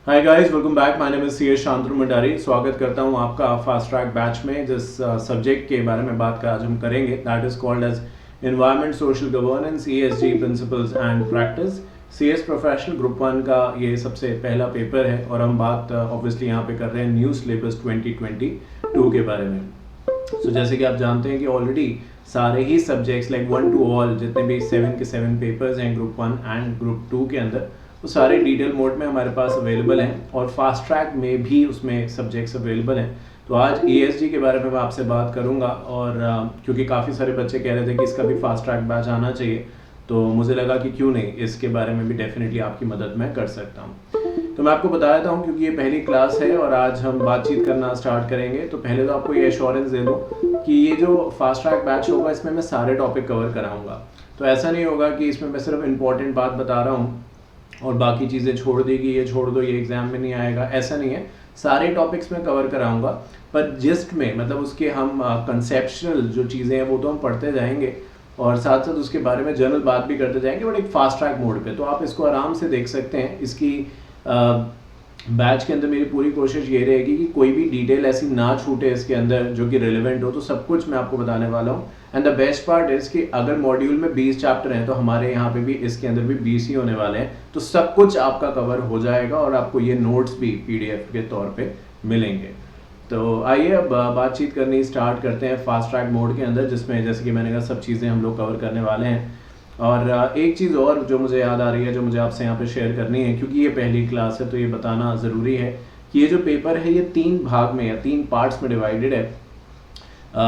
Hi guys, welcome back. My name is C S Shantanu Mandari. स्वागत करता हूं आपका फास्ट ट्रैक बैच में। जिस सब्जेक्ट के बारे में बात कर आज हम करेंगे, that is called as environment social governance, ESG principles and practice. CS professional group 1 का ये सबसे पहला पेपर है और हम बात ऑब्वियसली यहाँ पे कर रहे हैं न्यू सिलेबस 2022 के बारे में। जैसे कि आप जानते हैं कि ऑलरेडी सारे ही सब्जेक्ट्स लाइक 1 to ऑल जितने भी 7 के 7 पेपर्स हैं ग्रुप 1 एंड ग्रुप 2 के अंदर, वो सारे डिटेल मोड में हमारे पास अवेलेबल हैं और फास्ट ट्रैक में भी उसमें सब्जेक्ट्स अवेलेबल हैं। तो आज ESG के बारे में मैं आपसे बात करूंगा और क्योंकि काफ़ी सारे बच्चे कह रहे थे कि इसका भी फास्ट ट्रैक बैच आना चाहिए, तो मुझे लगा कि क्यों नहीं, इसके बारे में भी डेफिनेटली आपकी मदद मैं कर सकता हूँ। तो मैं आपको बता देता हूँ क्योंकि ये पहली क्लास है और आज हम बातचीत करना स्टार्ट करेंगे। तो पहले तो आपको ये एश्योरेंस दे दूँ कि ये जो फास्ट ट्रैक बैच होगा इसमें मैं सारे टॉपिक कवर कराऊंगा। तो ऐसा नहीं होगा कि इसमें मैं सिर्फ इंपॉर्टेंट बात बता रहा हूँ और बाकी चीज़ें छोड़ दी कि ये छोड़ दो, ये एग्जाम में नहीं आएगा, ऐसा नहीं है। सारे टॉपिक्स में कवर कराऊंगा, पर जिस्ट में मतलब उसके हम कंसेप्शनल जो चीज़ें हैं वो तो हम पढ़ते जाएंगे और साथ साथ उसके बारे में जनरल बात भी करते जाएंगे, बट एक फास्ट ट्रैक मोड पे। तो आप इसको आराम से देख सकते हैं। इसकी बैच के अंदर मेरी पूरी कोशिश ये रहेगी कि कोई भी डिटेल ऐसी ना छूटे इसके अंदर जो कि रिलेवेंट हो, तो सब कुछ मैं आपको बताने वाला हूँ। And the best part is कि अगर मॉड्यूल में 20 चैप्टर हैं तो हमारे यहाँ पे भी इसके अंदर भी 20 ही होने वाले हैं, तो सब कुछ आपका कवर हो जाएगा और आपको ये नोट्स भी PDF के तौर पे मिलेंगे। तो आइए अब बातचीत करनी स्टार्ट करते हैं फास्ट ट्रैक मोड के अंदर, जिसमें जैसे कि मैंने कहा सब चीज़ें हम लोग कवर करने वाले हैं। और एक चीज़ और जो मुझे याद आ रही है, जो मुझे आपसे यहाँ पे शेयर करनी है, क्योंकि ये पहली क्लास है तो ये बताना ज़रूरी है कि ये जो पेपर है ये 3 भाग में या 3 पार्ट्स में डिवाइडेड है,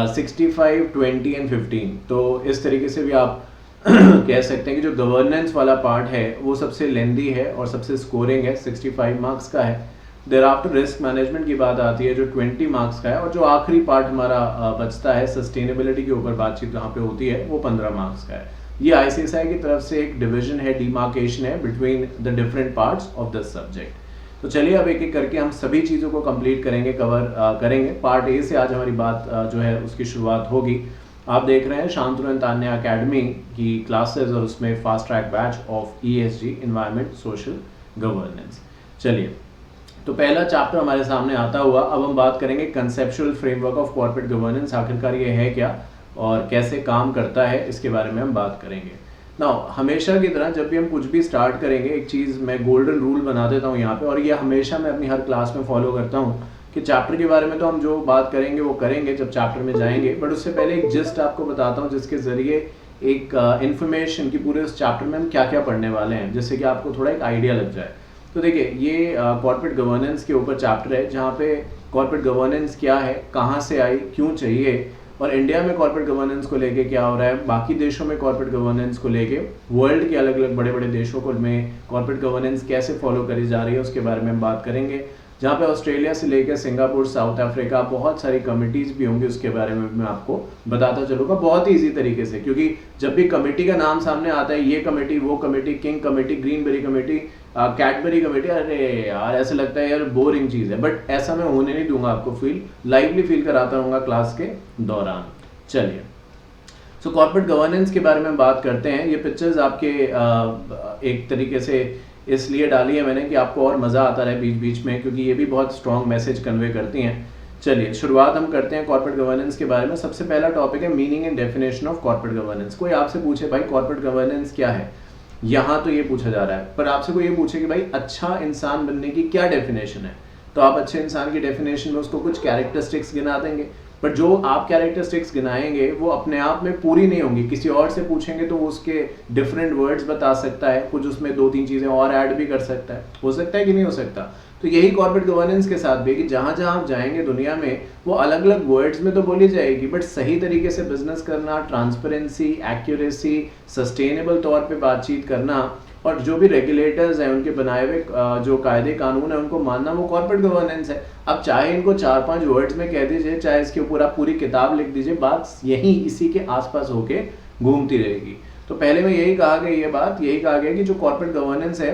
65, 20 एंड 15। तो इस तरीके से भी आप कह सकते हैं कि जो गवर्नेंस वाला पार्ट है वो सबसे लेंदी है और सबसे स्कोरिंग है, 65 मार्क्स का है। देर आफ्टर रिस्क मैनेजमेंट की बात आती है जो 20 मार्क्स का है, और जो आखिरी पार्ट हमारा बचता है सस्टेनेबिलिटी के ऊपर बातचीत जहाँ पे होती है, वो 15 मार्क्स का है। ये ICSI की तरफ से एक डिवीजन है, डिमार्केशन है between the different parts of this subject. तो चलिए अब एक एक करके हम सभी चीज़ों को कंप्लीट करेंगे, कवर करेंगे। पार्ट ए से आज हमारी बात जो है उसकी शुरुआत होगी। आप देख रहे हैं शांतनु एंड तान्या अकेडमी की क्लासेस और उसमें fast track batch of ESG environment social governance. चलिए, तो पहला चैप्टर हमारे सामने आता हुआ अब हम बात करेंगे conceptual framework of corporate governance. आखिरकार ये है क्या और कैसे काम करता है, इसके बारे में हम बात करेंगे। नाउ हमेशा की तरह जब भी हम कुछ भी स्टार्ट करेंगे, एक चीज़ मैं गोल्डन रूल बना देता हूँ यहाँ पे, और ये हमेशा मैं अपनी हर क्लास में फॉलो करता हूँ कि चैप्टर के बारे में तो हम जो बात करेंगे वो करेंगे जब चैप्टर में जाएंगे, बट उससे पहले एक जिस्ट आपको बताता हूँ जिसके ज़रिए एक इन्फॉर्मेशन की पूरे उस चैप्टर में हम क्या क्या पढ़ने वाले हैं, जिससे कि आपको थोड़ा एक आइडिया लग जाए। तो देखिए, ये कॉर्पोरेट गवर्नेंस के ऊपर चैप्टर है जहाँ पे कॉर्पोरेट गवर्नेंस क्या है, कहाँ से आई, क्यों चाहिए, और इंडिया में कॉर्पोरेट गवर्नेंस को लेके क्या हो रहा है, बाकी देशों में कॉर्पोरेट गवर्नेंस को लेके, वर्ल्ड के अलग अलग बड़े बड़े देशों को में कॉर्पोरेट गवर्नेंस कैसे फॉलो करी जा रही है उसके बारे में हम बात करेंगे। जहाँ पे ऑस्ट्रेलिया से लेकर सिंगापुर, साउथ अफ्रीका, बहुत सारी कमिटीज़ भी होंगी, उसके बारे में मैं आपको बताता चलूँगा बहुत ही ईजी तरीके से। क्योंकि जब भी कमेटी का नाम सामने आता है, ये कमेटी, वो committee, King committee, Greenbury committee, Cadbury committee, अरे यार ऐसा लगता है यार बोरिंग चीज़ है, बट ऐसा मैं होने नहीं दूंगा। आपको लाइवली फील कराता रहूँगा क्लास के दौरान। चलिए, सो कॉर्पोरेट गवर्नेंस के बारे में बात करते हैं। ये पिक्चर्स आपके एक तरीके से इसलिए डाली है मैंने कि आपको और मज़ा आता रहे बीच बीच में, क्योंकि ये भी बहुत स्ट्रॉन्ग मैसेज कन्वे करती हैं। चलिए शुरुआत हम करते हैं कॉर्पोरेट गवर्नेंस के बारे में। सबसे पहला टॉपिक है meaning and definition of corporate governance. कोई आपसे पूछे भाई कॉर्पोरेट गवर्नेंस क्या है, यहाँ तो ये पूछा जा रहा है, पर आपसे कोई ये पूछे कि भाई अच्छा इंसान बनने की क्या डेफिनेशन है, तो आप अच्छे इंसान की डेफिनेशन में उसको कुछ कैरेक्टरिस्टिक्स गिना देंगे, बट जो आप कैरेक्टरिस्टिक्स गिनाएंगे वो अपने आप में पूरी नहीं होंगी। किसी और से पूछेंगे तो वो उसके डिफरेंट वर्ड्स बता सकता है, कुछ उसमें 2-3 चीज़ें और ऐड भी कर सकता है। हो सकता है कि नहीं हो सकता? तो यही कॉर्पोरेट गवर्नेंस के साथ भी कि जहाँ जहाँ आप जाएंगे दुनिया में, वो अलग अलग वर्ड्स में तो बोली जाएगी, बट सही तरीके से बिजनेस करना, ट्रांसपेरेंसी, एक्यूरेसी, सस्टेनेबल तौर पे बातचीत करना, और जो भी रेगुलेटर्स हैं उनके बनाए हुए जो कायदे कानून है उनको मानना, वो कॉर्पोरेट गवर्नेंस है। अब चाहे इनको 4-5 वर्ड्स में कह दीजिए, चाहे इसके ऊपर आप पूरी किताब लिख दीजिए, बात यही इसी के आसपास होके घूमती रहेगी। तो पहले में यही कहा गया, ये बात यही कहा गया कि जो कॉर्पोरेट गवर्नेंस है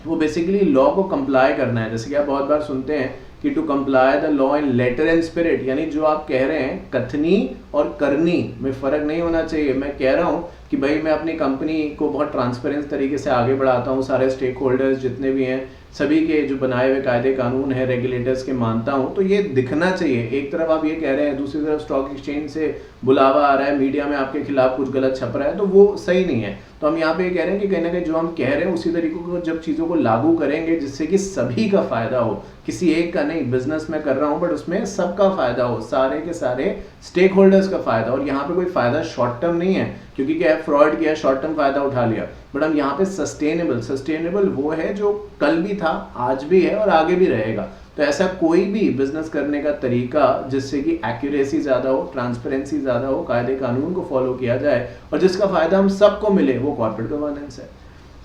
वो बेसिकली लॉ को कंप्लाई करना है। जैसे कि आप बहुत बार सुनते हैं कि to comply the law in letter and spirit, यानी जो आप कह रहे हैं कथनी और करनी में फ़र्क नहीं होना चाहिए। मैं कह रहा हूँ कि भाई मैं अपनी कंपनी को बहुत ट्रांसपेरेंट तरीके से आगे बढ़ाता हूँ, सारे स्टेक होल्डर्स जितने भी हैं सभी के जो बनाए हुए कायदे कानून है, रेगुलेटर्स के मानता हूँ, तो ये दिखना चाहिए। एक तरफ आप ये कह रहे हैं, दूसरी तरफ स्टॉक एक्सचेंज से बुलावा आ रहा है, मीडिया में आपके खिलाफ कुछ गलत छप रहा है, तो वो सही नहीं है। तो हम यहाँ पे ये कह रहे हैं कि कहीं ना कहीं जो हम कह रहे हैं उसी तरीकों को जब चीज़ों को लागू करेंगे जिससे कि सभी का फायदा हो, किसी एक का नहीं। बिजनेस में कर रहा हूँ बट उसमें सबका फायदा हो, सारे के सारे स्टेक होल्डर्स का फायदा। और यहाँ पे कोई फायदा शॉर्ट टर्म नहीं है, क्योंकि क्या है, फ्रॉड किया, शॉर्ट टर्म फायदा उठा लिया। बट हम यहाँ पे सस्टेनेबल वो है जो कल भी था, आज भी है और आगे भी रहेगा। तो ऐसा कोई भी बिजनेस करने का तरीका जिससे कि एक्यूरेसी ज़्यादा हो, ट्रांसपेरेंसी ज़्यादा हो, कायदे कानून को फॉलो किया जाए और जिसका फायदा हम सबको मिले, वो कॉर्पोरेट गवर्नेंस है।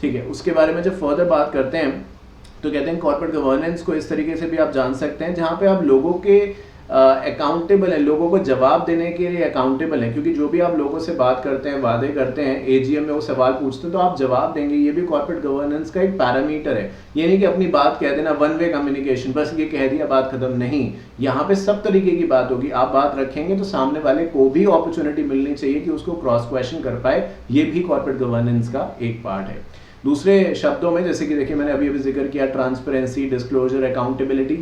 ठीक है, उसके बारे में जब फर्दर बात करते हैं तो कहते हैं कॉर्पोरेट गवर्नेंस को इस तरीके से भी आप जान सकते हैं जहाँ पे आप लोगों के अकाउंटेबल है, लोगों को जवाब देने के लिए अकाउंटेबल है। क्योंकि जो भी आप लोगों से बात करते हैं, वादे करते हैं, एजीएम में वो सवाल पूछते हैं तो आप जवाब देंगे। ये भी कॉर्पोरेट गवर्नेंस का एक पैरामीटर है। ये नहीं कि अपनी बात कह देना, वन वे कम्युनिकेशन, बस ये कह दिया बात खत्म, नहीं। यहाँ पे सब तरीके की बात होगी। आप बात रखेंगे तो सामने वाले को भी अपॉर्चुनिटी मिलनी चाहिए कि उसको क्रॉस क्वेश्चन कर पाए। ये भी कॉर्पोरेट गवर्नेंस का एक पार्ट है। दूसरे शब्दों में, जैसे कि देखिए मैंने अभी जिक्र किया, ट्रांसपेरेंसी, डिस्क्लोजर, अकाउंटेबिलिटी,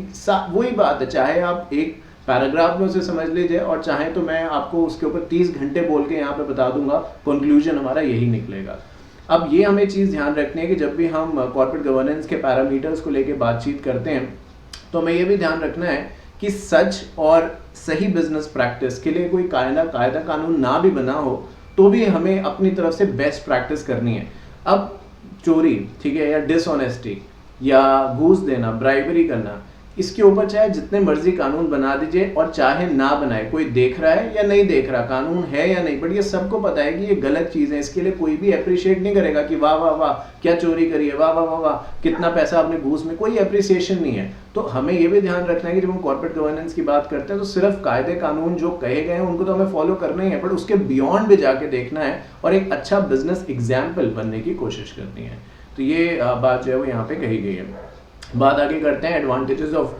वही बात है। चाहे आप एक पैराग्राफ में उसे समझ लीजिए और चाहे तो मैं आपको उसके ऊपर 30 घंटे बोल के यहाँ पे बता दूंगा, कंक्लूजन हमारा यही निकलेगा। अब ये हमें चीज़ ध्यान रखनी है कि जब भी हम कॉर्पोरेट गवर्नेंस के पैरामीटर्स को लेके बातचीत करते हैं तो हमें ये भी ध्यान रखना है कि सच और सही बिजनेस प्रैक्टिस के लिए कोई कायदा कानून ना भी बना हो तो भी हमें अपनी तरफ से बेस्ट प्रैक्टिस करनी है। अब चोरी, ठीक है, या डिसऑनेस्टी या घूस देना, ब्राइबरी करना, इसके ऊपर चाहे जितने मर्जी कानून बना दीजिए और चाहे ना बनाए, कोई देख रहा है या नहीं देख रहा, कानून है या नहीं, बट ये सबको पता है कि ये गलत चीज़ है। इसके लिए कोई भी अप्रिशिएट नहीं करेगा कि वाह वाह वाह क्या चोरी करी है, वाह वाह वाह वाह कितना पैसा आपने घूस में, कोई अप्रिसिएशन नहीं है। तो हमें ये भी ध्यान रखना है कि जब हम कॉर्पोरेट गवर्नेंस की बात करते हैं तो सिर्फ कायदे कानून जो कहे गए हैं उनको तो हमें फॉलो करना ही है, बट उसके बियॉन्ड भी जाके देखना है और एक अच्छा बिजनेस एग्जाम्पल बनने की कोशिश करनी है। तो ये बात जो है वो यहाँ पे कही गई है। बात आगे करते हैं advantages of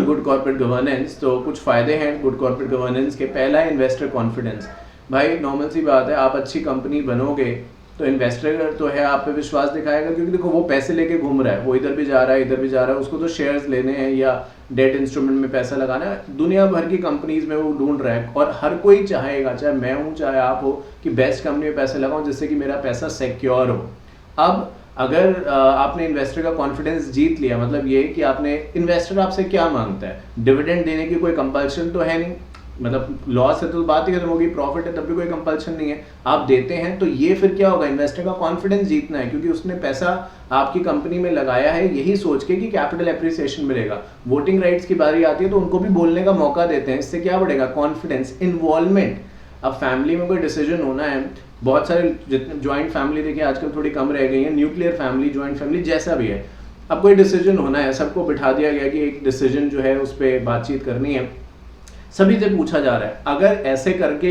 good corporate governance. तो कुछ फ़ायदे हैं गुड कॉर्पोरेट गवर्नेंस के। पहला है इन्वेस्टर कॉन्फिडेंस। भाई नॉर्मल सी बात है, आप अच्छी कंपनी बनोगे तो इन्वेस्टर तो है आप पे विश्वास दिखाएगा, क्योंकि देखो वो पैसे लेके घूम रहा है, वो इधर भी जा रहा है इधर भी जा रहा है, उसको तो शेयर्स लेने हैं या डेट इंस्ट्रूमेंट में पैसा लगाना है। दुनिया भर की कंपनीज में वो ढूंढ रहा है और हर कोई चाहेगा, चाहे मैं हूँ चाहे आप हो, कि बेस्ट कंपनी में पैसे लगाऊं जिससे कि मेरा पैसा सिक्योर हो। अब अगर आपने इन्वेस्टर का कॉन्फिडेंस जीत लिया, मतलब ये कि आपने, इन्वेस्टर आपसे क्या मांगता है, डिविडेंड देने की कोई कंपल्शन तो है नहीं, मतलब लॉस है तो बात ही खत्म होगी, प्रॉफिट है तब भी कोई कंपल्शन नहीं है, आप देते हैं। तो ये फिर क्या होगा, इन्वेस्टर का कॉन्फिडेंस जीतना है, क्योंकि उसने पैसा आपकी कंपनी में लगाया है यही सोच के कि कैपिटल एप्रिसिएशन मिलेगा। वोटिंग राइट्स की बारी आती है तो उनको भी बोलने का मौका देते हैं, इससे क्या बढ़ेगा, कॉन्फिडेंस, इन्वॉल्वमेंट। अब फैमिली में कोई डिसीजन होना है, बहुत सारे जितने ज्वाइंट फैमिली देखिए आजकल थोड़ी कम रह गई है, न्यूक्लियर फैमिली, ज्वाइंट फैमिली, जैसा भी है, अब कोई डिसीजन होना है, सबको बिठा दिया गया कि एक डिसीजन जो है उस पर बातचीत करनी है, सभी से पूछा जा रहा है। अगर ऐसे करके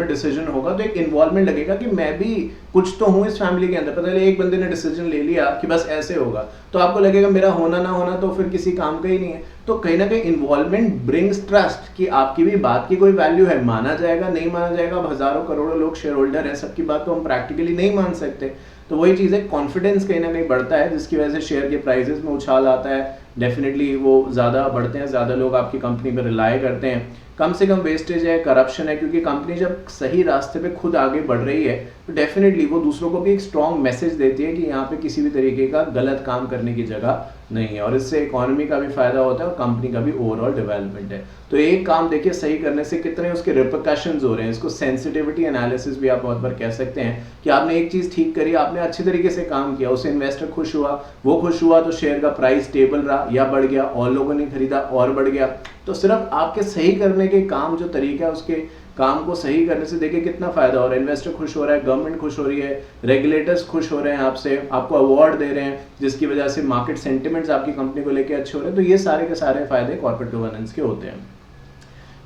डिसीजन होगा तो एक इन्वॉल्वमेंट लगेगा कि मैं भी कुछ तो हूँ इस फैमिली के अंदर। पता चले एक बंदे ने डिसीजन ले लिया कि बस ऐसे होगा, तो आपको लगेगा मेरा होना ना होना तो फिर किसी काम का ही नहीं है। तो कहीं ना कहीं इन्वॉल्वमेंट ब्रिंग्स ट्रस्ट कि आपकी भी बात की कोई वैल्यू है, माना जाएगा नहीं माना जाएगा। अब हजारों करोड़ों लोग शेयर होल्डर हैं, सबकी बात तो हम प्रैक्टिकली नहीं मान सकते। तो वही चीज़ है, कॉन्फिडेंस कहीं ना कहीं बढ़ता है, जिसकी वजह से शेयर के प्राइसेस में उछाल आता है, डेफिनेटली वो ज़्यादा बढ़ते हैं, ज़्यादा लोग आपकी कंपनी पर रिलाय करते हैं, कम से कम वेस्टेज है, करप्शन है, क्योंकि कंपनी जब सही रास्ते पे खुद आगे बढ़ रही है तो डेफिनेटली वो दूसरों को भी एक स्ट्रॉन्ग मैसेज देती है कि यहाँ पे किसी भी तरीके का गलत काम करने की जगह नहीं है, और इससे इकोनॉमी का भी फायदा होता है और कंपनी का भी ओवरऑल डेवलपमेंट है। तो एक काम देखिए सही करने से कितने उसके रिपरकशंस हो रहे हैं, इसको सेंसिटिविटी एनालिसिस भी आप बहुत बार कह सकते हैं कि आपने एक चीज़ ठीक करी, आपने अच्छे तरीके से काम किया, उससे इन्वेस्टर खुश हुआ, वो खुश हुआ तो शेयर का प्राइस स्टेबल रहा या बढ़ गया, और लोगों ने खरीदा और बढ़ गया। तो सिर्फ आपके सही करने के काम जो तरीका है उसके काम को सही करने से देखिए कितना फायदा हो रहा है, इन्वेस्टर खुश हो रहा है, गवर्नमेंट खुश हो रही है, रेगुलेटर्स खुश हो रहे हैं आपसे, आपको अवार्ड दे रहे हैं, जिसकी वजह से मार्केट सेंटिमेंट्स आपकी कंपनी को लेके अच्छे हो रहे हैं। तो ये सारे के सारे फायदे कॉर्पोरेट गवर्नेंस के होते हैं।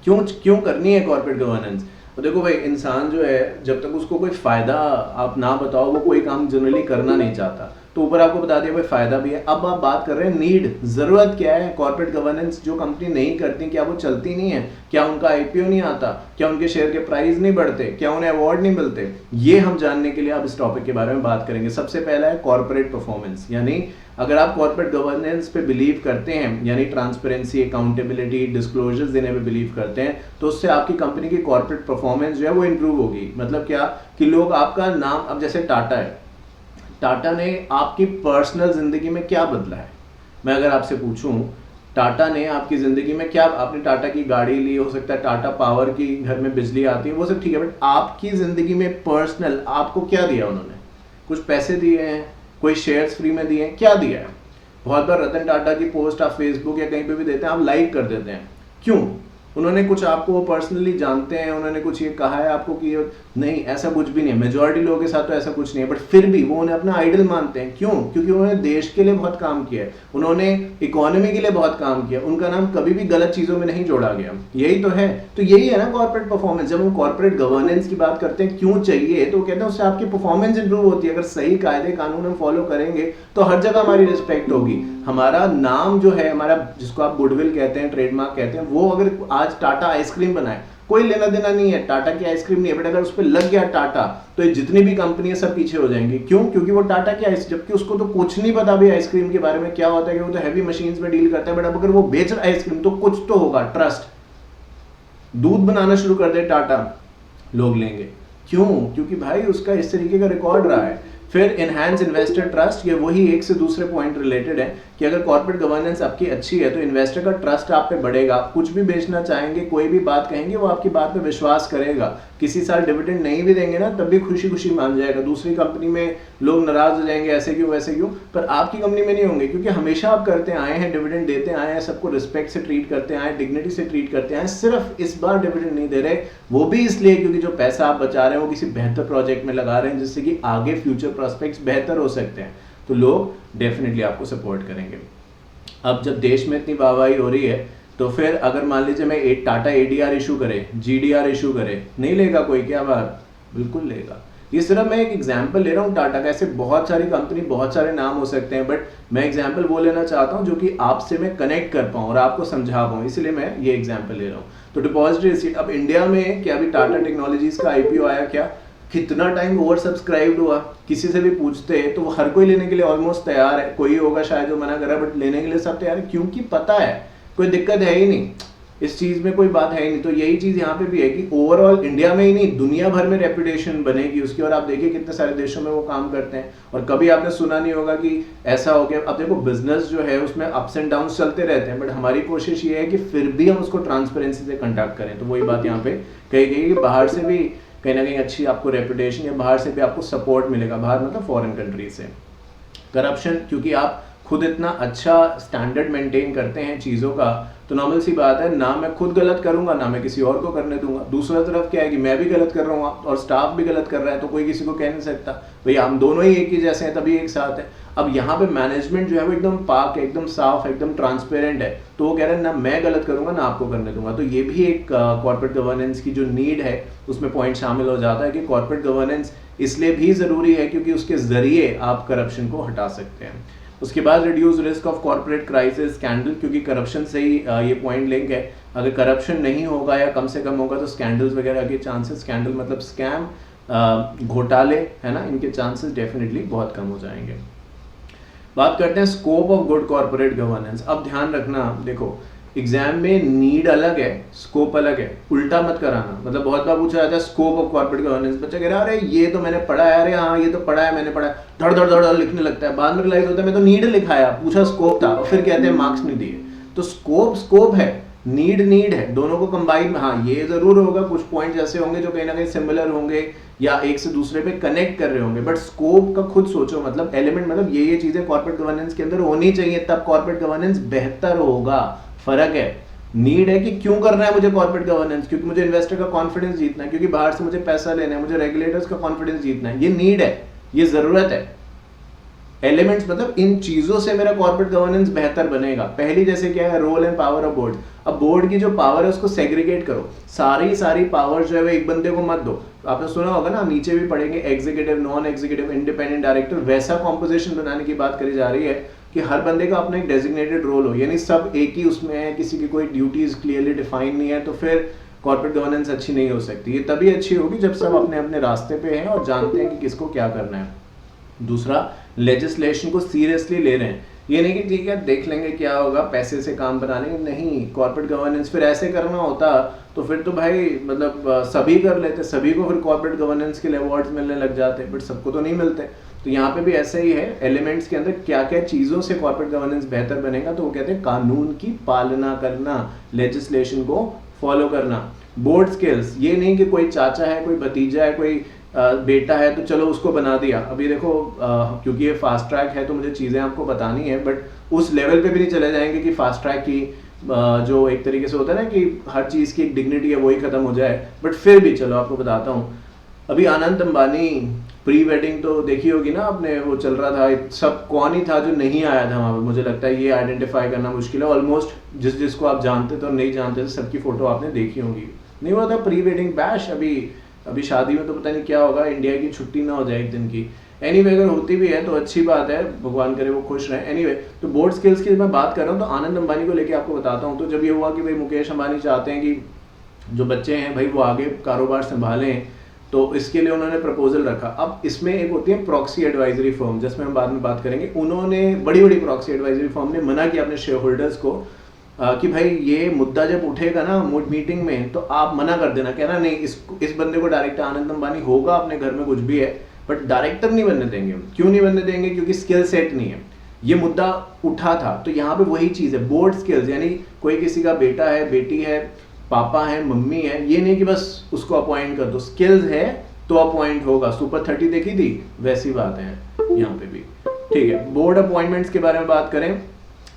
क्यों करनी है कॉर्पोरेट गवर्नेंस? तो देखो भाई, इंसान जो है जब तक उसको कोई फायदा आप ना बताओ वो कोई काम जनरली करना नहीं चाहता। तो ऊपर आपको बता दिया भाई फायदा भी है। अब आप बात कर रहे हैं नीड, जरूरत क्या है। कॉर्पोरेट गवर्नेंस जो कंपनी नहीं करती, क्या वो चलती नहीं है? क्या उनका आईपीओ नहीं आता? क्या उनके शेयर के प्राइस नहीं बढ़ते? क्या उन्हें अवार्ड नहीं मिलते? ये हम जानने के लिए अब इस टॉपिक के बारे में बात करेंगे। सबसे पहला है कॉर्पोरेट परफॉर्मेंस, यानी अगर आप कॉर्पोरेट गवर्नेंस पे बिलीव करते हैं, यानी ट्रांसपेरेंसी, अकाउंटेबिलिटी, डिस्क्लोजर्स देने पे बिलीव करते हैं, तो उससे आपकी कंपनी की कॉर्पोरेट परफॉर्मेंस जो है वो इंप्रूव होगी। मतलब क्या कि लोग आपका नाम, अब जैसे टाटा है, टाटा ने आपकी पर्सनल जिंदगी में क्या बदला है? मैं अगर आपसे पूछूं टाटा ने आपकी जिंदगी में क्या, आपने टाटा की गाड़ी ली, हो सकता है टाटा पावर की घर में बिजली आती है, वो सब ठीक है, बट आपकी जिंदगी में पर्सनल आपको क्या दिया उन्होंने? कुछ पैसे दिए हैं, कोई शेयर्स फ्री में दिए हैं, क्या दिया है? बहुत बार रतन टाटा की पोस्ट आप फेसबुक या कहीं पे भी देते हैं, आप लाइक कर देते हैं, क्यों? उन्होंने कुछ आपको पर्सनली जानते हैं, उन्होंने कुछ ये कहा है आपको कि नहीं, ऐसा कुछ भी नहीं है। मेजॉरिटी लोगों के साथ तो ऐसा कुछ नहीं है, बट फिर भी वो उन्हें अपना आइडल मानते हैं। क्यों? क्योंकि उन्होंने देश के लिए बहुत काम किया है, उन्होंने इकोनॉमी के लिए बहुत काम किया, उनका नाम कभी भी गलत चीजों में नहीं जोड़ा गया। यही तो है। तो यही है ना कॉर्पोरेट परफॉर्मेंस। जब हम कॉर्पोरेट गवर्नेंस की बात करते हैं, क्यों चाहिए, तो कहते हैं उससे आपकी परफॉर्मेंस इंप्रूव होती है। अगर सही कायदे कानून हम फॉलो करेंगे तो हर जगह हमारी रिस्पेक्ट होगी। हमारा नाम जो है, हमारा जिसको आप गुडविल कहते हैं, ट्रेडमार्क कहते हैं, वो अगर आज टाटा आइसक्रीम बनाए, कोई लेना देना नहीं है, टाटा की आइसक्रीम नहीं है, बट अगर उस पर लग गया टाटा, तो ये जितनी भी कंपनी है सब पीछे हो जाएंगी। क्यों? क्योंकि वो टाटा की आइसक्रीम, जबकि उसको तो कुछ नहीं पता भी आइसक्रीम के बारे में क्या होता है, कि वो तो हैवी मशीन्स में डील करता है, बट अब अगर वो बेच रहा है आइसक्रीम तो कुछ तो होगा, ट्रस्ट। दूध बनाना शुरू कर दे टाटा, लोग लेंगे। क्यों? क्योंकि भाई उसका इस तरीके का रिकॉर्ड रहा है। फिर एनहांस इन्वेस्टर ट्रस्ट, ये वही एक से दूसरे पॉइंट रिलेटेड है कि अगर कॉर्पोरेट गवर्नेंस आपकी अच्छी है तो इन्वेस्टर का ट्रस्ट आप पे बढ़ेगा। कुछ भी बेचना चाहेंगे, कोई भी बात कहेंगे, वो आपकी बात पे विश्वास करेगा। किसी साल डिविडेंड नहीं भी देंगे ना, तब भी खुशी खुशी मान जाएगा। दूसरी कंपनी में लोग नाराज हो जाएंगे, ऐसे क्यों वैसे क्यों, पर आपकी कंपनी में नहीं होंगे, क्योंकि हमेशा आप करते आए हैं, डिविडेंड देते आए हैं, सबको रिस्पेक्ट से ट्रीट करते आए, डिग्निटी से ट्रीट करते आए। सिर्फ इस बार डिविडेंड नहीं दे रहे, वो भी इसलिए क्योंकि जो पैसा आप बचा रहे हैं वो किसी बेहतर प्रोजेक्ट में लगा रहे हैं, जिससे कि आगे फ्यूचर प्रोस्पेक्ट्स बेहतर हो सकते हैं। तो लोग डेफिनेटली आपको सपोर्ट करेंगे। अब जब देश में इतनी वाहवाही हो रही है, तो फिर अगर मान लीजिए मैं टाटा एडीआर इशू करे, जीडीआर इशू करे, नहीं लेगा कोई क्या बात? बिल्कुल लेगा। ये सिर्फ मैं एक एग्जांपल ले रहा हूँ टाटा का, ऐसे बहुत सारी कंपनी, बहुत सारे नाम हो सकते हैं, बट मैं एग्जांपल वो लेना चाहता हूँ जो कि आपसे मैं कनेक्ट कर पाऊँ और आपको समझा पाऊँ, इसलिए मैं ये एग्जांपल ले रहा हूँ। तो डिपॉजिटरी रिसीट, अब इंडिया में क्या अभी टाटा टेक्नोलॉजीज का आईपीओ आया, क्या कितना टाइम ओवर सब्सक्राइब्ड हुआ? किसी से भी पूछते तो वो हर कोई लेने के लिए ऑलमोस्ट तैयार है। कोई होगा शायद जो मना कर रहा है, बट लेने के लिए सब तैयार है, क्योंकि पता है कोई दिक्कत है ही नहीं, इस चीज में कोई बात है ही नहीं। तो यही चीज यहाँ पे भी है कि ओवरऑल इंडिया में ही नहीं, दुनिया भर में रेपुटेशन बनेगी उसकी। और आप देखिए कितने सारे देशों में वो काम करते हैं, और कभी आपने सुना नहीं होगा कि ऐसा हो गया। अब देखो बिजनेस जो है उसमें अप्स एंड डाउन चलते रहते हैं, बट हमारी कोशिश ये है कि फिर भी हम उसको ट्रांसपेरेंसी से कंडक्ट करें। तो वही बात यहाँ पे कही गई कि बाहर से भी कहीं ना कहीं अच्छी आपको रेपुटेशन, या बाहर से भी आपको सपोर्ट मिलेगा, बाहर मतलब फॉरेन कंट्री से। करप्शन, क्योंकि आप खुद इतना अच्छा स्टैंडर्ड मेंटेन करते हैं चीज़ों का, तो नॉर्मल सी बात है, ना मैं खुद गलत करूंगा ना मैं किसी और को करने दूंगा। दूसरा तरफ क्या है कि मैं भी गलत कर रहा हूँ और स्टाफ भी गलत कर रहा है, तो कोई किसी को कह नहीं सकता भैया हम दोनों ही एक ही जैसे हैं तभी एक साथ है। अब यहाँ पे मैनेजमेंट जो है वो एकदम पाक है, एकदम साफ है, एकदम ट्रांसपेरेंट है, तो वो कह रहे हैं ना मैं गलत करूंगा ना आपको करने दूंगा। तो ये भी एक कॉर्पोरेट गवर्नेंस की जो नीड है उसमें पॉइंट शामिल हो जाता है कि कॉर्पोरेट गवर्नेंस इसलिए भी जरूरी है क्योंकि उसके जरिए आप करप्शन को हटा सकते हैं। उसके बाद reduce risk of corporate crisis scandal, क्योंकि करप्शन से ही ये पॉइंट लिंक है। अगर करप्शन नहीं होगा या कम से कम होगा तो स्कैंडल्स वगैरह के चांसेस, स्कैंडल मतलब स्कैम, घोटाले, है ना, इनके चांसेस डेफिनेटली बहुत कम हो जाएंगे। बात करते हैं scope of good corporate governance. अब ध्यान रखना, देखो एग्जाम में नीड अलग है, स्कोप अलग है, उल्टा मत कराना। मतलब बहुत बार पूछा जाता है स्कोप ऑफ कॉर्पोरेट गवर्नेंस, बच्चा कह रहा है अरे ये तो मैंने पढ़ा है, अरे हाँ ये तो पढ़ा है मैंने पढ़ा है, धड़ धड़ धड़ लिखने लगता है, बाद में रियलाइज होता है मैं तो नीड लिखाया, पूछा स्कोप था, और फिर कहते हैं मार्क्स नहीं दिए। तो स्कोप है, नीड है, दोनों को कंबाइन में। हाँ ये जरूर होगा, कुछ पॉइंट्स ऐसे होंगे जो कहीं ना कहीं सिमिलर होंगे या एक से दूसरे पे कनेक्ट कर रहे होंगे, बट स्कोप का खुद सोचो, मतलब एलिमेंट, मतलब ये चीजें कॉर्पोरेट गवर्नेंस के अंदर होनी चाहिए, तब कॉर्पोरेट गवर्नेंस बेहतर होगा। फर्क है, नीड है कि क्यों करना है मुझे कॉर्पोरेट गवर्नेंस, क्योंकि मुझे इन्वेस्टर का कॉन्फिडेंस जीतना है, क्योंकि बाहर से मुझे पैसा लेना है, मुझे रेगुलेटर्स का कॉन्फिडेंस जीतना है। ये नीड है, ये जरूरत है। एलिमेंट्स मतलब इन चीजों से मेरा कॉर्पोरेट गवर्नेंस बेहतर बनेगा। पहली जैसे क्या है, role and power of board. अब बोर्ड की जो पावर है उसको सेग्रीगेट करो, सारी पावर जो है वो एक बंदे को मत दो। आपने सुना होगा ना, नीचे भी पढ़ेंगे, executive, non executive, independent director, वैसा कॉम्पोजिशन बनाने की बात करी जा रही है कि हर बंदे का अपना एक डेजिग्नेटेड रोल हो, यानी सब एक ही उसमें है, किसी की कोई ड्यूटीज क्लियरली डिफाइन नहीं है, तो फिर कॉर्पोरेट गवर्नेंस अच्छी नहीं हो सकती। ये तभी अच्छी होगी जब सब अपने अपने रास्ते पे हैं और जानते हैं कि किसको क्या करना है। दूसरा, लेजिस्लेशन को सीरियसली ले रहे हैं, ये नहीं कि ठीक है देख लेंगे क्या होगा, पैसे से काम बनाने, नहीं। कॉर्पोरेट गवर्नेंस फिर ऐसे करना होता तो फिर तो भाई मतलब सभी कर लेते, सभी को फिर कॉर्पोरेट गवर्नेंस के लिए अवार्ड्स मिलने लग जाते, बट सबको तो नहीं मिलते। तो यहाँ पे भी ऐसा ही है, एलिमेंट्स के अंदर क्या क्या चीज़ों से कॉर्पोरेट गवर्नेंस बेहतर बनेगा, तो वो कहते हैं कानून की पालना करना, लेजिस्लेशन को फॉलो करना। बोर्ड स्किल्स, ये नहीं कि कोई चाचा है, कोई भतीजा है, कोई बेटा है तो चलो उसको बना दिया। अभी देखो क्योंकि ये फास्ट ट्रैक है तो मुझे चीज़ें आपको बतानी है, बट उस लेवल पे भी नहीं चले जाएंगे कि फास्ट ट्रैक की जो एक तरीके से होता है ना कि हर चीज़ की एक डिग्निटी है वही खत्म हो जाए, बट फिर भी चलो आपको बताता हूँ। अभी आनंद अंबानी प्री वेडिंग तो देखी होगी ना आपने, वो चल रहा था, सब कौन ही था जो नहीं आया था वहाँ पर। मुझे लगता है ये आइडेंटिफाई करना मुश्किल है, ऑलमोस्ट जिसको आप जानते थे और नहीं जानते थे सबकी फोटो आपने देखी होगी। नहीं हुआ था प्री वेडिंग बैश, अभी शादी में तो पता नहीं क्या होगा, इंडिया की छुट्टी ना हो जाए एक दिन की। एनीवे अगर होती भी है तो अच्छी बात है, भगवान करे वो खुश रहे। एनीवे तो बोर्ड स्किल्स की मैं बात कर रहा हूँ तो आनंद अंबानी को लेके आपको बताता हूँ। तो जब ये हुआ कि भाई मुकेश अंबानी चाहते हैं कि जो बच्चे हैं भाई वो आगे कारोबार संभालें, तो इसके लिए उन्होंने प्रपोजल रखा। अब इसमें एक होती है प्रॉक्सी एडवाइजरी फर्म, जिसमें हम बाद में बात करेंगे। उन्होंने बड़ी प्रॉक्सी एडवाइजरी फर्म ने मना किया अपने शेयर होल्डर्स को कि भाई ये मुद्दा जब उठेगा ना मीटिंग में तो आप मना कर देना, कहना नहीं इस बंदे को डायरेक्टर आनंद अंबानी होगा अपने घर में कुछ भी है बट डायरेक्टर नहीं बनने देंगे। क्यों नहीं बनने देंगे? क्योंकि स्किल सेट नहीं है। ये मुद्दा उठा था तो यहाँ पे वही चीज़ है, बोर्ड स्किल्स, यानी कोई किसी का बेटा है, बेटी है, पापा है, मम्मी है, ये नहीं कि बस उसको अपॉइंट कर दो, स्किल्स है तो अपॉइंट होगा। सुपर 30 देखी थी, वैसी बात है यहाँ पे भी। ठीक है, बोर्ड अपॉइंटमेंट्स के बारे में बात करें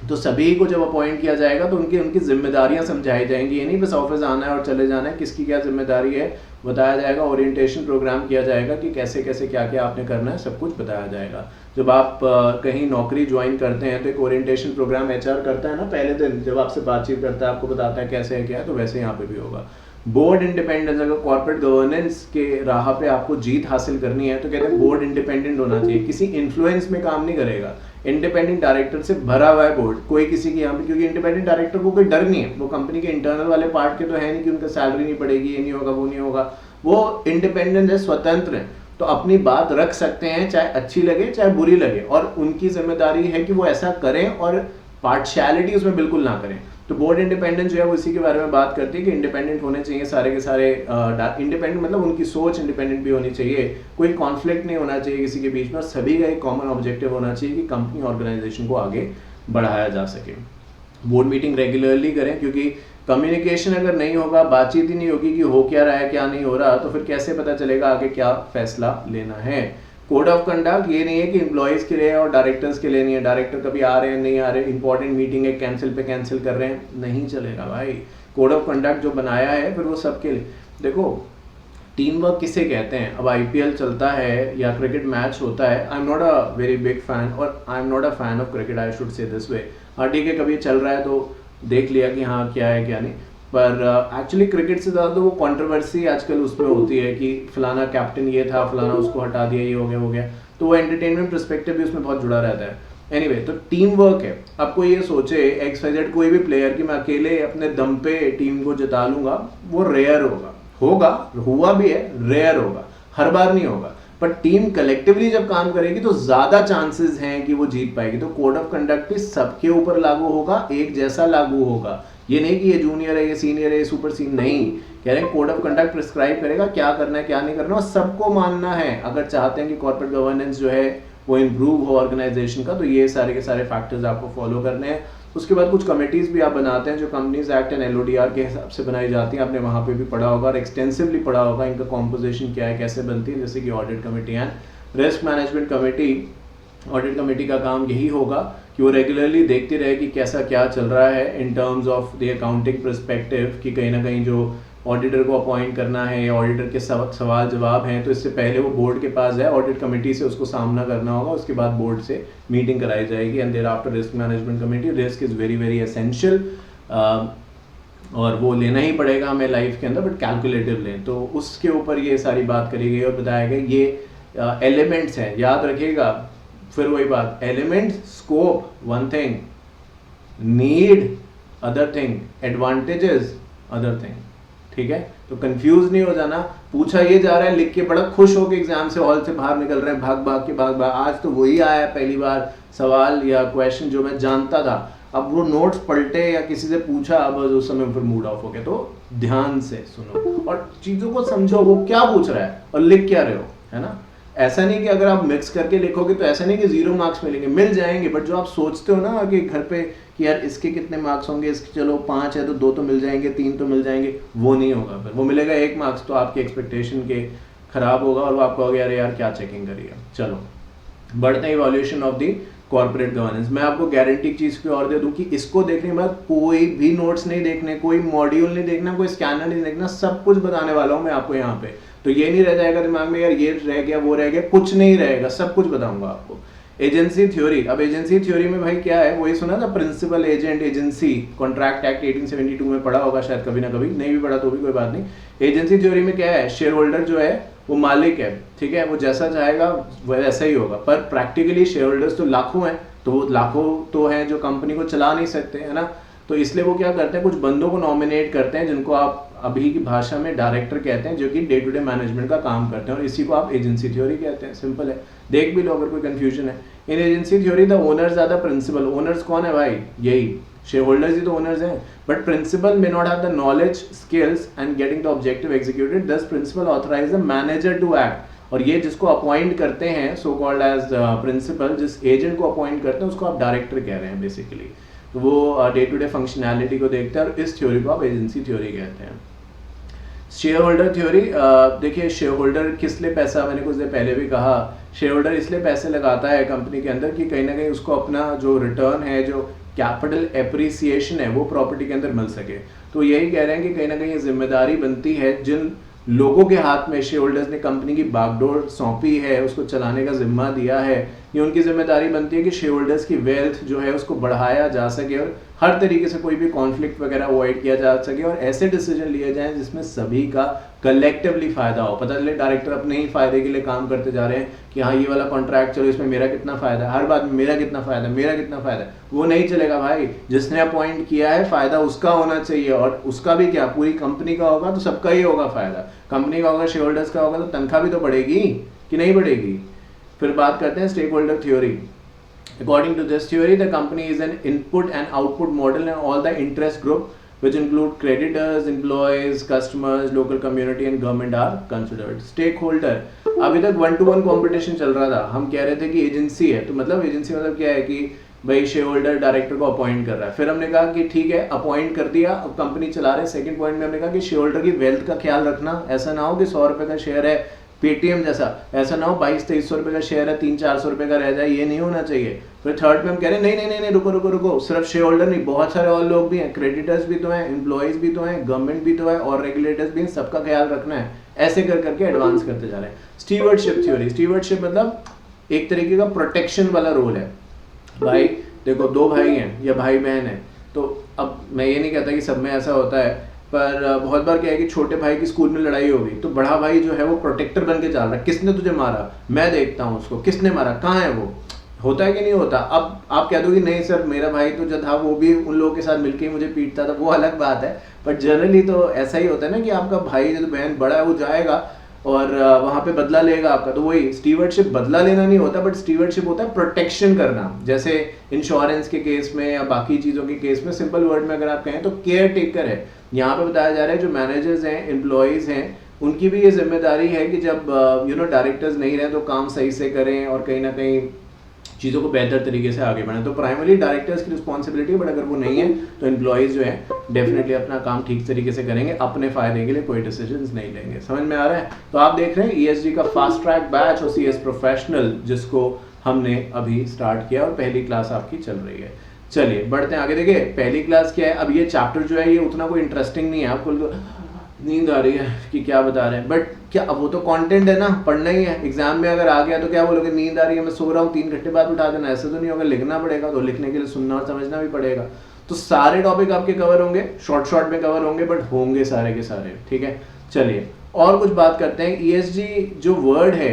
तो सभी को जब अपॉइंट किया जाएगा तो उनकी जिम्मेदारियां समझाई जाएंगी। ये नहीं बस ऑफिस आना है और चले जाना है, किसकी क्या जिम्मेदारी है बताया जाएगा, ओरिएंटेशन प्रोग्राम किया जाएगा कि कैसे कैसे क्या क्या आपने करना है, सब कुछ बताया जाएगा। जब आप कहीं नौकरी ज्वाइन करते हैं तो एक ओरिएंटेशन प्रोग्राम एचआर करता है ना, पहले दिन जब आपसे बातचीत करता है, आपको बताता है कैसे है क्या है, तो वैसे यहाँ पे भी होगा। बोर्ड इंडिपेंडेंस, अगर कॉर्पोरेट गवर्नेंस के राह पे आपको जीत हासिल करनी है तो कहते हैं बोर्ड इंडिपेंडेंट होना चाहिए, किसी इन्फ्लुएंस में काम नहीं करेगा। इंडिपेंडेंट डायरेक्टर से भरा हुआ है बोर्ड, कोई किसी की यहाँ पे, क्योंकि इंडिपेंडेंट डायरेक्टर को कोई डर नहीं है, वो कंपनी के इंटरनल वाले पार्ट के तो है नहीं कि उनका सैलरी नहीं पड़ेगी, ये नहीं होगा वो नहीं होगा, वो इंडिपेंडेंट है, स्वतंत्र है, तो अपनी बात रख सकते हैं चाहे अच्छी लगे चाहे बुरी लगे, और उनकी जिम्मेदारी है कि वो ऐसा करें और पार्शियलिटी उसमें बिल्कुल ना करें। तो बोर्ड इंडिपेंडेंस जो है वो इसी के बारे में बात करती है कि इंडिपेंडेंट होने चाहिए सारे के सारे, इंडिपेंडेंट मतलब उनकी सोच इंडिपेंडेंट भी होनी चाहिए, कोई कॉन्फ्लिक्ट नहीं होना चाहिए किसी के बीच में, और सभी का एक कॉमन ऑब्जेक्टिव होना चाहिए कि कंपनी ऑर्गेनाइजेशन को आगे बढ़ाया जा सके। बोर्ड मीटिंग रेगुलरली करें, क्योंकि कम्युनिकेशन अगर नहीं होगा, बातचीत ही नहीं होगी कि हो क्या रहा है क्या नहीं हो रहा, तो फिर कैसे पता चलेगा आगे क्या फैसला लेना है। कोड ऑफ कंडक्ट ये नहीं है कि एम्प्लॉयज़ के लिए और डायरेक्टर्स के लिए नहीं है, डायरेक्टर कभी आ रहे हैं नहीं आ रहे, इंपॉर्टेंट मीटिंग है कैंसिल पे कैंसिल कर रहे हैं, नहीं चलेगा भाई। कोड ऑफ कंडक्ट जो बनाया है फिर वो सबके लिए। देखो टीम वर्क किसे कहते हैं, अब आईपीएल चलता है या क्रिकेट मैच होता है, I am not a very big fan और I am not a fan of cricket, I should say this way. हाँ ठीक है, कभी चल रहा है तो देख लिया कि हाँ क्या है क्या नहीं, पर एक्चुअली क्रिकेट से ज़्यादा तो वो कंट्रोवर्सी आजकल उसमें होती है कि फलाना कैप्टन ये था, फलाना उसको हटा दिया, ये हो गया, तो वो एंटरटेनमेंट पर्सपेक्टिव भी उसमें बहुत जुड़ा रहता है। एनीवे तो टीम वर्क है। अब कोई ये सोचे XYZ कोई भी प्लेयर कि मैं अकेले अपने दम पे टीम को जिता लूंगा, वो रेयर होगा, हुआ भी है, रेयर होगा, हर बार नहीं होगा, पर टीम कलेक्टिवली जब काम करेगी तो ज्यादा चांसेस हैं कि वो जीत पाएगी। तो कोड ऑफ कंडक्ट भी सबके ऊपर लागू होगा, एक जैसा लागू होगा, ये नहीं कि ये जूनियर है, ये सीनियर है, ये सुपर सीनियर, नहीं कह रहे हैं। कोड ऑफ कंडक्ट प्रिस्क्राइब करेगा क्या करना है क्या नहीं करना, और सबको मानना है। अगर चाहते हैं कि कॉर्पोरेट गवर्नेंस जो है वो इम्प्रूव हो ऑर्गेनाइजेशन का, तो ये सारे के सारे फैक्टर्स आपको फॉलो करने हैं। उसके बाद कुछ कमेटीज भी आप बनाते हैं जो कंपनीज एक्ट एंड LODR के हिसाब से बनाई जाती हैं, आपने वहाँ पे भी पढ़ा होगा और एक्सटेंसिवली पढ़ा होगा इनका कॉम्पोजिशन क्या है, कैसे बनती है, जैसे कि audit committee and risk management committee. Audit committee का काम यही होगा कि वो रेगुलरली देखती रहे कि कैसा क्या चल रहा है in terms of the accounting perspective, कि कहीं ना कहीं जो ऑडिटर को अपॉइंट करना है या ऑडिटर के सवाल जवाब हैं, तो इससे पहले वो बोर्ड के पास जाए, ऑडिट कमेटी से उसको सामना करना होगा, उसके बाद बोर्ड से मीटिंग कराई जाएगी। And there after risk management committee. Risk is very very essential और वो लेना ही पड़ेगा हमें लाइफ के अंदर, बट कैलकुलेटिव लें। तो उसके ऊपर ये सारी बात करी गई और बताया गया ये एलिमेंट्स हैं, याद रखिएगा। फिर वही बात, element, scope one thing, need other thing, advantages other thing, ठीक है। तो कंफ्यूज नहीं हो जाना। पूछा ये जा रहा है, लिख के बड़ा खुश होकर एग्जाम से हॉल से बाहर निकल रहे हैं, भाग भाग। आज तो वही आया पहली बार सवाल या क्वेश्चन जो मैं जानता था, अब वो नोट्स पलटे या किसी से पूछा, अब उस समय फिर मूड ऑफ हो गया। तो ध्यान से सुनो और चीजों को समझो, वो क्या पूछ रहा है और लिख क्या रहे हो, है ना। ऐसा नहीं कि अगर आप मिक्स करके लिखोगे तो ऐसा नहीं कि 0 मार्क्स मिलेंगे, मिल जाएंगे, बट जो आप सोचते हो ना कि घर पे कि यार इसके कितने मार्क्स होंगे, इसके चलो 5 है तो 2 तो मिल जाएंगे, 3 तो मिल जाएंगे, वो नहीं होगा। फिर वो मिलेगा 1 मार्क्स, तो आपके एक्सपेक्टेशन के खराब होगा और वो आपको कहोगे अरे यार क्या चेकिंग करिए। चलो बढ़ते हैं evolution of the corporate governance. मैं आपको गारंटी चीज की और दे दूं कि इसको देखने के बाद कोई भी नोट्स नहीं देखने, कोई मॉड्यूल नहीं देखना, कोई स्कैनर नहीं देखना, सब कुछ बताने वाला हूं मैं आपको यहाँ पे। तो ये नहीं रह जाएगा दिमाग में यार ये रह गया वो रह गया, कुछ नहीं रहेगा, सब कुछ बताऊंगा आपको। एजेंसी थ्योरी, अब एजेंसी थ्योरी में भाई क्या है, वही सुना था, principal agent agency, contract act 1872 में पढ़ा होगा शायद कभी ना कभी, नहीं भी पढ़ा तो भी कोई बात नहीं। एजेंसी थ्योरी में क्या है, शेयर होल्डर जो है वो मालिक है, ठीक है, वो जैसा चाहेगा वैसा ही होगा, पर प्रैक्टिकली शेयर होल्डर्स तो लाखों हैं, तो वो लाखों तो हैं जो कंपनी को चला नहीं सकते, है ना। तो इसलिए वो क्या करते हैं, कुछ बंदों को नॉमिनेट करते हैं जिनको आप अभी की भाषा में डायरेक्टर कहते हैं, जो कि डे टू डे मैनेजमेंट का काम करते हैं, और इसी को आप एजेंसी थ्योरी कहते हैं। सिंपल है, देख भी लो अगर कोई कंफ्यूजन है। In agency theory the owners are the principal. Owners कौन है भाई, यही शेयर होल्डर्स ही तो ओनर्स हैं, but principal may not have the knowledge, skills and getting the objective executed, thus principal authorise the manager to act. और ये जिसको appoint करते हैं सो कॉल्ड एज प्रिंसिपल, जिस एजेंट को अपॉइंट करते हैं उसको आप डायरेक्टर कह रहे हैं बेसिकली। तो वो डे टू डे फंक्शनैलिटी को देखते हैं और इस थ्योरी को आप एजेंसी थ्योरी कहते हैं। शेयर होल्डर थ्योरी, देखिए शेयर होल्डर किस लिए पैसा, मैंने कुछ देर पहले भी कहा, शेयर होल्डर इसलिए पैसे लगाता है कंपनी के अंदर कि कहीं ना कहीं उसको अपना जो रिटर्न है, जो कैपिटल एप्रिसिएशन है, वो प्रॉपर्टी के अंदर मिल सके। तो यही कह रहे हैं कि कहीं ना कहीं जिम्मेदारी बनती है जिन लोगों के हाथ में शेयर होल्डर्स ने कंपनी की बागडोर सौंपी है, उसको चलाने का जिम्मा दिया है, ये उनकी जिम्मेदारी बनती है कि शेयर होल्डर्स की वेल्थ जो है उसको बढ़ाया जा सके और हर तरीके से कोई भी कॉन्फ्लिक्ट वगैरह अवॉइड किया जा सके और ऐसे डिसीजन लिए जाएं जिसमें सभी का कलेक्टिवली फायदा हो। पता चले डायरेक्टर अपने ही फायदे के लिए काम करते जा रहे हैं कि हाँ ये वाला कॉन्ट्रैक्ट चलो इसमें मेरा कितना फायदा है, हर बात में मेरा कितना फायदा है, मेरा कितना फायदा है, वो नहीं चलेगा भाई। जिसने अपॉइंट किया है फायदा उसका होना चाहिए, और उसका भी क्या, पूरी कंपनी का होगा तो सबका ही होगा फायदा। कंपनी का होगा, शेयर होल्डर्स का होगा, तो तनख्वाह भी तो बढ़ेगी कि नहीं बढ़ेगी। फिर बात करते हैं stakeholder theory. According to this theory, the company is an input and output model, and all the interest group, which include creditors, employees, customers, local community, and government, are considered. Stakeholder, अभी तक 1-to-1 competition चल रहा था। हम कह रहे थे कि एजेंसी है, तो मतलब एजेंसी मतलब क्या है कि भाई शेयर होल्डर डायरेक्टर को अपॉइंट कर रहा है। फिर हमने कहा कि ठीक है अपॉइंट कर दिया, अब कंपनी चला रहे हैं। सेकंड पॉइंट में हमने कहा कि शेयर होल्डर की वेल्थ का ख्याल रखना, ऐसा ना हो कि 100 रुपए का शेयर है पेटीएम जैसा, ऐसा ना हो 2200-2300 रुपए का शेयर है 300-400 रुपए का रह जाए, ये नहीं होना चाहिए। फिर थर्ड में हम कह रहे हैं नहीं रुको, सिर्फ शेयर होल्डर नहीं, बहुत सारे और लोग भी हैं, क्रेडिटर्स भी तो हैं, एम्प्लॉइज भी तो हैं, गवर्नमेंट भी तो है और रेगुलेटर्स भी हैं, सबका ख्याल रखना है। ऐसे कर करके एडवांस करते जा रहे हैं। स्टीवर्डशिप थ्योरी, स्टीवर्डशिप मतलब एक तरीके का प्रोटेक्शन वाला रोल है। भाई देखो 2 भाई हैं या भाई बहन है, तो अब मैं ये नहीं कहता कि सब में ऐसा होता है, पर बहुत बार क्या है कि छोटे भाई की स्कूल में लड़ाई हो गई तो बड़ा भाई जो है वो प्रोटेक्टर बन के चल रहा है, किसने तुझे मारा, मैं देखता हूँ उसको, किसने मारा, कहाँ है वो, होता है कि नहीं होता। अब आप कह दो कि नहीं सर मेरा भाई तो जो था वो भी उन लोगों के साथ मिलके मुझे पीटता था, वो अलग बात है, बट जनरली तो ऐसा ही होता है ना कि आपका भाई जो बहन बड़ा है वो जाएगा और वहाँ पे बदला लेगा आपका। तो वही स्टीवर्डशिप, बदला लेना नहीं होता, बट स्टीवर्डशिप होता है प्रोटेक्शन करना। जैसे इंश्योरेंस के केस में या बाकी चीज़ों के केस में सिंपल वर्ड में अगर आप कहें तो केयर टेकर है। यहाँ पे बताया जा रहा है जो मैनेजर्स हैं, एम्प्लॉयज़ हैं, उनकी भी ये जिम्मेदारी है कि जब डायरेक्टर्स नहीं रहे तो काम सही से करें और कहीं ना कहीं चीज़ों को बेहतर तरीके से आगे बढ़ाएं। तो प्राइमरी डायरेक्टर्स की रिस्पॉन्सिबिलिटी है, बट अगर वो नहीं है तो एम्प्लॉयज़ जो है डेफिनेटली अपना काम ठीक तरीके से करेंगे, अपने फायदे के लिए कोई डिसीजंस नहीं लेंगे। समझ में आ रहा है? तो आप देख रहे हैं ESG का फास्ट ट्रैक बैच और CS प्रोफेशनल जिसको हमने अभी स्टार्ट किया और पहली क्लास आपकी चल रही है। चलिए बढ़ते हैं आगे। देखिए पहली क्लास क्या है, अब ये चैप्टर जो है ये उतना कोई इंटरेस्टिंग नहीं है, आपको नींद आ रही है कि क्या बता रहे हैं, बट क्या अब वो तो कंटेंट है ना, पढ़ना ही है। एग्जाम में अगर आ गया तो क्या बोलोगे, नींद आ रही है मैं सो रहा हूँ, 3 घंटे बाद उठा देना, ऐसा तो नहीं होगा, लिखना पड़ेगा, तो लिखने के लिए सुनना और समझना भी पड़ेगा। तो सारे टॉपिक आपके कवर होंगे, शॉर्ट शॉर्ट में कवर होंगे, बट होंगे सारे के सारे, ठीक है। चलिए और कुछ बात करते हैं। ESG जो वर्ड है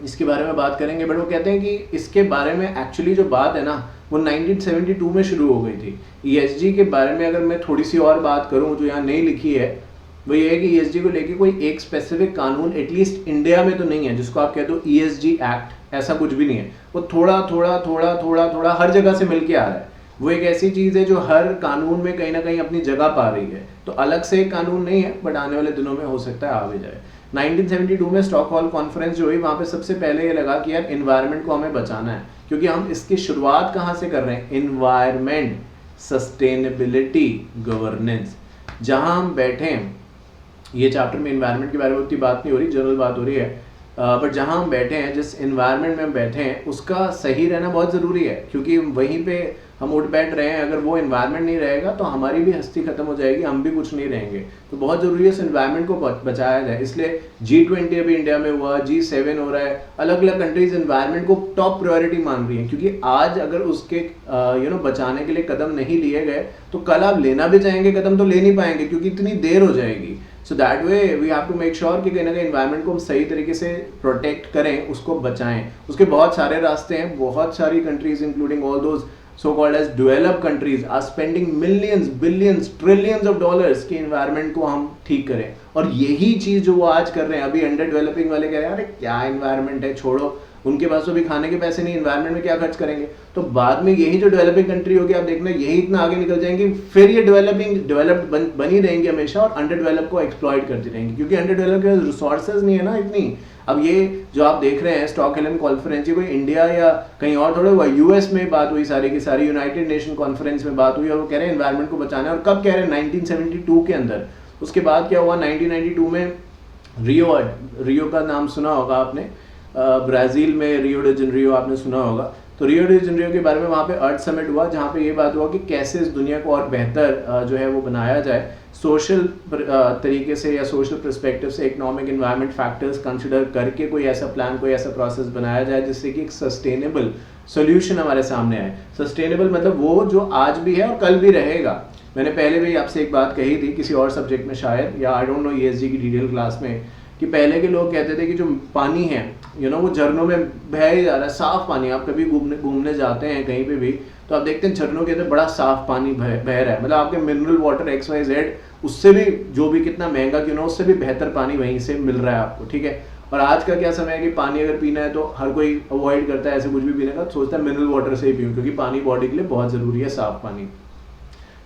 इसके बारे में बात करेंगे, बट वो कहते हैं कि इसके बारे में एक्चुअली जो बात है ना वो 1972 में शुरू हो गई थी। ESG के बारे में अगर मैं थोड़ी सी और बात करूं जो यहाँ नहीं लिखी है, वो ये है कि ESG को लेके कोई एक स्पेसिफिक कानून एटलीस्ट इंडिया में तो नहीं है जिसको आप कहते हो ESG एक्ट, ऐसा कुछ भी नहीं है। वो थोड़ा थोड़ा थोड़ा थोड़ा थोड़ा हर जगह से मिलके आ रहा है। वो एक ऐसी चीज़ है जो हर कानून में कहीं ना कहीं अपनी जगह पा रही है, तो अलग से एक कानून नहीं है, बट आने वाले दिनों में हो सकता है आ भी जाए। 1972 में स्टॉकहोल्म कॉन्फ्रेंस जो हुई, वहाँ पे सबसे पहले ये लगा कि यार इन्वायरमेंट को हमें बचाना है, क्योंकि हम इसकी शुरुआत कहाँ से कर रहे हैं, इन्वायरमेंट, सस्टेनेबिलिटी, गवर्नेंस। जहाँ हम बैठे हैं, ये चैप्टर में इन्वायरमेंट के बारे में उतनी बात नहीं हो रही, जनरल बात हो रही है, बट जहाँ हम बैठे हैं, जिस इन्वायरमेंट में हम बैठे हैं, उसका सही रहना बहुत ज़रूरी है, क्योंकि वहीं पे हम उठ बैठ रहे हैं। अगर वो इन्वायरमेंट नहीं रहेगा तो हमारी भी हस्ती खत्म हो जाएगी, हम भी कुछ नहीं रहेंगे। तो बहुत ज़रूरी है उस इन्वायरमेंट को बचाया जाए। इसलिए G20 अभी इंडिया में हुआ, G7 हो रहा है, अलग अलग कंट्रीज इन्वायरमेंट को टॉप प्रायोरिटी मान रही हैं, क्योंकि आज अगर उसके बचाने के लिए कदम नहीं लिए गए तो कल आप लेना भी चाहेंगे कदम तो ले नहीं पाएंगे, क्योंकि इतनी देर हो जाएगी। So that way we have to make sure कि कहीं ना कहीं इन्वायरमेंट को हम सही तरीके से प्रोटेक्ट करें, उसको बचाएं। उसके बहुत सारे रास्ते हैं। बहुत सारी countries including all those so called as developed countries are spending millions, billions, trillions of dollars कि environment को हम ठीक करें। और यही चीज़ जो वो आज कर रहे हैं, अभी अंडर डेवलपिंग वाले कह रहे हैं अरे क्या environment है, छोड़ो, उनके पास तो भी खाने के पैसे नहीं, environment में क्या खर्च करेंगे। तो बाद में यही जो डेवलपिंग कंट्री होगी, आप देखना यही इतना आगे निकल जाएंगी, फिर ये डेवलप्ड बनी रहेंगी हमेशा, और अंडर डेवलप को एक्सप्लॉइट करती रहेंगी, क्योंकि अंडर डेवलप के रिसोर्सेज नहीं है ना इतनी। अब ये जो आप देख रहे हैं स्टॉकहोल्म कॉन्फ्रेंस, ये कोई इंडिया या कहीं और थोड़ा हुआ, यूएस में बात हुई सारी की सारी, यूनाइटेड नेशन कॉन्फ्रेंस में बात हुई, और वो कह रहे हैं एनवायरनमेंट को बचाना है। और कब कह रहे हैं, 1972 के अंदर। उसके बाद क्या हुआ, 1992 में रियो का नाम सुना होगा आपने, ब्राज़ील में रियो डी जेनेरियो आपने सुना होगा। तो रियो डी जेनेरियो के बारे में वहाँ पे अर्थ समिट हुआ, जहाँ पे ये बात हुआ कि कैसे इस दुनिया को और बेहतर जो है वो बनाया जाए, सोशल तरीके से या सोशल पर्सपेक्टिव से, इकोनॉमिक एनवायरनमेंट फैक्टर्स कंसिडर करके कोई ऐसा प्लान, कोई ऐसा प्रोसेस बनाया जाए जिससे कि एक सस्टेनेबल सोल्यूशन हमारे सामने आए। सस्टेनेबल मतलब वो जो आज भी है और कल भी रहेगा। मैंने पहले भी आपसे एक बात कही थी किसी और सब्जेक्ट में शायद, या आई डोंट नो ESG की डिटेल क्लास में, कि पहले के लोग कहते थे कि जो पानी है वो झरनों में बह ही जा रहा है, साफ पानी। आप कभी घूमने जाते हैं कहीं पे भी तो आप देखते हैं झरनों के अंदर बड़ा साफ पानी बह रहा है, मतलब आपके मिनरल वाटर XYZ, उससे भी जो भी कितना महंगा क्यों ना, उससे भी बेहतर पानी वहीं से मिल रहा है आपको, ठीक है। और आज का क्या समय है कि पानी अगर पीना है तो हर कोई अवॉइड करता है ऐसे कुछ भी पीने का, सोचता है मिनरल वाटर से ही पीऊँ, क्योंकि पानी बॉडी के लिए बहुत ज़रूरी है, साफ पानी।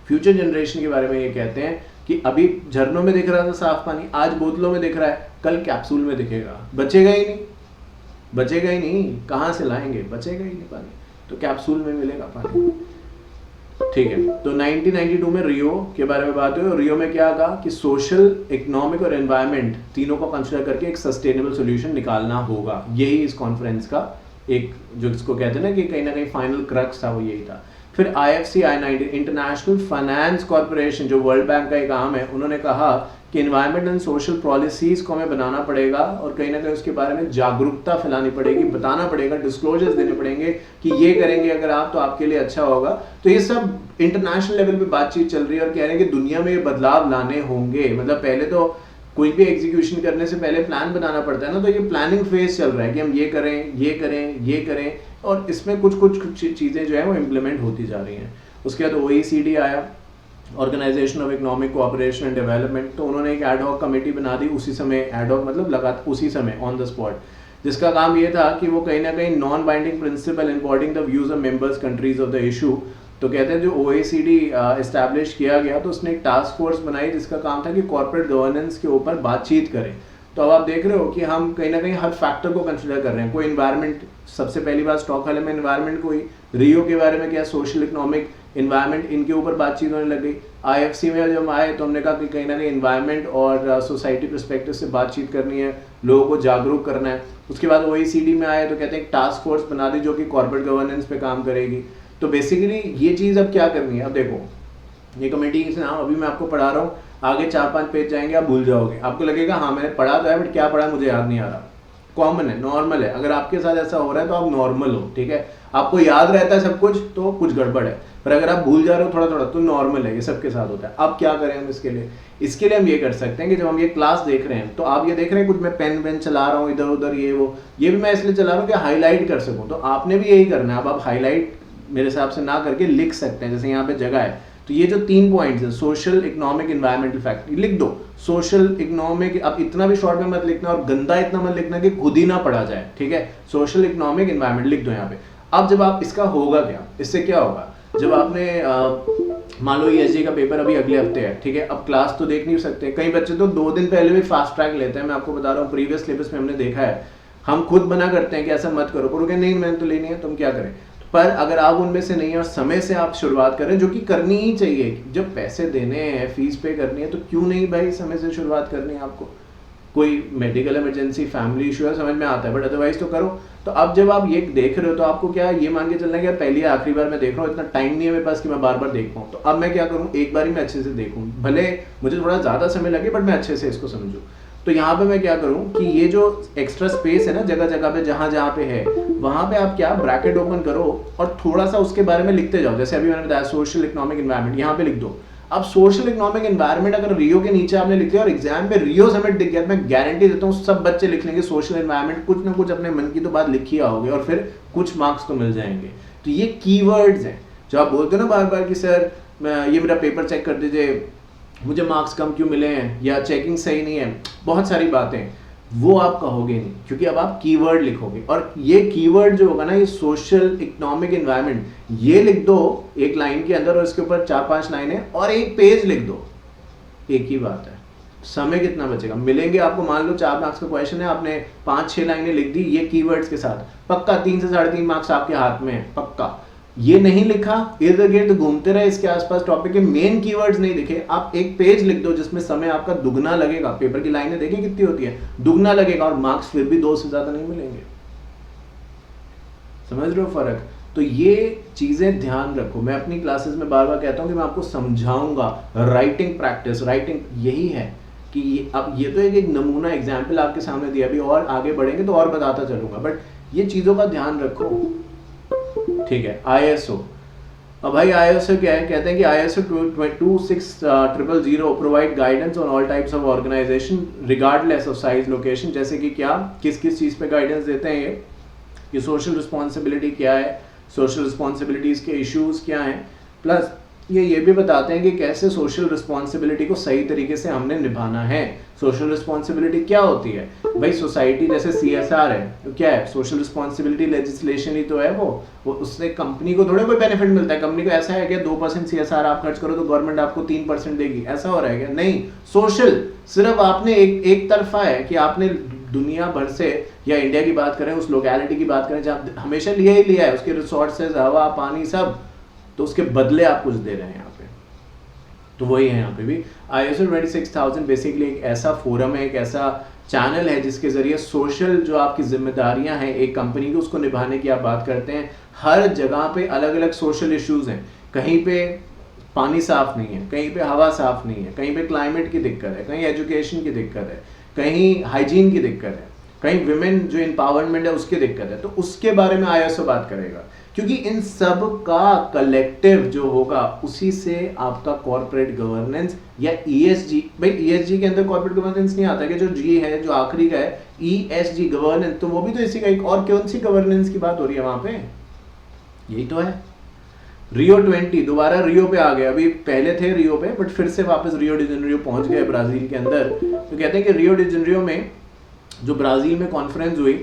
फ्यूचर जनरेशन के बारे में ये कहते हैं कि अभी झरनों में दिख रहा था साफ पानी, आज बोतलों में दिख रहा है, कल कैप्सूल में दिखेगा। बचेगा ही नहीं, बचेगा ही नहीं, कहाँ से लाएंगे, बचेगा ही नहीं पानी, तो कैप्सूल में मिलेगा पानी, ठीक है। तो 1992 में रियो के बारे में बात हुई, और रियो में क्या कहा कि सोशल, इकोनॉमिक और एनवायरनमेंट तीनों को कंसिडर करके एक सस्टेनेबल सोल्यूशन निकालना होगा। यही इस कॉन्फ्रेंस का एक, जो इसको कहते हैं ना कि कहीं ना कहीं फाइनल क्रक्स था, वो यही था। फिर IFC I90 international finance corporation, जो वर्ल्ड बैंक का एक आर्म है, उन्होंने कहा कि इन्वायरमेंट एंड सोशल पॉलिसीज को हमें बनाना पड़ेगा, और कहीं ना कहीं उसके बारे में जागरूकता फैलानी पड़ेगी, बताना पड़ेगा, डिस्क्लोजर्स देने पड़ेंगे कि ये करेंगे अगर आप तो आपके लिए अच्छा होगा। तो ये सब इंटरनेशनल लेवल पे बातचीत चल रही है, और कह रहे हैं कि दुनिया में ये बदलाव लाने होंगे। मतलब पहले तो कोई भी एग्जीक्यूशन करने से पहले प्लान बनाना पड़ता है ना, तो ये प्लानिंग फेज चल रहा है कि हम ये करें, ये करें, ये करें, और इसमें कुछ चीज़ें जो है वो इम्प्लीमेंट होती जा रही हैं। उसके बाद OECD आया, organisation of economic cooperation and development, तो उन्होंने एक एडहॉक कमेटी बना दी उसी समय, एडहॉक मतलब लगातार उसी समय ऑन द स्पॉट, जिसका काम ये था कि वो कहीं ना कहीं non binding principle importing the views of members countries of the issue. तो कहते हैं जो OECD इस्टेब्लिश किया गया, तो उसने एक टास्क फोर्स बनाई जिसका काम था कि कॉर्पोरेट गवर्नेंस के ऊपर बातचीत करें। तो अब आप देख रहे हो कि हम कहीं ना कहीं हर फैक्टर को कंसिडर कर रहे हैं। कोई इन्वायरमेंट, सबसे पहली बात स्टॉकहोल्म में इन्वायरमेंट कोई, रियो के बारे में क्या, सोशल, इकोनॉमिक, इन्वायरमेंट, इनके ऊपर बातचीत होने लग गई। IFC में जब हम आए तो हमने कहा कि कहीं ना कहीं इन्वायरमेंट और सोसाइटी पर्सपेक्टिव से बातचीत करनी है, लोगों को जागरूक करना है। उसके बाद OECD में आए तो कहते हैं एक टास्क फोर्स बना दी जो कि कॉर्पोरेट गवर्नेंस पे काम करेगी। तो बेसिकली ये चीज़ अब क्या करनी है, अब देखो ये कमेटी के नाम अभी मैं आपको पढ़ा रहा हूँ, आगे 4-5 पेज जाएंगे आप भूल जाओगे, आपको लगेगा हाँ मैंने पढ़ा तो है बट क्या पढ़ा मुझे याद नहीं आ रहा। कॉमन है, नॉर्मल है। अगर आपके साथ ऐसा हो रहा है तो आप नॉर्मल हो, ठीक है। आपको याद रहता है सब कुछ तो कुछ गड़बड़ है, पर अगर आप भूल जा रहे हो थोड़ा थोड़ा तो नॉर्मल है, ये सबके साथ होता है। अब क्या करें हम इसके लिए? इसके लिए हम ये कर सकते हैं कि जब हम ये क्लास देख रहे हैं तो आप ये देख रहे हैं कुछ मैं पेन वेन चला रहा हूँ इधर उधर ये वो, ये भी मैं इसलिए चला रहा हूँ कि हाईलाइट कर सकूँ। तो आपने भी यही करना है। अब आप हाईलाइट मेरे हिसाब से ना करके लिख सकते हैं, जैसे यहाँ पे जगह है तो ये जो 3 पॉइंट्स है, सोशल, इकोनॉमिक, एनवायरमेंटल फैक्टर, लिख दो। सोशल, इकोनॉमिक, अब इतना भी शॉर्ट में मत लिखना और गंदा इतना मत लिखना कि खुद ही ना पढ़ा जाए, ठीक है। सोशल, इकोनॉमिक, एनवायरमेंट लिख दो यहाँ पे। अब जब आप इसका होगा क्या, इससे क्या होगा, जब आपने मान लो ESG का पेपर अभी अगले हफ्ते है, ठीक है। अब क्लास तो देख नहीं सकते, कई बच्चे तो 2 दिन पहले भी फास्ट ट्रैक लेते हैं। मैं आपको बता रहा हूँ प्रीवियस सिलेबस में हमने देखा है, हम खुद मना करते हैं कि ऐसा मत करो, पर नहीं मैंने तो लेनी है, तुम क्या करें। पर अगर आप उनमें से नहीं है और समय से आप शुरुआत करें, जो कि करनी ही चाहिए, जब पैसे देने हैं, फीस पे करनी है, तो क्यों नहीं भाई समय से शुरुआत करनी है आपको। कोई मेडिकल इमरजेंसी, फैमिली इशू है, समझ में आता है, बट अदरवाइज तो करो। तो अब जब आप ये देख रहे हो तो आपको क्या ये मान के चलना है कि पहली आखिरी बार मैं देख रहा हूँ, इतना टाइम नहीं है मेरे पास कि मैं बार बार देख पाऊँ। तो अब मैं क्या करूँ, एक बार ही मैं अच्छे से देखूँ, भले मुझे थोड़ा ज़्यादा समय लगे बट मैं अच्छे से इसको समझूँ। तो यहाँ पे मैं क्या करूँ कि ये जो एक्स्ट्रा स्पेस है ना जगह जगह पे, जहाँ जहाँ पे है, वहाँ पे आप क्या ब्रैकेट ओपन करो और थोड़ा सा उसके बारे में लिखते जाओ। जैसे अभी मैंने बताया सोशल, इकोनॉमिक, एनवायरमेंट, यहाँ पे लिख दो। अब सोशल, इकोनॉमिक, एनवायरमेंट अगर रियो के नीचे आपने लिख दिया और एग्जाम पे रियो समिट दिख गया, मैं गारंटी देता हूँ सब बच्चे लिख लेंगे सोशल, एनवायरमेंट, कुछ ना कुछ अपने मन की तो बात लिखी आओगे और फिर कुछ मार्क्स तो मिल जाएंगे। तो ये कीवर्ड्स हैं जो आप बोलते हो ना बार बार कि सर ये मेरा पेपर चेक कर दीजिए, मुझे मार्क्स कम क्यों मिले हैं, या चेकिंग सही नहीं है, बहुत सारी बातें, वो आप कहोगे नहीं, क्योंकि अब आप कीवर्ड लिखोगे। और ये कीवर्ड जो होगा ना, ये सोशल, इकोनॉमिक, एनवायरमेंट, ये लिख दो एक लाइन के अंदर और इसके ऊपर 4-5 लाइनें और एक पेज लिख दो। एक ही बात है, समय कितना बचेगा, मिलेंगे आपको, मान लो 4 मार्क्स का क्वेश्चन है, आपने 5-6 लाइनें लिख दी ये कीवर्ड्स के साथ, पक्का 3 से 3.5 मार्क्स आपके हाथ में है, पक्का। ये नहीं लिखा, इर्द गिर्द घूमते रहे इसके आसपास, टॉपिक के मेन कीवर्ड्स नहीं लिखे, आप एक पेज लिख दो जिसमें समय आपका दुगना लगेगा। पेपर की लाइनें देखिए कितनी होती है, दुगना लगेगा और मार्क्स फिर भी 2 से ज्यादा नहीं मिलेंगे। समझ रहे हो फर्क? तो ये चीजें ध्यान रखो। मैं अपनी क्लासेस में बार बार कहता हूं कि मैं आपको समझाऊंगा। राइटिंग प्रैक्टिस, राइटिंग यही है कि अब ये तो एक नमूना एग्जाम्पल आपके सामने दिया, अभी और आगे बढ़ेंगे तो और बताता चलूंगा, बट ये चीजों का ध्यान रखो, ठीक है। ISO, अब भाई ISO क्या है, कहते हैं कि ISO 26000 provide guidance on all types of organisation regardless of size, location. जैसे कि क्या, किस किस चीज़ पे गाइडेंस देते हैं ये, कि सोशल रिस्पॉन्सिबिलिटी क्या है, सोशल रिस्पॉन्सिबिलिटीज़ के इश्यूज़ क्या हैं, प्लस ये भी बताते हैं कि कैसे सोशल रिस्पॉन्सिबिलिटी को सही तरीके से हमने निभाना है। सोशल रिस्पॉन्सिबिलिटी क्या होती है भाई, सोसाइटी जैसे CSR है तो क्या है, सोशल रिस्पॉन्सिबिलिटी लेजिस्लेशन ही तो है वो उससे कंपनी को थोड़े कोई बेनिफिट मिलता है। कंपनी को ऐसा है कि 2% CSR आप खर्च करो तो गवर्नमेंट आपको 3% देगी, ऐसा हो रहा है क्या? नहीं, सोशल सिर्फ आपने एक तरफा है कि आपने दुनिया भर से, या इंडिया की बात करें, उस लोकेलिटी की बात करें जहाँ हमेशा लिया ही लिया है, उसके रिसोर्सेज, हवा, पानी सब, तो उसके बदले आप कुछ दे रहे हैं यहाँ पे। तो वही है यहाँ पे भी। ISO 26000 बेसिकली एक ऐसा फोरम है, एक ऐसा चैनल है जिसके जरिए सोशल जो आपकी जिम्मेदारियां हैं एक कंपनी की, उसको निभाने की आप बात करते हैं। हर जगह पे अलग अलग सोशल इश्यूज हैं, कहीं पे पानी साफ नहीं है, कहीं पे हवा साफ नहीं है, कहीं पे क्लाइमेट की दिक्कत है, कहीं एजुकेशन की दिक्कत है, कहीं हाइजीन की दिक्कत है, कहीं विमेन जो एम्पावरमेंट है उसकी दिक्कत है। तो उसके बारे में ISO बात करेगा, क्योंकि इन सब का कलेक्टिव जो होगा उसी से आपका कॉर्पोरेट गवर्नेंस या ESG, भाई ESG के अंदर कॉर्पोरेट गवर्नेंस नहीं आता कि जो G है जो आखिरी का है ESG गवर्नेंस, तो वो भी तो इसी का एक, और कौन सी गवर्नेंस की बात हो रही है वहां पे, यही तो है। रियो 20 दोबारा रियो पे आ गया, अभी पहले थे रियो पे बट फिर से वापस रियो डी जेनेरियो पहुंच गए ब्राजील के अंदर। तो कहते हैं कि रियो डी जेनेरियो में जो ब्राजील में कॉन्फ्रेंस हुई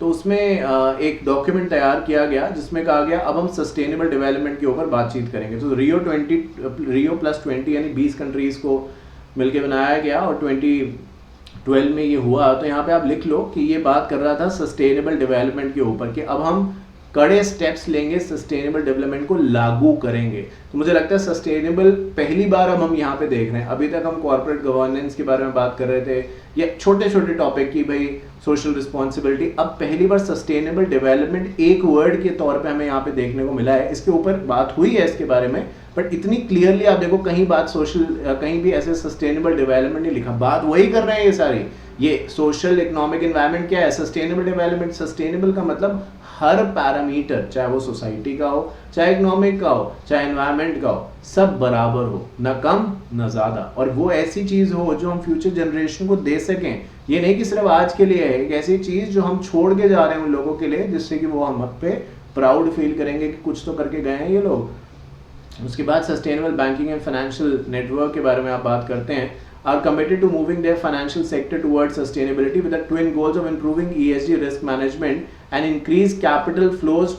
तो उसमें एक डॉक्यूमेंट तैयार किया गया जिसमें कहा गया अब हम सस्टेनेबल डेवलपमेंट के ऊपर बातचीत करेंगे। तो रियो प्लस 20 यानी 20 कंट्रीज को मिलके बनाया गया और 2012 में ये हुआ। तो यहाँ पे आप लिख लो कि ये बात कर रहा था सस्टेनेबल डेवलपमेंट के ऊपर कि अब हम कड़े स्टेप्स लेंगे, सस्टेनेबल डेवलपमेंट को लागू करेंगे। तो मुझे लगता है सस्टेनेबल पहली बार अब हम यहाँ पे देख रहे हैं। अभी तक हम कॉर्पोरेट गवर्नेंस के बारे में बात कर रहे थे, ये छोटे छोटे टॉपिक की भाई सोशल रिस्पॉन्सिबिलिटी, अब पहली बार सस्टेनेबल डेवलपमेंट एक वर्ड के तौर पे हमें यहाँ पे देखने को मिला है। इसके ऊपर बात हुई है इसके बारे में, बट इतनी क्लियरली आप देखो कहीं बात सोशल, कहीं भी ऐसे सस्टेनेबल डेवलपमेंट नहीं लिखा। बात वही कर रहे हैं ये सारी, ये सोशल इकोनॉमिक एनवायरनमेंट क्या है, सस्टेनेबल डेवलपमेंट। सस्टेनेबल का मतलब हर पैरामीटर, चाहे वो सोसाइटी का हो, चाहे इकोनॉमिक का हो, चाहे एनवायरनमेंट का हो, सब बराबर हो, ना कम ना ज्यादा, और वो ऐसी चीज हो जो हम फ्यूचर जनरेशन को दे सकें। ये नहीं कि सिर्फ आज के लिए है, एक ऐसी चीज जो हम छोड़ के जा रहे हैं उन लोगों के लिए, जिससे कि वो हम पे प्राउड फील करेंगे कि कुछ तो करके गए हैं ये लोग। उसके बाद sustainable banking and financial network के बारे में आप बात करते हैं, are committed to moving their financial sector towards sustainability with the twin goals of improving ESG risk management and increase capital flows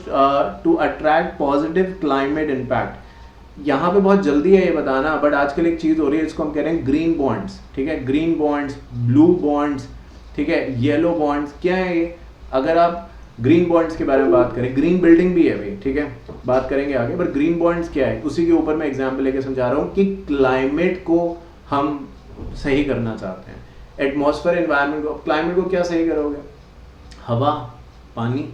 to attract positive climate impact। यहाँ पे बहुत जल्दी है ये बताना, बट आजकल एक चीज़ हो रही है, इसको हम कह रहे हैं ग्रीन बॉन्ड्स, ठीक है, ग्रीन बॉन्ड्स, ब्लू बॉन्ड्स, ठीक है, येलो बॉन्ड्स। क्या है ये? अगर आप ग्रीन बॉन्ड्स के बारे में बात करें, ग्रीन बिल्डिंग भी है भाई, ठीक है, बात करेंगे आगे, पर ग्रीन बॉन्ड्स क्या है उसी के ऊपर मैं एग्जाम्पल लेके समझा रहा हूँ कि क्लाइमेट को हम सही करना चाहते हैं, एटमॉस्फेयर एनवायरनमेंट को। क्लाइमेट को क्या सही करोगे? हवा, पानी,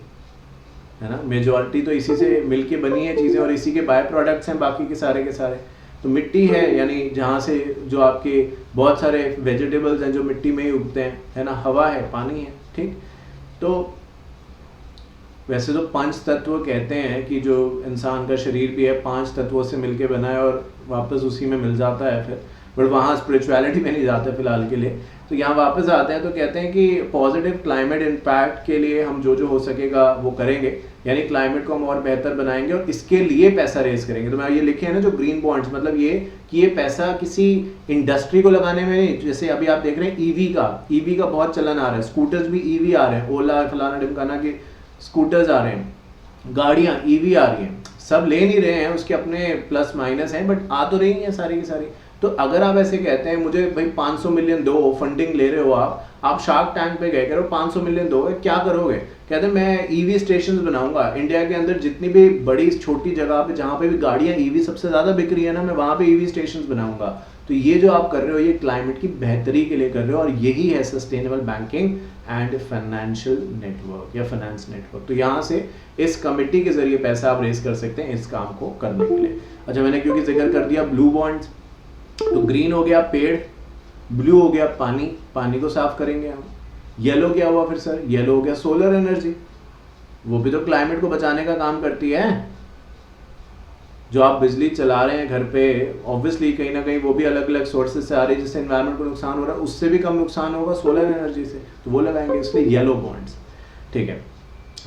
है ना, मेजॉरिटी तो इसी से मिलके बनी है चीज़ें, और इसी के बाय प्रोडक्ट्स हैं बाकी के सारे। तो मिट्टी है, यानी जहाँ से जो आपके बहुत सारे वेजिटेबल्स हैं जो मिट्टी में ही उगते हैं, है ना, हवा है, पानी है, ठीक। तो वैसे तो 5 तत्व कहते हैं कि जो इंसान का शरीर भी है 5 तत्वों से मिलके बना है और वापस उसी में मिल जाता है फिर, बट वहाँ स्पिरिचुअलिटी में नहीं जाते फिलहाल के लिए। तो यहाँ वापस आते हैं तो कहते हैं कि पॉजिटिव क्लाइमेट इम्पैक्ट के लिए हम जो हो सकेगा वो करेंगे, यानी क्लाइमेट को हम और बेहतर बनाएंगे और इसके लिए पैसा रेज करेंगे। तो मैं ये लिखे है ना जो ग्रीन बॉन्ड्स, मतलब ये कि ये पैसा किसी इंडस्ट्री को लगाने में नहीं, जैसे अभी आप देख रहे हैं ईवी का बहुत चलन आ रहा है, स्कूटर्स भी ईवी आ रहे हैं, ओला फलाना ढिमकाना के स्कूटर्स आ रहे हैं, गाड़ियाँ ईवी आ रही हैं, सब ले नहीं रहे हैं, उसके अपने प्लस माइनस हैं, बट आ तो रही हैं सारी की सारी। तो अगर आप ऐसे कहते हैं मुझे भाई 500 मिलियन दो, फंडिंग ले रहे हो आप शार्क टैंक पे गए, कह रहे हो 500 मिलियन दोगे, क्या करोगे? कहते हैं मैं ईवी स्टेशन बनाऊंगा इंडिया के अंदर, जितनी भी बड़ी छोटी जगह पे जहाँ पे भी गाड़ियाँ ईवी सबसे ज्यादा बिक रही है ना, मैं वहाँ पे ईवी स्टेशन बनाऊंगा। तो ये जो आप कर रहे हो ये क्लाइमेट की बेहतरी के लिए कर रहे हो, और यही है sustainable banking and financial network या फाइनेंस नेटवर्क। तो यहाँ से इस कमेटी के जरिए पैसा आप रेज कर सकते हैं इस काम को करने के लिए। अच्छा, मैंने क्योंकि जिक्र कर दिया ब्लू बॉन्ड्स, तो ग्रीन हो गया पेड़, ब्लू हो गया पानी को साफ करेंगे हम, येलो क्या हुआ फिर सर? येलो हो गया सोलर एनर्जी, वो भी तो क्लाइमेट को बचाने का काम करती है। जो आप बिजली चला रहे हैं घर पे, ऑब्वियसली कहीं ना कहीं वो भी अलग अलग सोर्सेज से आ रही है, जिससे एनवायरनमेंट को नुकसान हो रहा है, उससे भी कम नुकसान होगा सोलर एनर्जी से, तो वो लगाएंगे, इसलिए येलो बॉन्ड्स, ठीक है।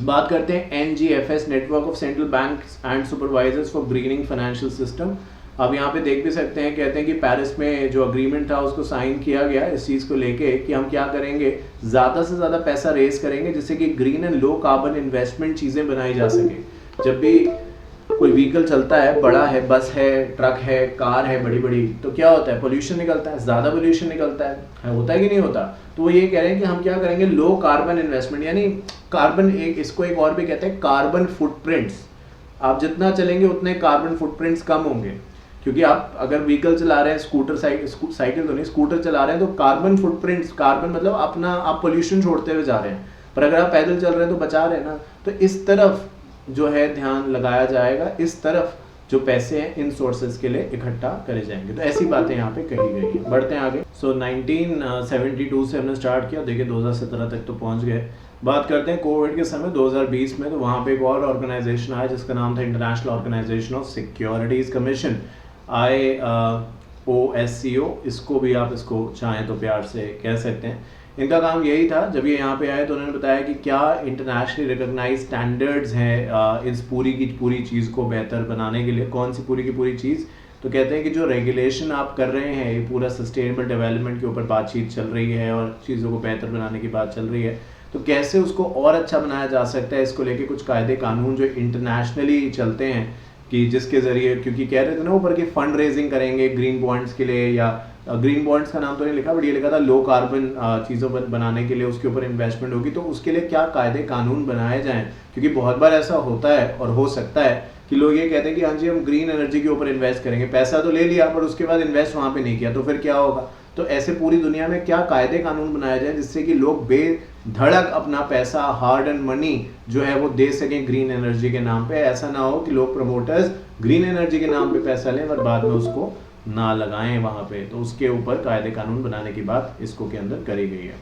बात करते हैं NGFS, network of central banks and supervisors for grinning financial system. अब यहाँ पे देख भी सकते हैं, कहते हैं कि पेरिस में जो अग्रीमेंट था उसको साइन किया गया इस चीज़ को लेके कि हम क्या करेंगे, ज़्यादा से ज़्यादा पैसा रेज करेंगे जिससे कि green and low carbon investment चीज़ें बनाई जा सके। जब भी कोई व्हीकल चलता है, बड़ा है, बस है, ट्रक है, कार है बड़ी बड़ी, तो क्या होता है, पोल्यूशन निकलता है, ज़्यादा पोल्यूशन निकलता है, होता है कि नहीं होता? तो वो ये कह रहे हैं कि हम क्या करेंगे, लो कार्बन इन्वेस्टमेंट, यानी कार्बन, इसको एक और भी कहते हैं कार्बन फुटप्रिंट्स। आप जितना चलेंगे उतने कार्बन फुटप्रिंट्स कम होंगे, क्योंकि आप अगर व्हीकल चला रहे हैं, साइकिल तो नहीं, स्कूटर चला रहे हैं, तो कार्बन फुटप्रिंट्स, कार्बन मतलब अपना आप पोल्यूशन छोड़ते हुए जा रहे हैं, पर अगर आप पैदल चल रहे हैं तो बचा रहे हैं ना। तो इस तरफ जो है ध्यान लगाया जाएगा, इस तरफ जो पैसे हैं इन सोर्सेज के लिए इकट्ठा करे जाएंगे। तो ऐसी बातें यहाँ पे कही गई है। बढ़ते हैं आगे। 1972 से हमने स्टार्ट किया, देखिए 2017 तक तो पहुँच गए। बात करते हैं कोविड के समय 2020 में, तो वहाँ पे एक और ऑर्गेनाइजेशन आया जिसका नाम था international organisation of securities commission, IOSCO, इसको भी आप इसको चाहें तो प्यार से कह सकते हैं। इनका काम यही था, जब ये यहाँ पे आए तो उन्होंने बताया कि क्या इंटरनेशनली रिकॉग्नाइज स्टैंडर्ड्स हैं इस पूरी की पूरी चीज़ को बेहतर बनाने के लिए। कौन सी पूरी की पूरी चीज़? तो कहते हैं कि जो रेगुलेशन आप कर रहे हैं, ये पूरा सस्टेनेबल डेवलपमेंट के ऊपर बातचीत चल रही है और चीज़ों को बेहतर बनाने की बात चल रही है, तो कैसे उसको और अच्छा बनाया जा सकता है, इसको लेके कुछ कायदे कानून जो इंटरनेशनली चलते हैं, कि जिसके ज़रिए, क्योंकि कह रहे थे ना ऊपर कि फंड रेजिंग करेंगे ग्रीन बॉन्ड्स के लिए या ग्रीन बॉन्ड्स का नाम तो नहीं लिखा, बट ये लिखा था लो कार्बन चीज़ों पर बनाने के लिए उसके ऊपर इन्वेस्टमेंट होगी, तो उसके लिए क्या कायदे कानून बनाए जाएं। क्योंकि बहुत बार ऐसा होता है और हो सकता है कि लोग ये कहते हैं कि हाँ जी हम ग्रीन एनर्जी के ऊपर इन्वेस्ट करेंगे, पैसा तो ले लिया पर उसके बाद इन्वेस्ट वहाँ पे नहीं किया, तो फिर क्या होगा। तो ऐसे पूरी दुनिया में क्या कायदे कानून बनाए जाए जिससे कि लोग बेधड़क अपना पैसा, हार्ड एंड मनी जो है वो दे सकें ग्रीन एनर्जी के नाम पे। ऐसा ना हो कि लोग प्रमोटर्स ग्रीन एनर्जी के नाम पे पैसा लें और बाद में उसको ना लगाएं वहाँ पे। तो उसके ऊपर कायदे कानून बनाने की बात इसको के अंदर करी गई है।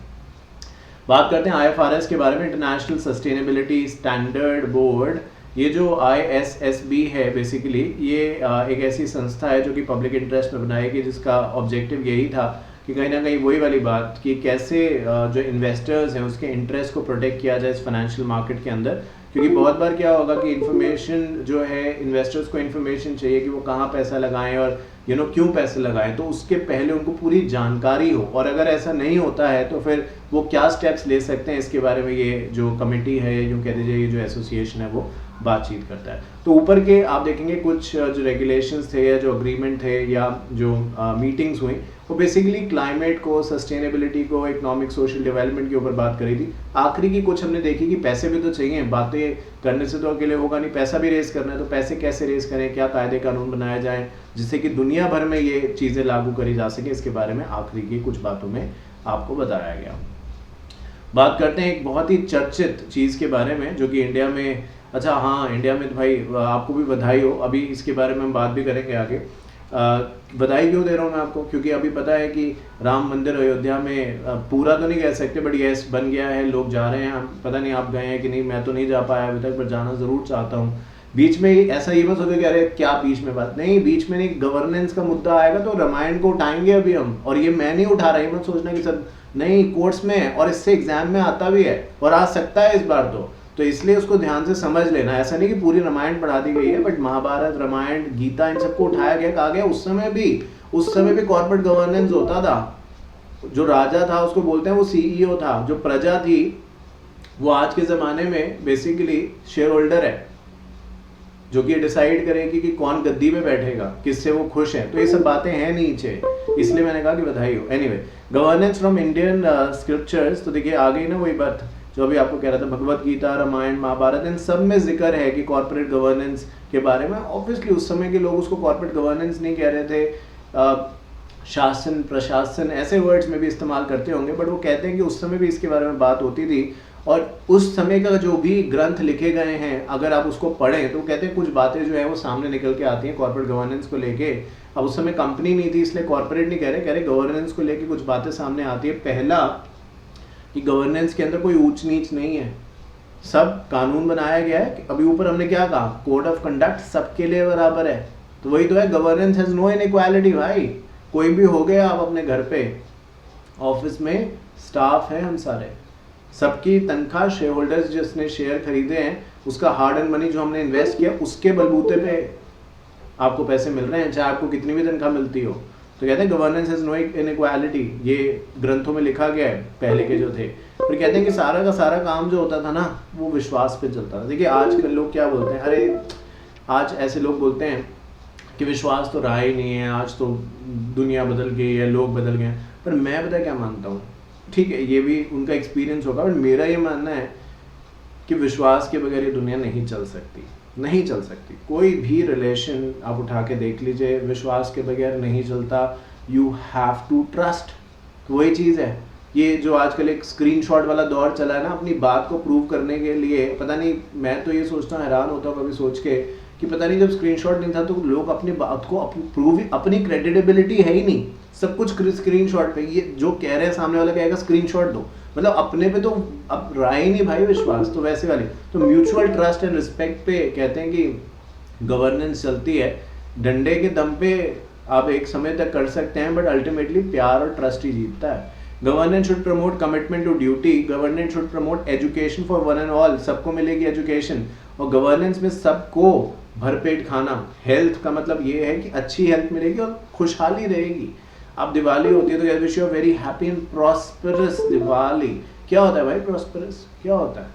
बात करते हैं IFRS के बारे में, इंटरनेशनल सस्टेनेबिलिटी स्टैंडर्ड बोर्ड। ये जो ISSB है बेसिकली ये एक ऐसी संस्था है जो कि पब्लिक इंटरेस्ट में बनाई गई, जिसका ऑब्जेक्टिव यही था कि कहीं ना कहीं वही वाली बात कि कैसे जो इन्वेस्टर्स हैं उसके इंटरेस्ट को प्रोटेक्ट किया जाए इस फाइनेंशियल मार्केट के अंदर। क्योंकि बहुत बार क्या होगा कि इन्फॉर्मेशन जो है, इन्वेस्टर्स को इन्फॉर्मेशन चाहिए कि वो कहाँ पैसा लगाएं और क्यों पैसे लगाएं, तो उसके पहले उनको पूरी जानकारी हो। और अगर ऐसा नहीं होता है तो फिर वो क्या स्टेप्स ले सकते हैं, इसके बारे में ये जो कमेटी है, यूँ कह दीजिए ये जो एसोसिएशन है वो बातचीत करता है। तो ऊपर के आप देखेंगे कुछ जो रेगुलेशंस थे या जो अग्रीमेंट थे या जो मीटिंग्स हुई, वो बेसिकली क्लाइमेट को, सस्टेनेबिलिटी को, इकोनॉमिक सोशल डेवलपमेंट के ऊपर बात करी थी। आखिरी की कुछ हमने देखी कि पैसे भी तो चाहिए, बातें करने से तो अकेले होगा नहीं, पैसा भी रेस करना है। तो पैसे कैसे रेस करें, क्या कायदे कानून बनाया जाए जिससे कि दुनिया भर में ये चीज़ें लागू करी जा सके, इसके बारे में आखिरी की कुछ बातों में आपको बताया गया। बात करते हैं एक बहुत ही चर्चित चीज़ के बारे में जो कि इंडिया में, अच्छा हाँ इंडिया में तो भाई आपको भी बधाई हो, अभी इसके बारे में हम बात भी करेंगे आगे। बधाई क्यों दे रहा हूँ मैं आपको, क्योंकि अभी पता है कि राम मंदिर अयोध्या में पूरा तो नहीं कह सकते बट यस बन गया है, लोग जा रहे हैं। पता नहीं आप गए हैं कि नहीं, मैं तो नहीं जा पाया अभी तक, पर जाना ज़रूर चाहता हूँ। बीच में ऐसा ये मत सोचो कि अरे क्या बीच में बात, नहीं बीच में नहीं, गवर्नेंस का मुद्दा आएगा तो रामायण को उठाएंगे अभी हम। और ये मैं नहीं उठा रहा, ये मत सोचना कि सब नहीं, कोर्ट्स में है और इससे एग्जाम में आता भी है और आ सकता है इस बार तो इसलिए उसको ध्यान से समझ लेना। ऐसा नहीं कि पूरी रामायण पढ़ा दी गई है, बट महाभारत, रामायण, गीता इन सबको उठाया गया, कहा गया उस समय भी कॉर्पोरेट गवर्नेंस होता था। जो राजा था उसको बोलते हैं वो CEO था, जो प्रजा थी वो आज के ज़माने में बेसिकली शेयर होल्डर है, जो कि डिसाइड करेगी कि कौन गद्दी में बैठेगा, किससे वो खुश है। तो ये सब बातें हैं नीचे, इसलिए मैंने कहा कि बधाई हो। Anyway, governance from Indian scriptures, तो देखिए आ गई ना वही बात जो अभी आपको कह रहा था, भगवत गीता, रामायण, महाभारत, इन सब में जिक्र है कि कॉर्पोरेट गवर्नेंस के बारे में। ऑब्वियसली उस समय के लोग उसको कॉर्पोरेट गवर्नेंस नहीं कह रहे थे, शासन, प्रशासन ऐसे वर्ड्स में भी इस्तेमाल करते होंगे, बट वो कहते हैं कि उस समय भी इसके बारे में बात होती थी। और उस समय का जो भी ग्रंथ लिखे गए हैं अगर आप उसको पढ़ें तो कहते हैं कुछ बातें जो है वो सामने निकल के आती हैं कॉर्पोरेट गवर्नेंस को लेके। अब उस समय कंपनी नहीं थी इसलिए कॉर्पोरेट नहीं कह रहे गवर्नेंस को लेके कुछ बातें सामने आती है। पहला कि गवर्नेंस के अंदर कोई ऊंच नीच नहीं है, सब कानून बनाया गया है। अभी ऊपर हमने क्या कहा, कोड ऑफ कंडक्ट सबके लिए बराबर है, तो वही तो है, गवर्नेंस हैज नो इनइक्वालिटी भाई। कोई भी हो गया आप अपने घर पे, ऑफिस में स्टाफ है हम सारे, सबकी तनख्वाह, शेयर होल्डर्स जिसने शेयर खरीदे हैं उसका हार्ड एंड मनी जो हमने इन्वेस्ट किया उसके बलबूते पे आपको पैसे मिल रहे हैं, चाहे आपको कितनी भी तनख्वाह मिलती हो। तो कहते हैं गवर्नेंस हैज नो इनइक्वालिटी, ये ग्रंथों में लिखा गया है पहले के जो थे। फिर कहते हैं कि सारा का सारा काम जो होता था ना वो विश्वास पे चलता था। देखिए आजकल लोग क्या बोलते हैं, अरे आज ऐसे लोग बोलते हैं कि विश्वास तो रहा ही नहीं है, आज तो दुनिया बदल गई है, लोग बदल गए। पर मैं पता क्या मानता हूँ, ठीक है ये भी उनका एक्सपीरियंस होगा, बट मेरा ये मानना है कि विश्वास के बगैर ये दुनिया नहीं चल सकती, नहीं चल सकती। कोई भी रिलेशन आप उठा के देख लीजिए, विश्वास के बगैर नहीं चलता। यू हैव टू ट्रस्ट, वही चीज़ है। ये जो आजकल एक स्क्रीनशॉट वाला दौर चला है ना, अपनी बात को प्रूव करने के लिए, पता नहीं, मैं तो ये सोचता हूँ, हैरान होता हूँ कभी सोच के कि पता नहीं जब स्क्रीनशॉट नहीं था तो लोग अपनी बात को प्रूव, अपनी क्रेडिटेबिलिटी है ही नहीं, सब कुछ स्क्रीनशॉट पे। ये जो कह रहे हैं सामने वाला कहेगा स्क्रीनशॉट दो, मतलब अपने पे तो अब रहा ही नहीं भाई विश्वास। तो वैसे वाली तो म्यूचुअल ट्रस्ट एंड रिस्पेक्ट पे कहते हैं कि गवर्नेंस चलती है। डंडे के दम पे आप एक समय तक कर सकते हैं, बट अल्टीमेटली प्यार और ट्रस्ट ही जीतता है। Governance should promote commitment to duty, governance should promote education for one and all, सबको मिलेगी एजुकेशन। और गवर्नेंस में सबको भरपेट खाना, हेल्थ का मतलब ये है कि अच्छी हेल्थ मिलेगी और खुशहाली रहेगी। अब दिवाली होती है तो wish you very happy and prosperous Diwali. क्या होता है भाई प्रॉस्परस, क्या होता है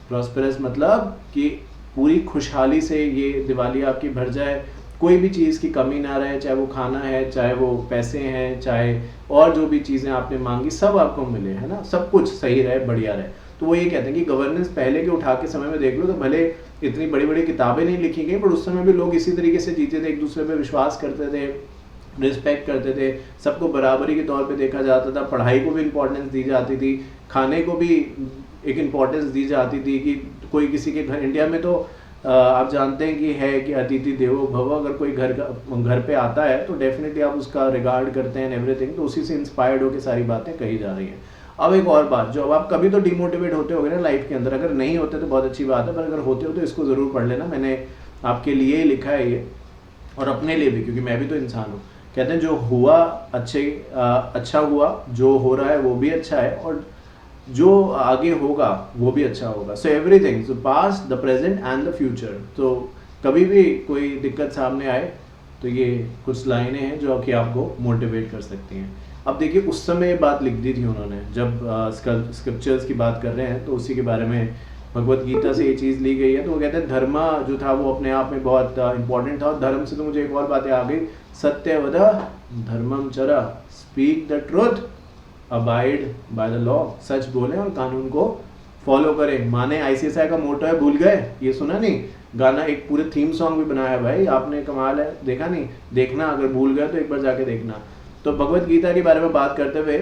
प्रॉस्परस? मतलब कि पूरी खुशहाली से ये दिवाली आपकी भर जाए कोई भी चीज़ की कमी ना रहे, चाहे वो खाना है, चाहे वो पैसे हैं, चाहे और जो भी चीज़ें आपने मांगी सब आपको मिले, है ना, सब कुछ सही रहे, बढ़िया रहे। तो वो ये कहते हैं कि गवर्नेंस पहले के उठा के समय में देख लो तो भले इतनी बड़ी बड़ी किताबें नहीं लिखी गई, पर उस समय भी लोग इसी तरीके से जीते थे, एक दूसरे पे विश्वास करते थे, रिस्पेक्ट करते थे, सबको बराबरी के तौर पे देखा जाता था, पढ़ाई को भी इम्पोर्टेंस दी जाती थी, खाने को भी एक इम्पोर्टेंस दी जाती थी कि कोई किसी के घर, इंडिया में तो आप जानते हैं कि है कि अतिथि देवो भव, अगर कोई घर पे आता है तो डेफिनेटली आप उसका रिगार्ड करते हैं एवरीथिंग, तो उसी से इंस्पायर्ड होकर सारी बातें कही जा रही हैं। अब एक और बात, जो अब आप कभी तो डिमोटिवेट होते होगे ना लाइफ के अंदर, अगर नहीं होते तो बहुत अच्छी बात है, पर अगर होते हो तो इसको ज़रूर पढ़ लेना, मैंने आपके लिए ही लिखा है ये, और अपने लिए भी, क्योंकि मैं भी तो इंसान हूँ। कहते हैं जो हुआ अच्छा हुआ, जो हो रहा है वो भी अच्छा है, और जो आगे होगा वो भी अच्छा होगा। So everything, so past, the present and the future. तो कभी भी कोई दिक्कत सामने आए तो ये कुछ लाइनें हैं जो कि आपको मोटिवेट कर सकती हैं। अब देखिए, उस समय ये बात लिख दी थी उन्होंने, जब स्क्रिप्चर्स की बात कर रहे हैं तो उसी के बारे में भगवत गीता से ये चीज़ ली गई है। तो वो कहते हैं धर्म जो था वो अपने आप में बहुत इंपॉर्टेंट था, और धर्म से तो मुझे एक और बातें आ गई, सत्य वद धर्मम चरा, speak the truth, abide by the law, सच बोलें और कानून को फॉलो करें। माने आईसीएसआई का मोटो है, भूल गए? ये सुना नहीं? गाना, एक पूरे थीम सॉन्ग भी बनाया भाई आपने, कमाल है, देखा नहीं? देखना, अगर भूल गए तो एक बार जाके देखना। तो भगवत गीता के बारे में बात करते हुए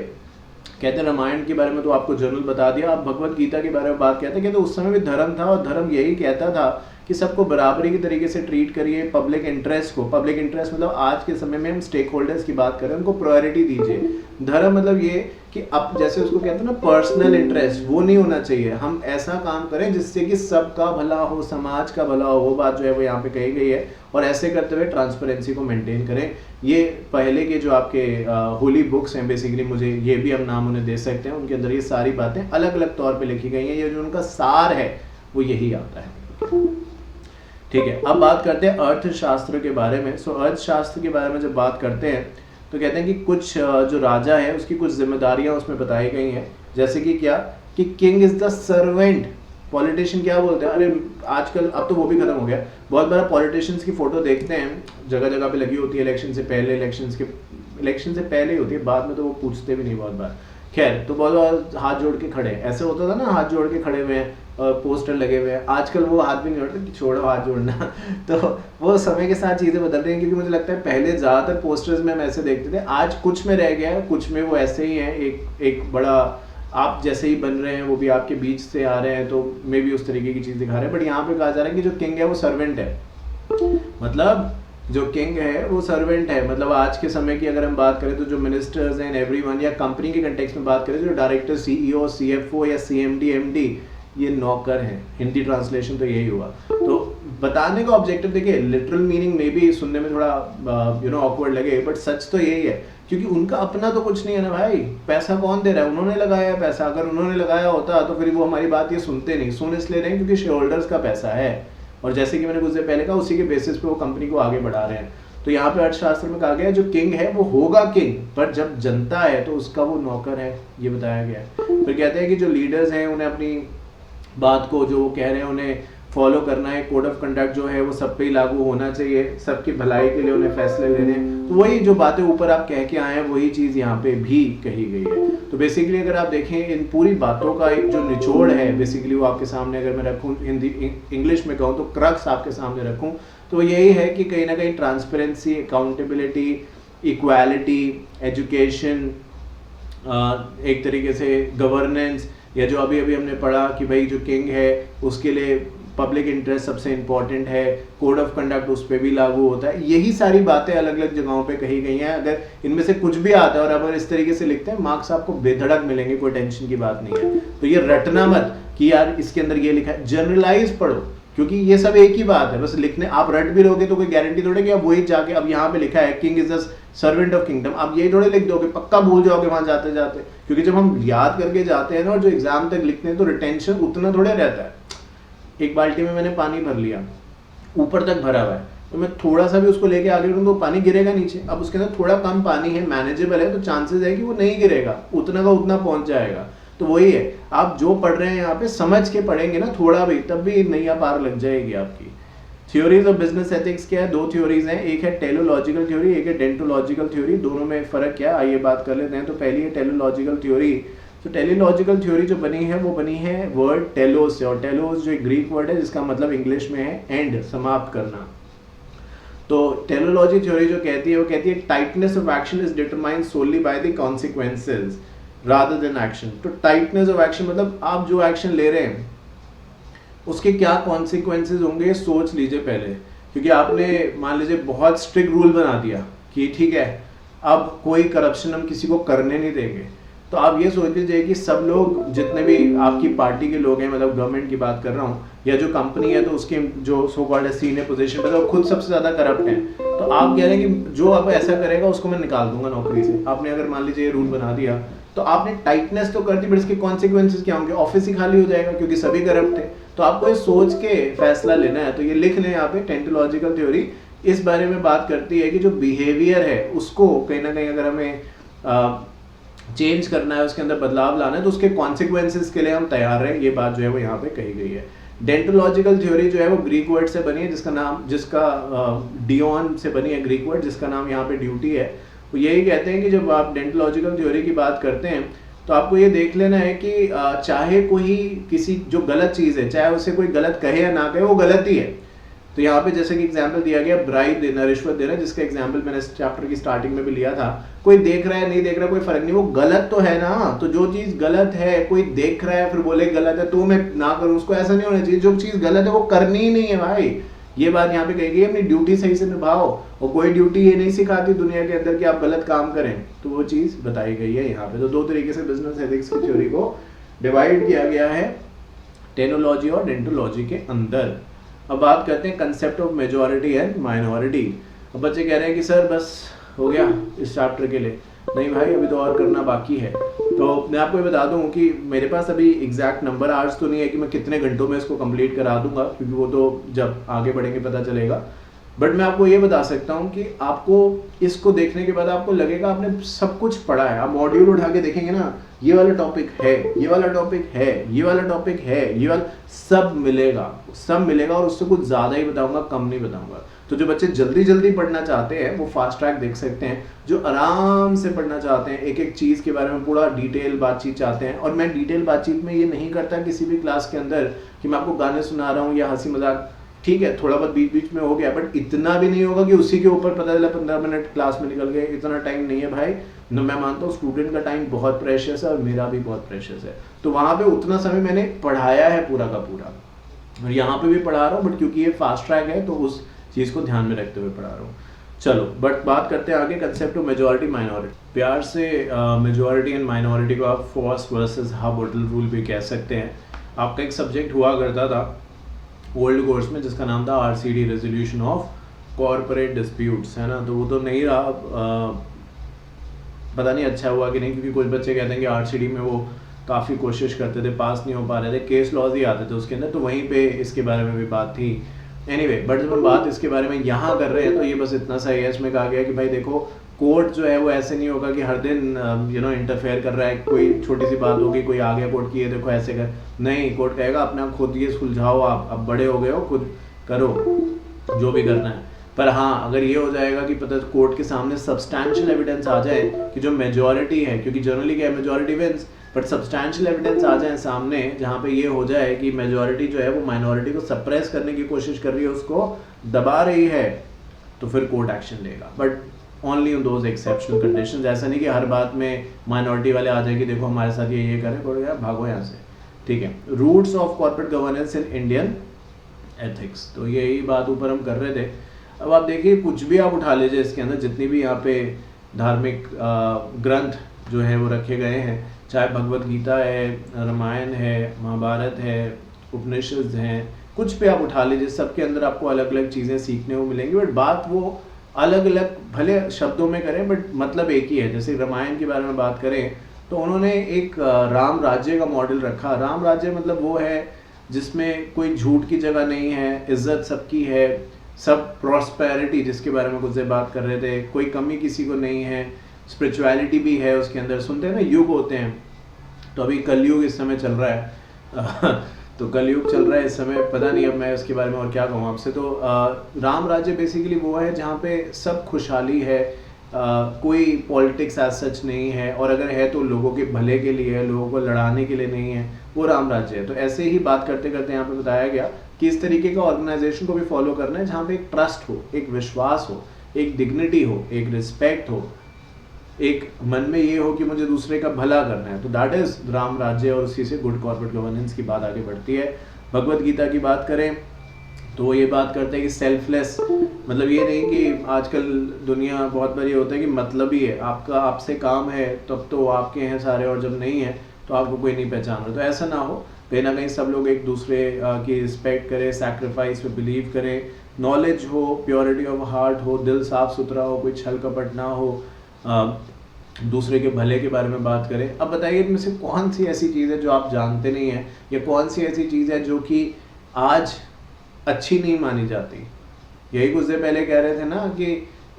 कहते हैं, रामायण के बारे में तो आपको जनरल बता दिया, अब भगवत गीता के बारे में बात कहते हैं कि तो उस समय भी धर्म था, और धर्म यही कहता था कि सबको बराबरी की तरीके से ट्रीट करिए, पब्लिक इंटरेस्ट को, पब्लिक इंटरेस्ट मतलब आज के समय में हम स्टेक होल्डर्स की बात करें, उनको प्रायोरिटी दीजिए। धर्म मतलब ये कि अब जैसे उसको कहते हैं ना पर्सनल इंटरेस्ट, वो नहीं होना चाहिए, हम ऐसा काम करें जिससे कि सबका भला हो, समाज का भला हो, वो बात जो है वो यहाँ पे कही गई है। और ऐसे करते हुए ट्रांसपेरेंसी को मेंटेन करें। ये पहले के जो आपके होली बुक्स हैं, बेसिकली मुझे ये भी हम नाम उन्हें दे सकते हैं, उनके अंदर ये सारी बातें अलग अलग तौर पे लिखी गई हैं, ये जो उनका सार है वो यही आता है। ठीक है, अब बात करते हैं अर्थशास्त्र के बारे में। सो अर्थशास्त्र के बारे में जब बात करते हैं तो कहते हैं कि कुछ जो राजा है उसकी कुछ जिम्मेदारियां उसमें बताई गई हैं, जैसे कि क्या, कि king is the servant. Politician क्या बोलते हैं, अरे आजकल अब तो वो भी खत्म हो गया, बहुत बार पॉलिटिशियंस की फोटो देखते हैं, जगह जगह पे लगी होती है, इलेक्शन से पहले ही होती है, बाद में तो वो पूछते भी नहीं बहुत बार। खैर, तो बहुत बार हाथ जोड़ के खड़े, ऐसे होता था ना, हाथ जोड़ के खड़े हुए हैं, पोस्टर लगे हुए हैं। आजकल वो हाथ भी नहीं जोड़ते, छोड़ो हाथ जोड़ना तो वो समय के साथ चीज़ें बदल रही हैं, क्योंकि मुझे लगता है पहले ज़्यादातर पोस्टर्स में हम ऐसे देखते थे, आज कुछ में रह गया है, कुछ में वो ऐसे ही हैं, एक बड़ा आप जैसे ही बन रहे हैं, वो भी आपके बीच से आ रहे हैं, तो मे भी उस तरीके की चीज़ दिखा रहे हैं। बट यहाँ पे कहा जा रहा है कि जो किंग है वो सर्वेंट है, मतलब जो किंग है वो सर्वेंट है, मतलब आज के समय की अगर हम बात करें तो जो मिनिस्टर्स हैं, एवरीवन, या कंपनी के कंटेक्स्ट में बात करें, जो डायरेक्टर, सीईओ, सीएफओ या सीएमडी, एमडी, ये नौकर हैं। हिंदी ट्रांसलेशन तो यही हुआ। तो बताने का ऑब्जेक्टिव देखिए, लिटरल मीनिंग में भी सुनने में थोड़ा ऑकवर्ड लगे, बट सच तो यही है, क्योंकि उनका अपना तो कुछ नहीं है ना भाई, पैसा कौन दे रहा है? उन्होंने लगाया है पैसा। अगर उन्होंने लगाया होता तो फिर वो हमारी बात ये सुनते नहीं, सुन इसलिए रहे क्योंकि शेयर होल्डर्स का पैसा है, और जैसे कि मैंने कुछ देर पहले कहा, उसी के बेसिस पे वो कंपनी को आगे बढ़ा रहे हैं। तो यहाँ पे अर्थशास्त्र में कहा गया है जो किंग है वो होगा किंग, पर जब जनता है तो उसका वो नौकर है, ये बताया गया है। फिर कहते हैं कि जो लीडर्स हैं उन्हें अपनी बात को, जो वो कह रहे हैं, उन्हें फॉलो करना है। कोड ऑफ कंडक्ट जो है वो सब पे ही लागू होना चाहिए, सबकी भलाई के लिए उन्हें फैसले लेने। तो वही जो बातें ऊपर आप कह के आए हैं वही चीज़ यहाँ पे भी कही गई है। तो बेसिकली अगर आप देखें इन पूरी बातों का एक जो निचोड़ है, बेसिकली वो आपके सामने अगर मैं रखूँ, हिंदी इंग्लिश में कहूँ तो क्रक्स आपके सामने रखूँ, तो यही है कि कहीं ना कहीं ट्रांसपेरेंसी, अकाउंटेबिलिटी, इक्वालिटी, एजुकेशन, एक तरीके से गवर्नेंस, या जो अभी अभी हमने पढ़ा कि भाई जो किंग है उसके लिए पब्लिक इंटरेस्ट सबसे इम्पोर्टेंट है, कोड ऑफ कंडक्ट उस पर भी लागू होता है। यही सारी बातें अलग अलग जगहों पे कही गई हैं। अगर इनमें से कुछ भी आता है और अगर इस तरीके से लिखते हैं, मार्क्स आपको बेधड़क मिलेंगे, कोई टेंशन की बात नहीं है। तो ये रटना मत कि यार इसके अंदर ये लिखा है, जनरलाइज पढ़ो, क्योंकि ये सब एक ही बात है। बस लिखने आप रट भी लोगे तो कोई गारंटी थोड़ी कि आप वही जाके, अब यहाँ पे लिखा है king is the servant of kingdom, आप यही थोड़े लिख दोगे, पक्का भूल जाओगे वहां जाते जाते। क्योंकि जब हम याद करके जाते हैं ना और जो एग्जाम तक लिखते हैं तो रिटेंशन उतना थोड़ा रहता है। एक बाल्टी में मैंने पानी भर लिया, ऊपर तक भरा हुआ है, तो मैं थोड़ा सा भी उसको लेके आगे बढ़ूँ तो पानी गिरेगा नीचे। अब उसके अंदर थोड़ा कम पानी है, मैनेजेबल है, तो चांसेस है कि वो नहीं गिरेगा, उतना का उतना पहुंच जाएगा। तो वही है, आप जो पढ़ रहे हैं यहाँ पे समझ के पढ़ेंगे ना थोड़ा भी, तब भी नैया पार लग जाएगी आपकी। थ्योरीज ऑफ बिजनेस एथिक्स क्या है? दो थ्योरीज हैं, एक है टेलोलॉजिकल थ्योरी, एक है डेंटोलॉजिकल थ्योरी। दोनों में फर्क क्या है आइए बात कर लेते हैं। तो पहली है टेलोलॉजिकल थ्योरी। तो टेलोलॉजिकल थ्योरी जो बनी है वो बनी है वर्ड टेलोस से, और टेलोस जो एक ग्रीक वर्ड है जिसका मतलब इंग्लिश में है एंड, समाप्त करना। तो टेलोलॉजी थ्योरी जो कहती है वो कहती है tightness of action is determined solely by the consequences rather than action. तो टाइटनेस ऑफ एक्शन मतलब आप जो एक्शन ले रहे हैं उसके क्या कॉन्सिक्वेंसेज होंगे सोच लीजिए पहले। क्योंकि आपने मान लीजिए बहुत स्ट्रिक्ट रूल बना दिया कि ठीक है अब कोई करप्शन हम किसी को करने नहीं देंगे, तो आप ये सोच लीजिए कि सब लोग जितने भी आपकी पार्टी के लोग हैं, मतलब गवर्नमेंट की बात कर रहा हूँ, या जो कंपनी है तो उसके जो सो कॉल्ड सीनियर पोजीशन पे वो खुद सबसे ज्यादा करप्ट हैं। तो आप कह रहे हैं कि जो अब ऐसा करेगा उसको मैं निकाल दूंगा नौकरी से। आपने अगर मान लीजिए ये रूल बना दिया तो आपने टाइटनेस तो कर दी, बट इसके कॉन्सिक्वेंसेज क्या होंगे? ऑफिस ही खाली हो जाएगा क्योंकि सभी करप्ट थे। तो आपको ये सोच के फैसला लेना है। तो ये लिख लें यहाँ पे, टेंटोलॉजिकल थ्योरी इस बारे में बात करती है कि जो बिहेवियर है उसको कहीं ना कहीं अगर हमें चेंज करना है, उसके अंदर बदलाव लाना है, तो उसके कॉन्सिक्वेंसेज के लिए हम तैयार रहें। ये बात जो है वो यहाँ पे कही गई है। डेंटोलॉजिकल थ्योरी जो है वो ग्रीक वर्ड से बनी है जिसका डियोन से बनी है ग्रीक वर्ड, जिसका नाम यहाँ पे ड्यूटी है। वो यही कहते हैं कि जब आप डेंटोलॉजिकल थ्योरी की बात करते हैं तो आपको ये देख लेना है कि चाहे कोई किसी जो गलत चीज़ है, चाहे उसे कोई गलत कहे या ना कहे, वो गलत ही है। तो यहाँ पे जैसे कि एग्जाम्पल दिया गया ब्राइब देना, रिश्वत देना, जिसका एग्जाम्पल मैंने इस चैप्टर की स्टार्टिंग में भी लिया था। कोई देख रहा है नहीं देख रहा कोई फर्क नहीं, वो गलत तो है ना। तो जो चीज़ गलत है, कोई देख रहा है फिर बोले गलत है तो मैं ना करूँ, उसको ऐसा नहीं होना चाहिए। जो चीज़ गलत है वो करनी ही नहीं है भाई। ये बात यहाँ पे कही गई, अपनी ड्यूटी सही से निभाओ। और कोई ड्यूटी ये नहीं सिखाती दुनिया के अंदर कि आप गलत काम करें, तो वो चीज़ बताई गई है यहाँ पे। तो दो तरीके से बिजनेस एथिक्स की थ्योरी को डिवाइड किया गया है, टेनोलॉजी और डेंटोलॉजी के अंदर। अब बात करते हैं concept of majority and minority. अब बच्चे कह रहे हैं कि सर बस हो गया इस चैप्टर के लिए। नहीं भाई, अभी तो और करना बाकी है। तो मैं आपको ये बता दूं कि मेरे पास अभी एग्जैक्ट नंबर आवर्स तो नहीं है कि मैं कितने घंटों में इसको कंप्लीट करा दूंगा, क्योंकि वो तो जब आगे बढ़ेंगे पता चलेगा। बट मैं आपको ये बता सकता हूँ कि आपको इसको देखने के बाद आपको लगेगा आपने सब कुछ पढ़ा है। आप मॉड्यूल उठा के देखेंगे ना, ये वाला टॉपिक है, ये वाला टॉपिक है, ये वाला टॉपिक है, ये वाला सब मिलेगा और उससे कुछ ज़्यादा ही बताऊंगा, कम नहीं बताऊंगा। तो जो बच्चे जल्दी जल्दी पढ़ना चाहते हैं वो फास्ट ट्रैक देख सकते हैं। जो आराम से पढ़ना चाहते हैं, एक एक चीज़ के बारे में पूरा डिटेल बातचीत चाहते हैं, और मैं डिटेल बातचीत में ये नहीं करता किसी भी क्लास के अंदर कि मैं आपको गाने सुना रहा हूँ या हंसी मजाक। ठीक है, थोड़ा बहुत बीच बीच में हो गया, बट इतना भी नहीं होगा कि उसी के ऊपर पता चला 15 मिनट क्लास में निकल गए। इतना टाइम नहीं है भाई। न मैं मानता हूँ स्टूडेंट का टाइम बहुत प्रेशियस है और मेरा भी बहुत प्रेशियस है। तो वहाँ पे उतना समय मैंने पढ़ाया है पूरा का पूरा, और यहाँ पे भी पढ़ा रहा हूँ, बट क्योंकि ये फास्ट ट्रैक है तो उस चीज़ को ध्यान में रखते हुए पढ़ा रहा हूँ। चलो, बट बात करते हैं आगे कंसेप्ट ऑफ मेजॉरिटी माइनॉरिटी। प्यार से मेजॉरिटी एंड माइनॉरिटी को आप फोर्स वर्सेस हार्बोटल रूल भी कह सकते हैं। आपका एक सब्जेक्ट हुआ करता था ओल्ड कोर्स में जिसका नाम था RCD, resolution of corporate disputes, है ना। तो वो तो नहीं रहा, पता नहीं अच्छा हुआ कि नहीं, क्योंकि कुछ बच्चे कहते हैं कि RCD में वो काफ़ी कोशिश करते थे, पास नहीं हो पा रहे थे, केस लॉज ही आते थे उसके अंदर, तो वहीं पे इसके बारे में भी बात थी। एनीवे, बट जब हम बात इसके बारे में यहाँ कर रहे हैं तो ये बस इतना सा है, इसमें कहा गया कि भाई देखो कोर्ट जो है वो ऐसे नहीं होगा कि हर दिन इंटरफेयर कर रहा है। कोई छोटी सी बात होगी, कोई आ गया कोर्ट की, ये देखो ऐसे कर, नहीं, कोर्ट कहेगा अपना खुद ये सुलझाओ, आप अब बड़े हो गए हो, खुद करो जो भी करना है। पर हाँ, अगर ये हो जाएगा कि पता कोर्ट के सामने सब्सटैंशियल एविडेंस आ जाए कि जो मेजॉरिटी है, क्योंकि जनरली क्या है majority wins, but substantial evidence आ जाए सामने जहाँ पे ये हो जाए कि मेजॉरिटी जो है वो माइनॉरिटी को सप्रेस करने की कोशिश कर रही है, उसको दबा रही है, तो फिर कोर्ट एक्शन लेगा। But only on those exceptional conditions. ऐसा नहीं कि हर बात में माइनॉरिटी वाले आ जाए कि देखो हमारे साथ ये करें, बोलो यार भागो यहाँ से। ठीक है, roots of corporate governance in Indian ethics, तो यही बात ऊपर हम कर रहे थे। अब आप देखिए कुछ भी आप उठा लीजिए इसके अंदर, जितनी भी यहाँ पे धार्मिक ग्रंथ जो है वो रखे गए हैं, चाहे भगवत गीता है, रामायण है, महाभारत है, उपनिषद हैं, कुछ भी आप उठा लीजिए, सबके अंदर आपको अलग अलग चीज़ें सीखने को मिलेंगी। बट बात वो अलग अलग भले शब्दों में करें, बट मतलब एक ही है। जैसे रामायण के बारे में बात करें तो उन्होंने एक राम राज्य का मॉडल रखा। राम राज्य मतलब वो है जिसमें कोई झूठ की जगह नहीं है, इज्जत सबकी है, सब प्रॉस्पेरिटी, जिसके बारे में कुछ देर बात कर रहे थे, कोई कमी किसी को नहीं है, स्पिरिचुअलिटी भी है उसके अंदर। सुनते हैं ना युग होते हैं, तो अभी कलयुग इस समय चल रहा है तो कलयुग चल रहा है इस समय, पता नहीं अब मैं उसके बारे में और क्या कहूँ आपसे। तो राम राज्य बेसिकली वो है जहाँ पे सब खुशहाली है, कोई पॉलिटिक्स एज सच नहीं है, और अगर है तो लोगों के भले के लिए है, लोगों को लड़ाने के लिए नहीं है, वो राम राज्य है। तो ऐसे ही बात करते करते यहाँ पे बताया गया कि इस तरीके का ऑर्गेनाइजेशन को भी फॉलो करना है जहाँ पे एक ट्रस्ट हो, एक विश्वास हो, एक डिग्निटी हो, एक रिस्पेक्ट हो, एक मन में ये हो कि मुझे दूसरे का भला करना है। तो दैट इज राम राज्य, और उसी से गुड कॉर्पोरेट गवर्नेंस की बात आगे बढ़ती है। भगवत गीता की बात करें तो वो ये बात करते हैं कि सेल्फलेस, मतलब ये नहीं कि आजकल दुनिया बहुत बार ये होता है कि मतलब ही है, आपका आपसे काम है तब तो आपके हैं सारे, और जब नहीं है तो आपको कोई नहीं पहचान रहा। तो ऐसा ना हो, कहीं ना कहीं सब लोग एक दूसरे की रिस्पेक्ट करें, सैक्रिफाइस पे बिलीव करें, नॉलेज हो, प्योरिटी ऑफ हार्ट हो, दिल साफ सुथरा हो, कोई छल कपट ना हो, दूसरे के भले के बारे में बात करें। अब बताइए इनमें से कौन सी ऐसी चीज़ है जो आप जानते नहीं हैं, या कौन सी ऐसी चीज़ है जो कि आज अच्छी नहीं मानी जाती। यही कुछ देर पहले कह रहे थे ना कि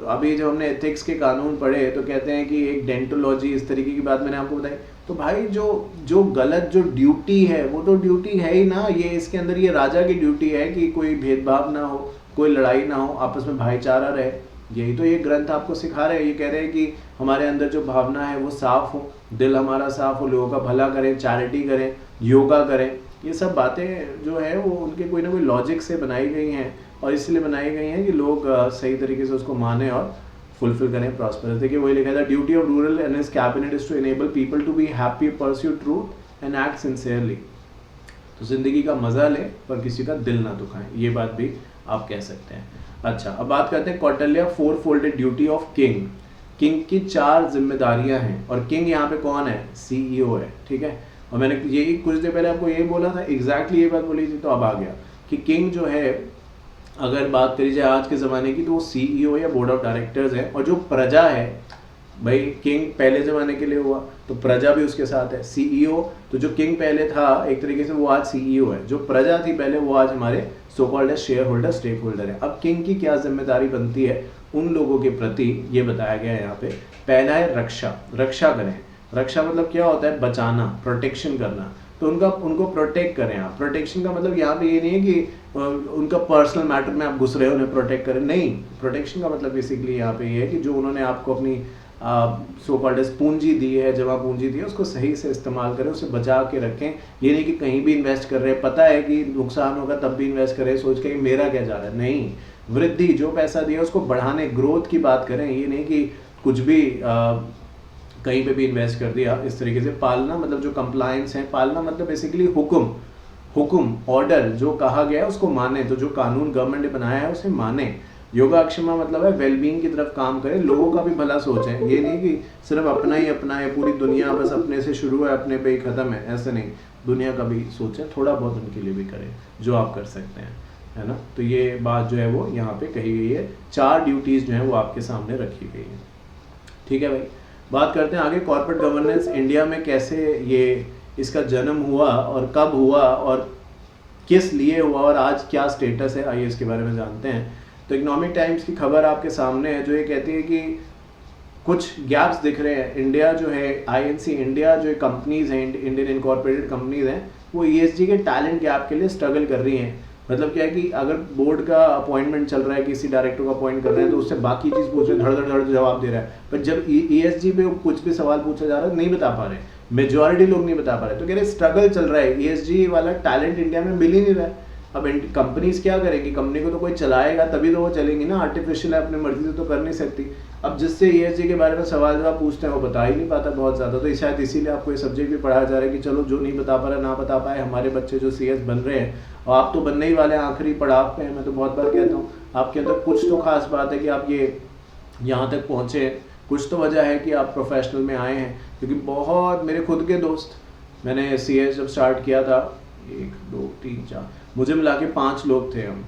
अभी जब हमने एथिक्स के कानून पढ़े तो कहते हैं कि एक डेंटोलॉजी, इस तरीके की बात मैंने आपको बताई। तो भाई जो गलत जो ड्यूटी है वो तो ड्यूटी है ही ना, ये इसके अंदर ये राजा की ड्यूटी है कि कोई भेदभाव ना हो, कोई लड़ाई ना हो, आपस में भाईचारा रहे। यही तो ये ग्रंथ आपको सिखा रहे हैं। ये कह रहे हैं कि हमारे अंदर जो भावना है वो साफ हो, दिल हमारा साफ हो, लोगों का भला करें, चैरिटी करें, योगा करें। ये सब बातें जो है वो उनके कोई ना कोई लॉजिक से बनाई गई हैं, और इसलिए बनाई गई हैं कि लोग सही तरीके से उसको माने और फुलफिल करें, प्रॉस्पर। देखिए वही लिखा था, duty of ruler and his cabinet is to enable people to be happy, pursue truth and act sincerely. तो जिंदगी का मजा लें पर किसी का दिल ना दुखाएं, ये बात भी आप कह सकते हैं। अच्छा, अब बात करते हैं Kautilya four folded duty of king. King की 4 जिम्मेदारियां हैं, और किंग यहाँ पे कौन है? CEO है, ठीक है। और मैंने यही कुछ देर पहले आपको यही बोला था, एग्जैक्टली ये बात बोली थी, तो अब आ गया कि किंग जो है, अगर बात करी जाए आज के ज़माने की, तो वो CEO या बोर्ड ऑफ डायरेक्टर्स है। और जो प्रजा है, भाई किंग पहले ज़माने के लिए हुआ तो प्रजा भी उसके साथ है। CEO, तो जो किंग पहले था एक तरीके से वो आज CEO है, जो प्रजा थी पहले वो आज हमारे so called shareholder, stakeholder है। अब किंग की क्या जिम्मेदारी बनती है उन लोगों के प्रति, ये बताया गया है यहाँ पे। पहला है रक्षा, रक्षा करें। रक्षा मतलब क्या होता है? बचाना, प्रोटेक्शन करना। तो उनको प्रोटेक्ट करें आप। प्रोटेक्शन का मतलब यहाँ पे ये नहीं है कि उनका पर्सनल मैटर में आप घुस रहे हो, उन्हें प्रोटेक्ट करें, नहीं। प्रोटेक्शन का मतलब बेसिकली यहाँ पे ये है कि जो उन्होंने आपको अपनी सो कॉल्ड पूंजी दी है, जमा पूंजी दी है, उसको सही से इस्तेमाल करें, उसे बचा के रखें। ये नहीं कि कहीं भी इन्वेस्ट कर रहे हैं, पता है कि नुकसान होगा तब भी इन्वेस्ट करें सोच के कि मेरा क्या जा रहा है, नहीं। वृद्धि, जो पैसा दिया उसको बढ़ाने, ग्रोथ की बात करें। ये नहीं कि कुछ भी कहीं पे भी इन्वेस्ट कर दिया इस तरीके से। पालना मतलब जो कंप्लायंस है, पालना मतलब बेसिकली हुक्म, ऑर्डर, जो कहा गया है उसको माने। तो जो कानून गवर्नमेंट ने बनाया है उसे माने। योगाक्षमा मतलब है वेलबींग की तरफ काम करें, लोगों का भी भला सोचें। ये नहीं कि सिर्फ अपना ही अपना है, पूरी दुनिया बस अपने से शुरू है, अपने पे ही खत्म है, ऐसे नहीं। दुनिया का भी सोचें, थोड़ा बहुत उनके लिए भी करें जो आप कर सकते हैं, है ना। तो ये बात जो है वो यहाँ पे कही गई है। 4 ड्यूटीज जो है वो आपके सामने रखी गई है, ठीक है भाई। बात करते हैं आगे, कॉर्पोरेट गवर्नेंस इंडिया में कैसे ये इसका जन्म हुआ और कब हुआ और किस लिए हुआ और आज क्या स्टेटस है, आइए इसके बारे में जानते हैं। तो इकोनॉमिक टाइम्स की खबर आपके सामने है, जो ये कहती है कि कुछ गैप्स दिख रहे हैं। इंडिया जो है, INC इंडिया जो कंपनीज हैं, इंडियन इनकॉर्पोरेटेड कंपनीज हैं, वो ESG के टैलेंट गैप के लिए स्ट्रगल कर रही हैं। मतलब क्या है कि अगर बोर्ड का अपॉइंटमेंट चल रहा है, किसी डायरेक्टर को अपॉइंट कर रहे हैं, तो उससे बाकी चीज़ पूछ रहे, धड़ धड़ जवाब दे रहा है, पर जब ESG पे कुछ भी सवाल पूछा जा रहा है नहीं बता पा रहे, मेजॉरिटी लोग नहीं बता पा रहे। तो कह रहे स्ट्रगल चल रहा है, ESG वाला टैलेंट इंडिया में मिल ही नहीं रहा है। अब कंपनीज क्या करेगी? कंपनी को तो कोई चलाएगा तभी तो वो चलेंगी ना, आर्टिफिशियल है, अपनी मर्जी से तो कर नहीं सकती। अब जिससे ESG के बारे में सवाल जवाब पूछते हैं वो बता ही नहीं पाता बहुत ज़्यादा। तो शायद इसीलिए आपको ये सब्जेक्ट भी पढ़ाया जा रहा है कि चलो जो नहीं बता पा रहा ना बता पाए, हमारे बच्चे जो CS बन रहे हैं, और आप तो बनने ही वाले हैं, आखिरी पड़ाव पे हैं। मैं तो बहुत बार कहता हूँ आपके अंदर कुछ तो खास बात है कि आप ये यहाँ तक पहुँचे, कुछ तो वजह है कि आप प्रोफेशनल में आए हैं। क्योंकि बहुत मेरे खुद के दोस्त, मैंने CS जब स्टार्ट किया था, 1 2 3 4 मुझे मिला के 5 लोग थे हम।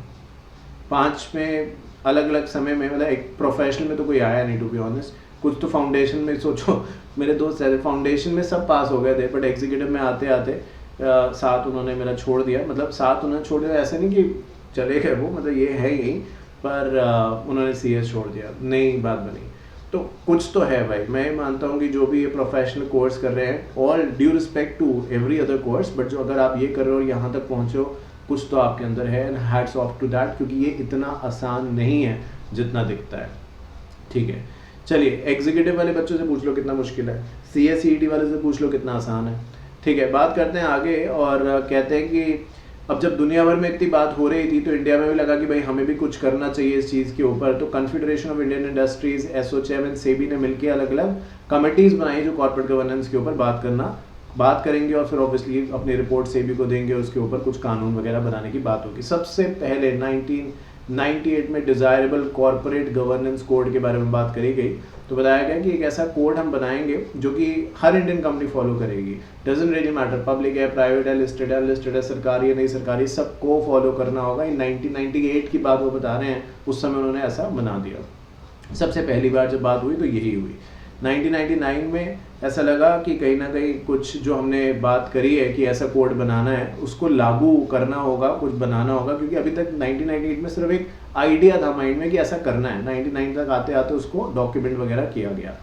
5 में अलग अलग समय में, मतलब एक प्रोफेशनल में तो कोई आया नहीं टू बी ऑनेस्ट। कुछ तो फाउंडेशन में, सोचो मेरे दोस्त ऐसे फाउंडेशन में सब पास हो गए थे, बट एग्जीक्यूटिव में आते आते साथ उन्होंने मेरा छोड़ दिया। मतलब साथ उन्होंने छोड़ दिया, ऐसे नहीं कि चले गए वो, मतलब ये है यही, पर उन्होंने CS छोड़ दिया, नई बात बनी। तो कुछ तो है भाई, मैं मानता हूँ कि जो भी ये प्रोफेशनल कोर्स कर रहे हैं, all due respect to every other course, but जो अगर आप ये कर रहे हो और यहाँ तक पहुँचे हो, कुछ तो आपके अंदर है, and hats off to that, क्योंकि ये इतना आसान नहीं है जितना दिखता है। ठीक है, चलिए एग्जीक्यूटिव वाले बच्चों से पूछ लो कितना मुश्किल है, CSCET वाले से पूछ लो कितना आसान है। ठीक है, बात करते हैं आगे और कहते हैं कि अब जब दुनिया भर में इतनी बात हो रही थी तो इंडिया में भी लगा कि भाई हमें भी कुछ करना चाहिए इस चीज़ के ऊपर। तो confederation of Indian industries, ASSOCHAM and SEBI ने मिलकर अलग अलग कमिटीज़ बनाई जो कॉर्पोरेट गवर्नेंस के ऊपर बात करेंगे और फिर ऑब्वियसली अपनी रिपोर्ट सेबी को देंगे, उसके ऊपर कुछ कानून वगैरह बनाने की बात होगी। सबसे पहले 1998 में डिज़ायरेबल कॉर्पोरेट गवर्नेंस कोड के बारे में बात करी गई। तो बताया गया कि एक ऐसा कोड हम बनाएंगे जो कि हर इंडियन कंपनी फॉलो करेगी, डजंट रियली मैटर पब्लिक है, प्राइवेट है, लिस्टेड है, सरकारी है, नहीं सरकारी, सबको फॉलो करना होगा। इन 1998 की बात वो बता रहे हैं, उस समय उन्होंने ऐसा बना दिया। सबसे पहली बार जब बात हुई तो यही हुई। 1999 में ऐसा लगा कि कहीं ना कहीं कुछ जो हमने बात करी है कि ऐसा कोड बनाना है उसको लागू करना होगा, कुछ बनाना होगा, क्योंकि अभी तक 1998 में सिर्फ एक आइडिया था माइंड में कि ऐसा करना है। 99 तक आते आते उसको डॉक्यूमेंट वगैरह किया गया।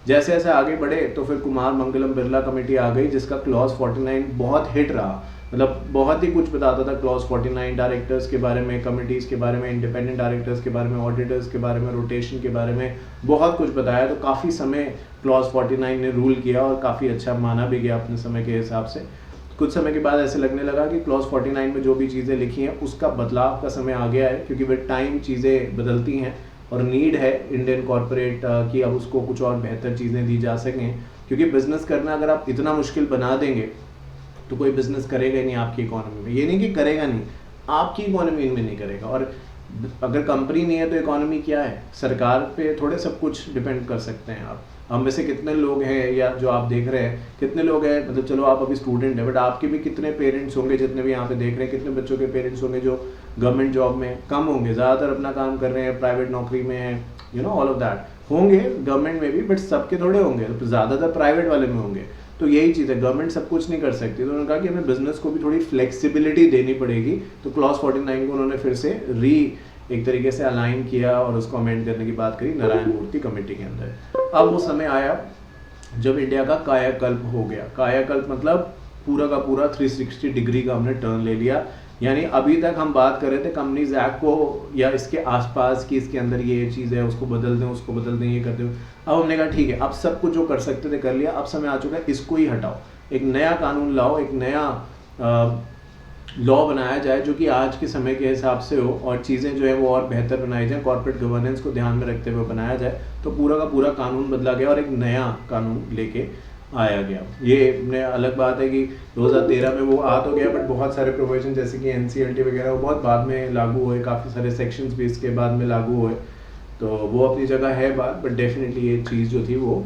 जैसे जैसे आगे बढ़े तो फिर कुमार मंगलम बिरला कमेटी आ गई, जिसका क्लॉज 49 बहुत हिट रहा, मतलब बहुत ही कुछ बताता था क्लॉज 49 डायरेक्टर्स के बारे में, कमिटीज़ के बारे में, इंडिपेंडेंट डायरेक्टर्स के बारे में, ऑडिटर्स के बारे में, रोटेशन के बारे में बहुत कुछ बताया। तो काफ़ी समय क्लॉज 49 ने रूल किया और काफ़ी अच्छा माना भी गया अपने समय के हिसाब से। कुछ समय के बाद ऐसे लगने लगा कि क्लॉज 49 में जो भी चीज़ें लिखी हैं उसका बदलाव का समय आ गया है, क्योंकि विद टाइम चीज़ें बदलती हैं और नीड है इंडियन कॉर्पोरेट की अब उसको कुछ और बेहतर चीज़ें दी जा सकें। क्योंकि बिजनेस करना अगर आप इतना मुश्किल बना देंगे तो कोई बिजनेस करेगा ही नहीं आपकी इकोनॉमी में। ये नहीं कि करेगा नहीं, आपकी इकोनॉमी में नहीं करेगा। और अगर कंपनी नहीं है तो इकोनॉमी क्या है? सरकार पे थोड़े सब कुछ डिपेंड कर सकते हैं आप। हम में से कितने लोग हैं, या जो आप देख रहे हैं कितने लोग हैं, मतलब चलो आप अभी स्टूडेंट हैं, बट आपके भी कितने पेरेंट्स होंगे, जितने भी यहाँ पे देख रहे हैं कितने बच्चों के पेरेंट्स होंगे जो गवर्नमेंट जॉब में कम होंगे, ज़्यादातर अपना काम कर रहे हैं, प्राइवेट नौकरी में है, you know all of that होंगे गवर्नमेंट में भी, बट सबके थोड़े होंगे, तो ज़्यादातर प्राइवेट वाले में होंगे। तो यही चीज़ है, गवर्नमेंट सब कुछ नहीं कर सकती। तो उन्होंने कहा कि हमें बिजनेस को भी थोड़ी फ्लेक्सिबिलिटी देनी पड़ेगी। तो क्लॉज 49 को उन्होंने फिर से एक तरीके से अलाइन किया और उसको अमेंड करने की बात करी नारायण मूर्ति कमेटी के अंदर। अब वो समय आया जब इंडिया का कायाकल्प हो गया। कायाकल्प मतलब पूरा का पूरा 360 डिग्री का हमने टर्न ले लिया। यानी अभी तक हम बात कर रहे थे कंपनीज एक्ट को या इसके आसपास की, इसके अंदर ये चीज़ है, उसको बदल दें, उसको बदल दें, ये कर दें। अब हमने कहा ठीक है, अब सब कुछ जो कर सकते थे कर लिया, अब समय आ चुका है इसको ही हटाओ, एक नया कानून लाओ, एक नया लॉ बनाया जाए जो कि आज के समय के हिसाब से हो और चीज़ें जो है वो और बेहतर बनाई जाए, कॉर्पोरेट गवर्नेंस को ध्यान में रखते हुए बनाया जाए। तो पूरा का पूरा कानून बदला गया और एक नया कानून लेके आया गया। ये ने अलग बात है कि 2013 में वो आ तो गया, बट बहुत सारे प्रोविजन जैसे कि NCLT वगैरह वो बहुत बाद में लागू हुए, काफ़ी सारे सेक्शंस भी इसके बाद में लागू हुए। तो वो अपनी जगह है बात, बट डेफिनेटली ये चीज़ जो थी वो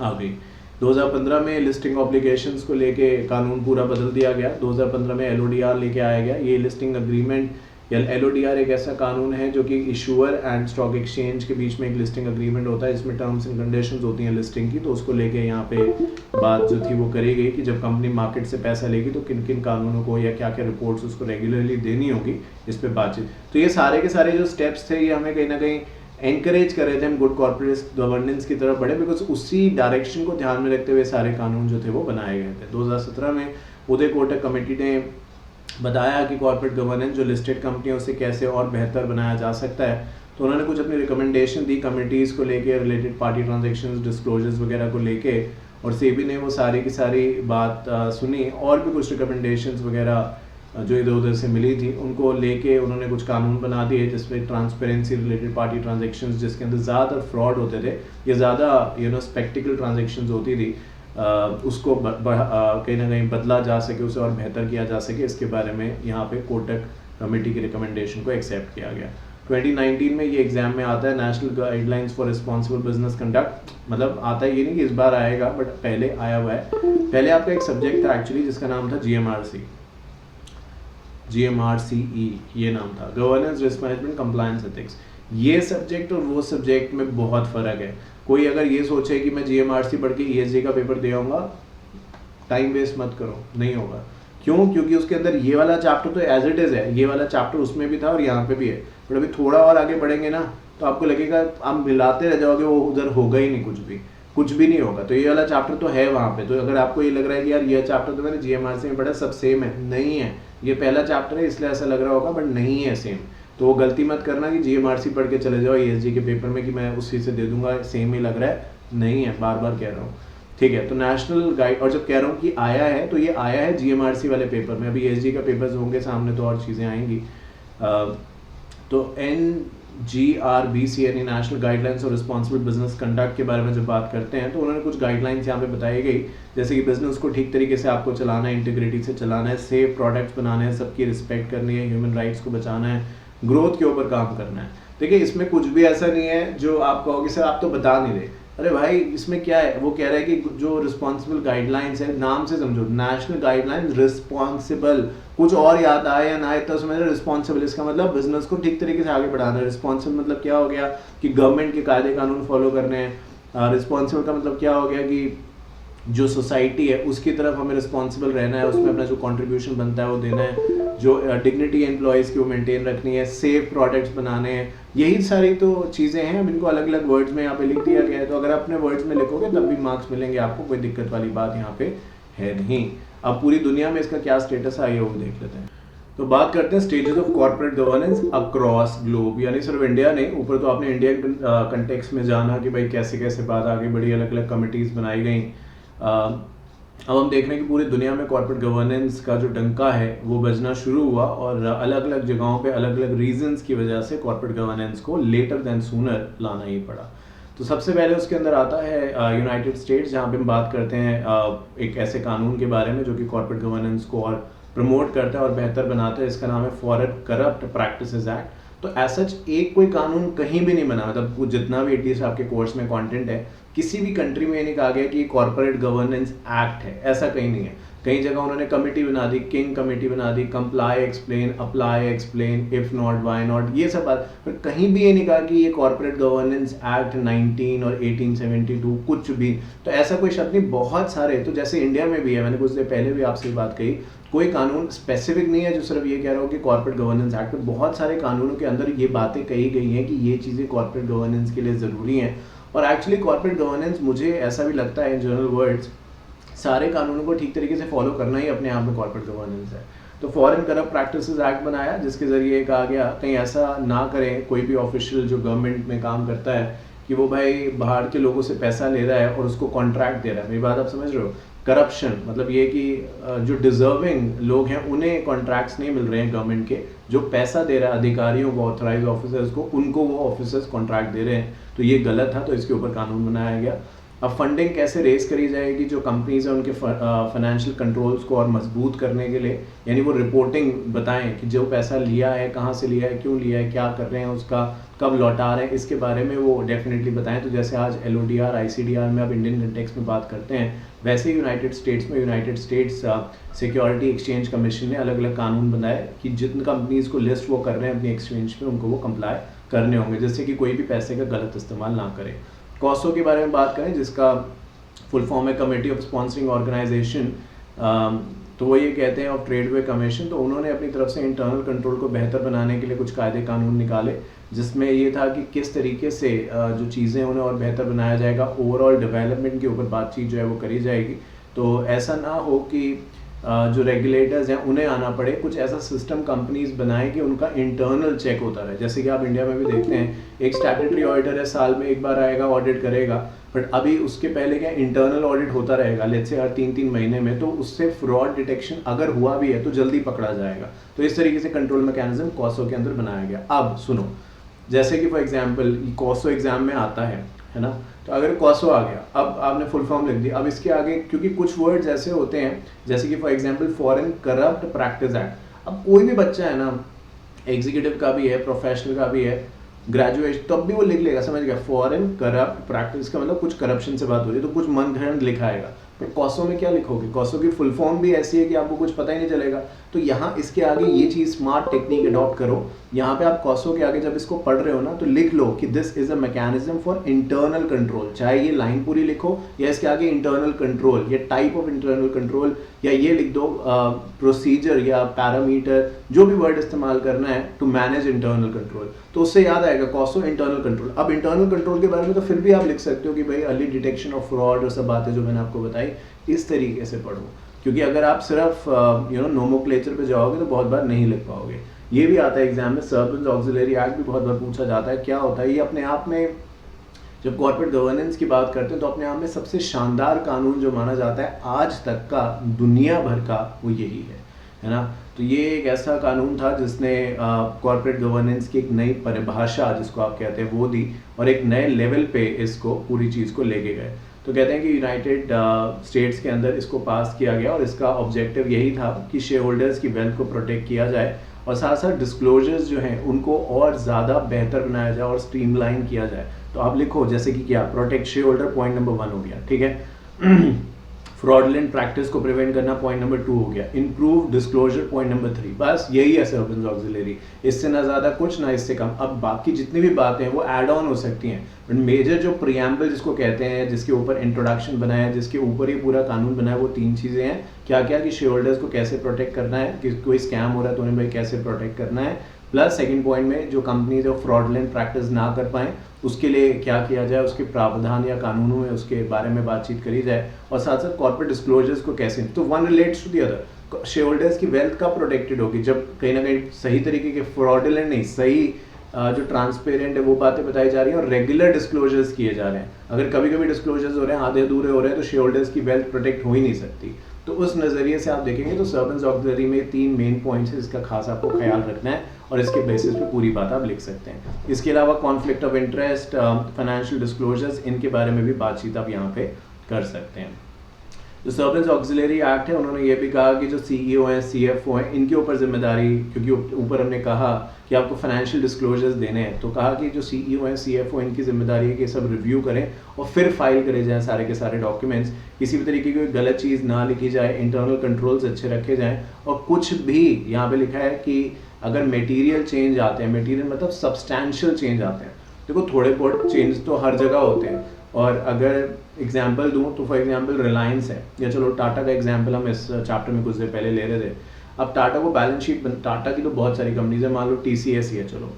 आ गई। 2015 में लिस्टिंग ऑब्लिगेशंस को लेके कानून पूरा बदल दिया गया। 2015 में LODR लेके आया गया। ये लिस्टिंग अग्रीमेंट या LODR एक ऐसा कानून है जो कि इशूअर एंड स्टॉक एक्सचेंज के बीच में एक लिस्टिंग अग्रीमेंट होता है, इसमें टर्म्स एंड कंडीशंस होती हैं लिस्टिंग की। तो उसको लेके यहाँ पे बात जो थी वो करी गई कि जब कंपनी मार्केट से पैसा लेगी तो किन किन कानूनों को या क्या क्या रिपोर्ट्स उसको रेगुलरली देनी होगी, इस पर बातचीत। तो ये सारे के सारे जो स्टेप्स थे ये हमें कहीं ना कहीं एनकरेज कर रहे थे हम गुड कॉर्पोरेट गवर्नेंस की तरफ बढ़े, बिकॉज उसी डायरेक्शन को ध्यान में रखते हुए सारे कानून जो थे वो बनाए गए थे। 2017 में उदय कोटक कमेटी ने बताया कि कॉर्पोरेट गवर्नेंस जो लिस्टेड कंपनी है उसे कैसे और बेहतर बनाया जा सकता है। तो उन्होंने कुछ अपनी रिकमेंडेशन दी कमिटीज़ को लेके, रिलेटेड पार्टी ट्रांजेक्शन्स, डिस्क्लोजर्स वगैरह को लेके, और सेबी ने वो सारी की सारी बात सुनी और भी कुछ रिकमेंडेशंस वगैरह जो इधर उधर से मिली थी उनको लेके उन्होंने कुछ कानून बना दिए जिसमें ट्रांसपेरेंसी, रिलेटेड पार्टी ट्रांजेक्शन्स जिसके अंदर ज़्यादातर फ्रॉड होते थे या ज़्यादा स्पेक्टिकल ट्रांजेक्शन्स होती थी, उसको कहीं ना कहीं बदला जा सके, उसे और बेहतर किया जा सके, इसके बारे में यहाँ पे कोटक कमेटी की रिकमेंडेशन को एक्सेप्ट किया गया। 2019 में ये एग्जाम में आता है, national guidelines for responsible business conduct. मतलब आता है, ये नहीं कि इस बार आएगा, बट पहले आया हुआ है। पहले आपका एक सब्जेक्ट था एक्चुअली जिसका नाम था GMRCE, ये नाम था, governance, risk management, compliance, ethics. ये सब्जेक्ट और वो सब्जेक्ट में बहुत फ़र्क है। कोई अगर ये सोचे कि मैं GMRC पढ़ के ESG का पेपर दे आऊँगा, टाइम वेस्ट मत करो, नहीं होगा। क्यों? क्योंकि उसके अंदर ये वाला चैप्टर तो एज इट इज़ है, ये वाला चैप्टर उसमें भी था और यहाँ पे भी है, बट अभी थोड़ा और आगे बढ़ेंगे ना तो आपको लगेगा आप मिलाते रह जाओगे, वो उधर होगा ही नहीं, कुछ भी नहीं होगा। तो ये वाला चैप्टर तो है वहाँ पे। तो अगर आपको ये लग रहा है कि यार ये चैप्टर तो मैंने जीएमआरसी में पढ़ा, सब सेम है, नहीं है, ये पहला चैप्टर है इसलिए ऐसा लग रहा होगा, बट नहीं है सेम। तो वो गलती मत करना कि जीएमआरसी पढ़ के चले जाओ ईएसजी के पेपर में कि मैं उसी से दे दूंगा, सेम ही लग रहा है, नहीं है, बार बार कह रहा हूँ, ठीक है। तो नेशनल गाइड, और जब कह रहा हूँ कि आया है तो ये आया है जीएमआरसी वाले पेपर में, अभी ईएसजी का पेपर्स होंगे सामने तो और चीज़ें आएंगी। तो NGRBC यानी नेशनल गाइडलाइंस और रिस्पॉन्सिबल बिजनेस कंडक्ट के बारे में जब बात करते हैं तो उन्होंने कुछ गाइडलाइंस यहाँ पे बताई गई, जैसे कि बिजनेस को ठीक तरीके से आपको चलाना है, इंटीग्रिटी से चलाना है, सेफ प्रोडक्ट्स बनाने हैं, सबकी रिस्पेक्ट करनी है, ह्यूमन राइट्स को बचाना है, ग्रोथ के ऊपर काम करना है। देखिए इसमें कुछ भी ऐसा नहीं है जो आप कहोगे सर आप तो बता नहीं रहे, अरे भाई इसमें क्या है, वो कह रहा है कि जो रिस्पॉन्सिबल गाइडलाइंस है, नाम से समझो, नेशनल गाइडलाइंस रिस्पॉन्सिबल, कुछ और याद आए या ना आए तो समझ, रिस्पॉन्सिबल इसका मतलब बिजनेस को ठीक तरीके से आगे बढ़ाना है। रिस्पॉन्सिबल मतलब क्या हो गया कि गवर्नमेंट के कायदे कानून फॉलो करने हैं। रिस्पॉन्सिबल का मतलब क्या हो गया कि जो सोसाइटी है उसकी तरफ हमें रिस्पॉन्सिबल रहना है, उसमें अपना जो कंट्रीब्यूशन बनता है वो देना है, जो डिग्निटी एम्प्लॉयज़ की वो मेंटेन रखनी है, सेफ प्रोडक्ट्स बनाने हैं, यही सारी तो चीज़ें हैं। अब इनको अलग अलग वर्ड्स में यहाँ पे लिख दिया गया है, तो अगर अपने वर्ड्स में लिखोगे तब भी मार्क्स मिलेंगे आपको, कोई दिक्कत वाली बात यहाँ पे है नहीं। अब पूरी दुनिया में इसका क्या स्टेटस है आइए वो देख लेते हैं। तो बात करते हैं stages of corporate governance across globe, यानी सिर्फ इंडिया नहीं, ऊपर तो आपने इंडियन कंटेक्स्ट में जाना कि भाई कैसे कैसे बात आगे बढ़ी, अलग अलग कमिटीज़ बनाई गई। अब हम देख रहे हैं कि पूरी दुनिया में कॉर्पोरेट गवर्नेंस का जो डंका है वो बजना शुरू हुआ, और अलग अलग जगहों पे अलग अलग रीजंस की वजह से कॉर्पोरेट गवर्नेंस को लेटर देन सूनर लाना ही पड़ा। तो सबसे पहले उसके अंदर आता है यूनाइटेड स्टेट्स, जहाँ पे हम बात करते हैं एक ऐसे कानून के बारे में जो कि कॉर्पोरेट गवर्नेंस को और प्रमोट करता है और बेहतर बनाता है। इसका नाम है फॉरेन करप्ट प्रैक्टिसेस एक्ट। तो ऐसा एक कोई कानून कहीं भी नहीं बना, मतलब जितना भी एटलीस्ट आपके कोर्स में कंटेंट है, किसी भी कंट्री में ये नहीं कहा गया कि कॉर्पोरेट गवर्नेंस एक्ट है, ऐसा कहीं नहीं है। कई जगह उन्होंने कमेटी बना दी, किंग कमेटी बना दी, comply explain, apply explain, if not why not, ये सब बात, पर कहीं भी ये नहीं कहा कि ये कॉर्पोरेट गवर्नेंस एक्ट 19 और 1872 कुछ भी। तो ऐसा कोई शब्द नहीं, बहुत सारे, तो जैसे इंडिया में भी है, मैंने कुछ देर पहले भी आपसे बात कही, कोई कानून स्पेसिफिक नहीं है जो सिर्फ ये कह रहा हो कि कॉर्पोरेट गवर्नेंस एक्ट, में बहुत सारे कानूनों के अंदर ये बातें कही गई हैं कि ये चीज़ें कॉर्पोरेट गवर्नेंस के लिए ज़रूरी हैं। और एक्चुअली कॉर्पोरेट गवर्नेंस, मुझे ऐसा भी लगता है इन जनरल वर्ड्स, सारे कानूनों को ठीक तरीके से फॉलो करना ही अपने आप में कॉर्पोरेट गवर्नेंस है। तो फॉरेन करप्ट प्रैक्टिसेस एक्ट बनाया, जिसके जरिए कहा गया कहीं ऐसा ना करें कोई भी ऑफिशियल जो गवर्नमेंट में काम करता है कि वो भाई बाहर के लोगों से पैसा ले रहा है और उसको कॉन्ट्रैक्ट दे रहा है। मेरी बात आप समझ रहे हो? करप्शन मतलब ये कि जो डिजर्विंग लोग हैं उन्हें कॉन्ट्रैक्ट्स नहीं मिल रहे हैं गवर्नमेंट के, जो पैसा दे रहा है अधिकारियों को, ऑथराइज ऑफिसर्स को, उनको वो ऑफिसर्स कॉन्ट्रैक्ट दे रहे हैं, तो ये गलत था। तो इसके ऊपर कानून बनाया गया। अब फंडिंग कैसे रेस करी जाएगी, जो कंपनीज हैं उनके फाइनेंशियल कंट्रोल्स को और मजबूत करने के लिए, यानी वो रिपोर्टिंग बताएं कि जो पैसा लिया है, कहाँ से लिया है, क्यों लिया है, क्या कर रहे हैं, उसका कब लौटा रहे हैं, इसके बारे में वो डेफिनेटली बताएं। तो जैसे आज LODR ICDR में अब इंडियन कंटेक्स्ट में बात करते हैं, वैसे ही यूनाइटेड स्टेट्स में United states security exchange commission ने अलग अलग कानून बनाए कि जिन कंपनीज को लिस्ट वो कर रहे हैं अपनी एक्सचेंज पे, उनको वो कंप्लाई करने होंगे, जिससे कि कोई भी पैसे का गलत इस्तेमाल ना करे। कॉसो के बारे में बात करें, जिसका फुल फॉर्म है कमेटी ऑफ स्पॉन्सरिंग ऑर्गेनाइजेशन, तो वो ये कहते हैं ऑफ ट्रेडवे कमीशन। तो उन्होंने अपनी तरफ से इंटरनल कंट्रोल को बेहतर बनाने के लिए कुछ कायदे कानून निकाले, जिसमें ये था कि किस तरीके से जो चीज़ें उन्हें और बेहतर बनाया जाएगा, ओवरऑल डेवलपमेंट के ऊपर बातचीत जो है वो करी जाएगी। तो ऐसा ना हो कि जो रेगुलेटर्स हैं उन्हें आना पड़े, कुछ ऐसा सिस्टम कंपनीज बनाए कि उनका इंटरनल चेक होता रहे। जैसे कि आप इंडिया में भी देखते हैं, एक स्टैट्यूटरी ऑडिटर है, साल में एक बार आएगा, ऑडिट करेगा, बट अभी उसके पहले क्या इंटरनल ऑडिट होता रहेगा, लेट्स से हर 3-3 महीने में, तो उससे फ्रॉड डिटेक्शन अगर हुआ भी है तो जल्दी पकड़ा जाएगा। तो इस तरीके से कंट्रोल मैकेनिज्म कॉसो के अंदर बनाया गया। अब सुनो, जैसे कि फॉर एग्जाम्पल कॉसो एग्जाम में आता है ना, तो अगर कॉसो आ गया, अब आपने फुल फॉर्म लिख दिया, अब इसके आगे क्योंकि कुछ वर्ड्स ऐसे होते हैं जैसे कि for example foreign corrupt practice act, अब कोई भी बच्चा है ना, एग्जीक्यूटिव का भी है, प्रोफेशनल का भी है, ग्रेजुएट, तब भी वो लिख लेगा, समझ गया, फॉरेन करप्ट प्रैक्टिस का मतलब कुछ करप्शन से बात हो रही है, तो कुछ मन घड़ंत लिखा आएगा। बट कॉसो में क्या लिखोगे, कॉसो की फुल फॉर्म भी ऐसी है कि आपको कुछ पता ही नहीं चलेगा। तो यहाँ इसके आगे ये चीज़ स्मार्ट टेक्निक अडॉप्ट करो। यहाँ पे आप कॉसो के आगे जब इसको पढ़ रहे हो ना तो लिख लो कि this is a mechanism for internal control, चाहे ये लाइन पूरी लिखो या इसके आगे इंटरनल कंट्रोल या टाइप ऑफ इंटरनल कंट्रोल, या ये लिख दो प्रोसीजर या पैरामीटर, जो भी वर्ड इस्तेमाल करना है टू मैनेज इंटरनल कंट्रोल। तो उससे याद आएगा कॉसो इंटरनल कंट्रोल। अब इंटरनल कंट्रोल के बारे में तो फिर भी आप लिख सकते हो कि भाई अर्ली डिटेक्शन ऑफ फ्रॉड और सब बातें जो मैंने आपको बताई इस तरीके से पढ़ो, क्योंकि अगर आप सिर्फ नोमोक्लेचर पे जाओगे तो बहुत बार नहीं लिख पाओगे। ये भी आता है एग्जाम में, सर्विस ऑक्सिलरी एक्ट भी बहुत बार पूछा जाता है। क्या होता है ये अपने आप में, जब कॉर्पोरेट गवर्नेंस की बात करते हैं तो अपने आप में सबसे शानदार कानून जो माना जाता है आज तक का दुनिया भर का, वो यही है ना। तो ये एक ऐसा कानून था जिसने कॉर्पोरेट गवर्नेंस की एक नई परिभाषा जिसको आप कहते हैं वो दी, और एक नए लेवल पे इसको पूरी चीज़ को लेके गए। तो कहते हैं कि यूनाइटेड स्टेट्स के अंदर इसको पास किया गया और इसका ऑब्जेक्टिव यही था कि शेयर होल्डर्स की वेल्थ को प्रोटेक्ट किया जाए और साथ साथ डिस्क्लोजर्स जो हैं उनको और ज़्यादा बेहतर बनाया जाए और स्ट्रीमलाइन किया जाए। तो आप लिखो जैसे कि क्या, protect share holder point number 1 हो गया, ठीक है। फ्रॉडलेंट प्रैक्टिस को प्रिवेंट करना पॉइंट नंबर 2 हो गया। Improve disclosure point number 3। बस यही है सर्विस ऑक्सिलरी, इससे ना ज़्यादा कुछ ना इससे कम। अब बाकी जितनी भी बातें हैं वो ऐड ऑन हो सकती हैं, बट मेजर जो प्रियम्बल जिसको कहते हैं, जिसके ऊपर इंट्रोडक्शन बनाया है, जिसके ऊपर ही पूरा कानून बना है, वो 3 चीज़ें हैं। क्या क्या कि शेयर होल्डर्स को कैसे प्रोटेक्ट करना है, कि कोई स्कैम हो रहा है तो उन्हें भाई कैसे प्रोटेक्ट करना है, प्लस सेकंड पॉइंट में जो कंपनी जो फ्रॉडलेंट प्रैक्टिस ना कर पाए उसके लिए क्या किया जाए, उसके प्रावधान या कानूनों में उसके बारे में बातचीत करी जाए, और साथ साथ कॉर्पोरेट डिस्क्लोजर्स को कैसे, तो one relates to the other. Shareholders की वेल्थ का प्रोटेक्टेड होगी जब कहीं ना कहीं सही तरीके के फ्रॉडलेंट नहीं, सही जो ट्रांसपेरेंट है वो बातें बताई जा रही हैं और रेगुलर डिस्क्लोजर्स किए जा रहे हैं। अगर कभी कभी डिस्क्लोजर्स हो रहे हैं, आधे अधूरे हो रहे हैं, तो शेयर होल्डर्स की वेल्थ प्रोटेक्ट हो ही नहीं सकती। तो उस नज़रिए से आप देखेंगे तो सर्विस ऑक्सिलरी में 3 मेन पॉइंट्स है जिसका खास आपको ख्याल रखना है और इसके बेसिस पे पूरी बात आप लिख सकते हैं। इसके अलावा conflict of interest, financial disclosures, इनके बारे में भी बातचीत आप यहाँ पे कर सकते हैं। जो सर्विस ऑक्सिलरी एक्ट है उन्होंने ये भी कहा कि जो सीईओ हैं, सीएफओ हैं, इनके ऊपर जिम्मेदारी, क्योंकि ऊपर हमने कहा कि आपको फाइनेंशियल डिस्क्लोजर्स देने हैं, तो कहा कि जो सीईओ हैं, सीएफओ, इनकी जिम्मेदारी है कि सब रिव्यू करें और फिर फाइल करे जाएं सारे के सारे डॉक्यूमेंट्स। किसी भी तरीके की कोई गलत चीज़ ना लिखी जाए, इंटरनल कंट्रोल्स अच्छे रखे जाएँ, और कुछ भी यहाँ पे लिखा है कि अगर मटेरियल चेंज आते हैं, मटेरियल मतलब सब्सटैंशियल चेंज आते हैं, देखो थोड़े बहुत चेंज तो हर जगह होते हैं, और अगर एग्जाम्पल दूं तो फॉर एग्जाम्पल रिलायंस है, या चलो टाटा का एग्जाम्पल हम इस चैप्टर में कुछ देर पहले ले रहे थे। अब टाटा को बैलेंस शीट, टाटा की तो बहुत सारी कंपनीज है, मान लो टीसीएस ही है, चलो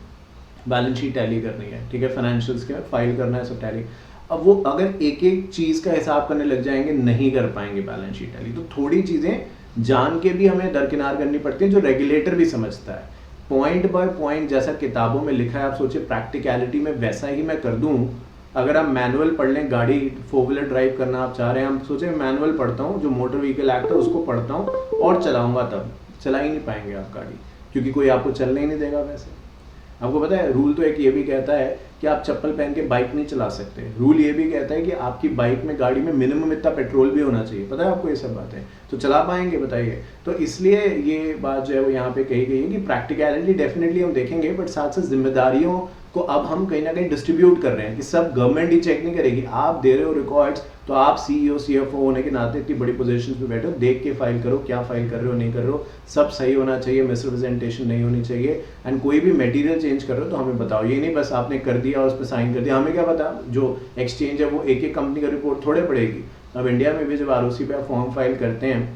बैलेंस शीट टैली करनी है, ठीक है, फाइनेंशियल्स के फाइल करना है, सब टैली। अब वो अगर एक एक चीज़ का हिसाब करने लग जाएंगे, नहीं कर पाएंगे बैलेंस शीट टैली। तो थोड़ी चीज़ें जान के भी हमें दरकिनार करनी पड़ती हैं जो रेगुलेटर भी समझता है। पॉइंट बाय पॉइंट जैसा किताबों में लिखा है, आप सोचिए प्रैक्टिकलिटी में वैसा ही मैं कर दूँ। अगर आप मैनुअल पढ़ लें, गाड़ी 4 व्हीलर ड्राइव करना आप चाह रहे हैं, हम सोचें मैनुअल पढ़ता हूँ, जो मोटर व्हीकल एक्ट है उसको पढ़ता हूँ और चलाऊंगा, तब चला ही नहीं पाएंगे आप गाड़ी, क्योंकि कोई आपको चलने ही नहीं देगा। वैसे आपको पता है रूल तो एक ये भी कहता है कि आप चप्पल पहन के बाइक नहीं चला सकते। रूल ये भी कहता है कि आपकी बाइक में, गाड़ी में मिनिमम इतना पेट्रोल भी होना चाहिए। पता है आपको ये सब बातें, तो चला पाएंगे बताइए। तो इसलिए ये बात जो है वो यहाँ पे कही गई है कि प्रैक्टिकलिटी डेफिनेटली हम देखेंगे, बट साथ साथ जिम्मेदारियों को अब हम कहीं ना कहीं डिस्ट्रीब्यूट कर रहे हैं कि सब गवर्नमेंट ही चेक नहीं करेगी। आप दे रहे हो रिकॉर्ड्स, तो आप सीईओ सीएफओ होने के नाते इतनी बड़ी पोजीशन पे बैठे हो, देख के फाइल करो, क्या फाइल कर रहे हो, नहीं कर रहे हो, सब सही होना चाहिए, मिसरिप्रेजेंटेशन नहीं होनी चाहिए। एंड कोई भी मटेरियल चेंज कर रहे हो तो हमें बताओ, ये नहीं बस आपने कर दिया और उस पर साइन कर दिया, हमें क्या पता जो एक्सचेंज है वो एक एक कंपनी का रिपोर्ट थोड़े पड़ेगी। अब इंडिया में भी जब आरओसी पे आप फॉर्म फाइल करते हैं,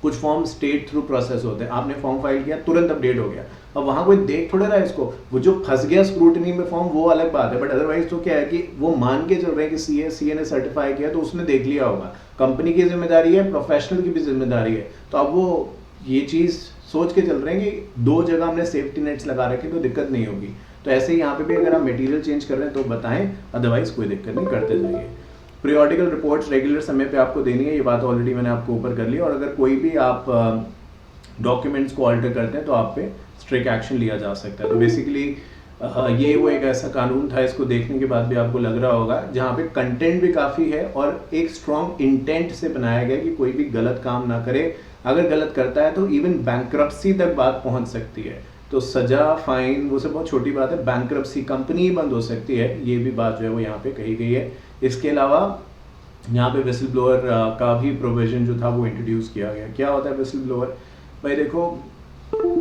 कुछ फॉर्म स्टेट थ्रू प्रोसेस होते हैं, आपने फॉर्म फाइल किया तुरंत अपडेट हो गया, अब वहाँ कोई देख थोड़े रहा है इसको। वो जो फंस गया स्क्रूटनी में फॉर्म वो अलग बात है, बट अदरवाइज तो क्या है कि वो मान के चल रहे हैं कि सीए ने सर्टिफाई किया तो उसने देख लिया होगा। कंपनी की जिम्मेदारी है, प्रोफेशनल की भी जिम्मेदारी है, तो अब वो ये चीज़ सोच के चल रहे हैं कि 2 जगह हमने सेफ्टी नेट्स लगा रखे तो दिक्कत नहीं होगी। तो ऐसे ही यहाँ पे भी अगर आप मटेरियल चेंज कर रहे हैं तो बताएं, अदरवाइज कोई दिक्कत नहीं, करते जाइए। पीरियोडिकल रिपोर्ट्स रेगुलर समय पे आपको देनी है, ये बात ऑलरेडी मैंने आपको ऊपर कर ली। और अगर कोई भी आप डॉक्यूमेंट्स को ऑल्टर करते हैं तो आप पे स्ट्रिक्ट एक्शन लिया जा सकता है। तो बेसिकली ये वो एक ऐसा कानून था, इसको देखने के बाद भी आपको लग रहा होगा जहाँ पे कंटेंट भी काफ़ी है और एक स्ट्रॉन्ग इंटेंट से बनाया गया कि कोई भी गलत काम ना करे। अगर गलत करता है तो इवन बैंक्रप्सी तक बात पहुँच सकती है, तो सजा, फाइन, वो सब बहुत छोटी बात है, बैंक्रप्सी, कंपनी ही बंद हो सकती है, ये भी बात जो है वो यहाँ पे कही गई है। इसके अलावा यहाँ पे विसल ब्लोअर का भी प्रोविजन जो था वो इंट्रोड्यूस किया गया। क्या होता है विसल ब्लोअर? भाई देखो,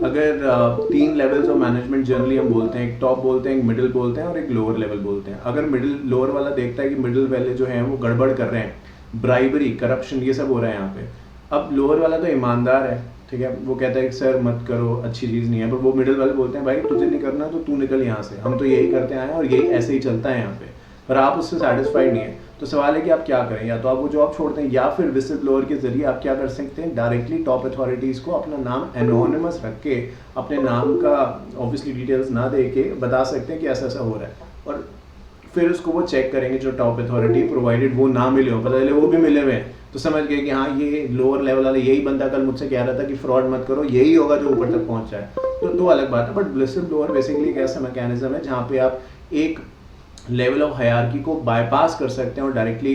अगर 3 लेवल्स ऑफ मैनेजमेंट जनरली हम बोलते हैं, एक टॉप बोलते हैं, एक मिडिल बोलते हैं और एक लोअर लेवल बोलते हैं। अगर मिडिल लोअर वाला देखता है कि मिडिल वाले जो हैं वो गड़बड़ कर रहे हैं, ब्राइबरी, करप्शन, ये सब हो रहा है यहाँ पे, अब लोअर वाला तो ईमानदार है, ठीक है, वो कहता है कि सर मत करो, अच्छी चीज़ नहीं है, पर वो मिडिल वाले बोलते हैं भाई तुझे नहीं करना तो तू निकल यहाँ से, हम तो यही करते आए हैं और यही ऐसे ही चलता है यहाँ पे, पर आप उससे सेटिस्फाइड नहीं है। तो सवाल है कि आप क्या करें, या तो आप वो जॉब छोड़ दें या फिर विसल ब्लोअर के जरिए आप क्या कर सकते हैं, डायरेक्टली टॉप अथॉरिटीज़ को अपना नाम एनोनिमस रख के, अपने नाम का ऑब्वियसली डिटेल्स ना दे के बता सकते हैं कि ऐसा ऐसा हो रहा है, और फिर उसको वो चेक करेंगे जो टॉप अथॉरिटी, प्रोवाइडेड वो ना मिले हो, पता चले वो भी मिले हुए हैं, तो समझ गए कि हाँ ये लोअर लेवल वाला यही बंदा कल मुझसे कह रहा था कि फ्रॉड मत करो, यही होगा जो ऊपर तक पहुंच जाए। तो दो अलग बात है, बट विसल ब्लोअर बेसिकली एक ऐसा मैकेनिज्म है जहाँ पे आप एक लेवल ऑफ हायरार्की को बाईपास कर सकते हैं और डायरेक्टली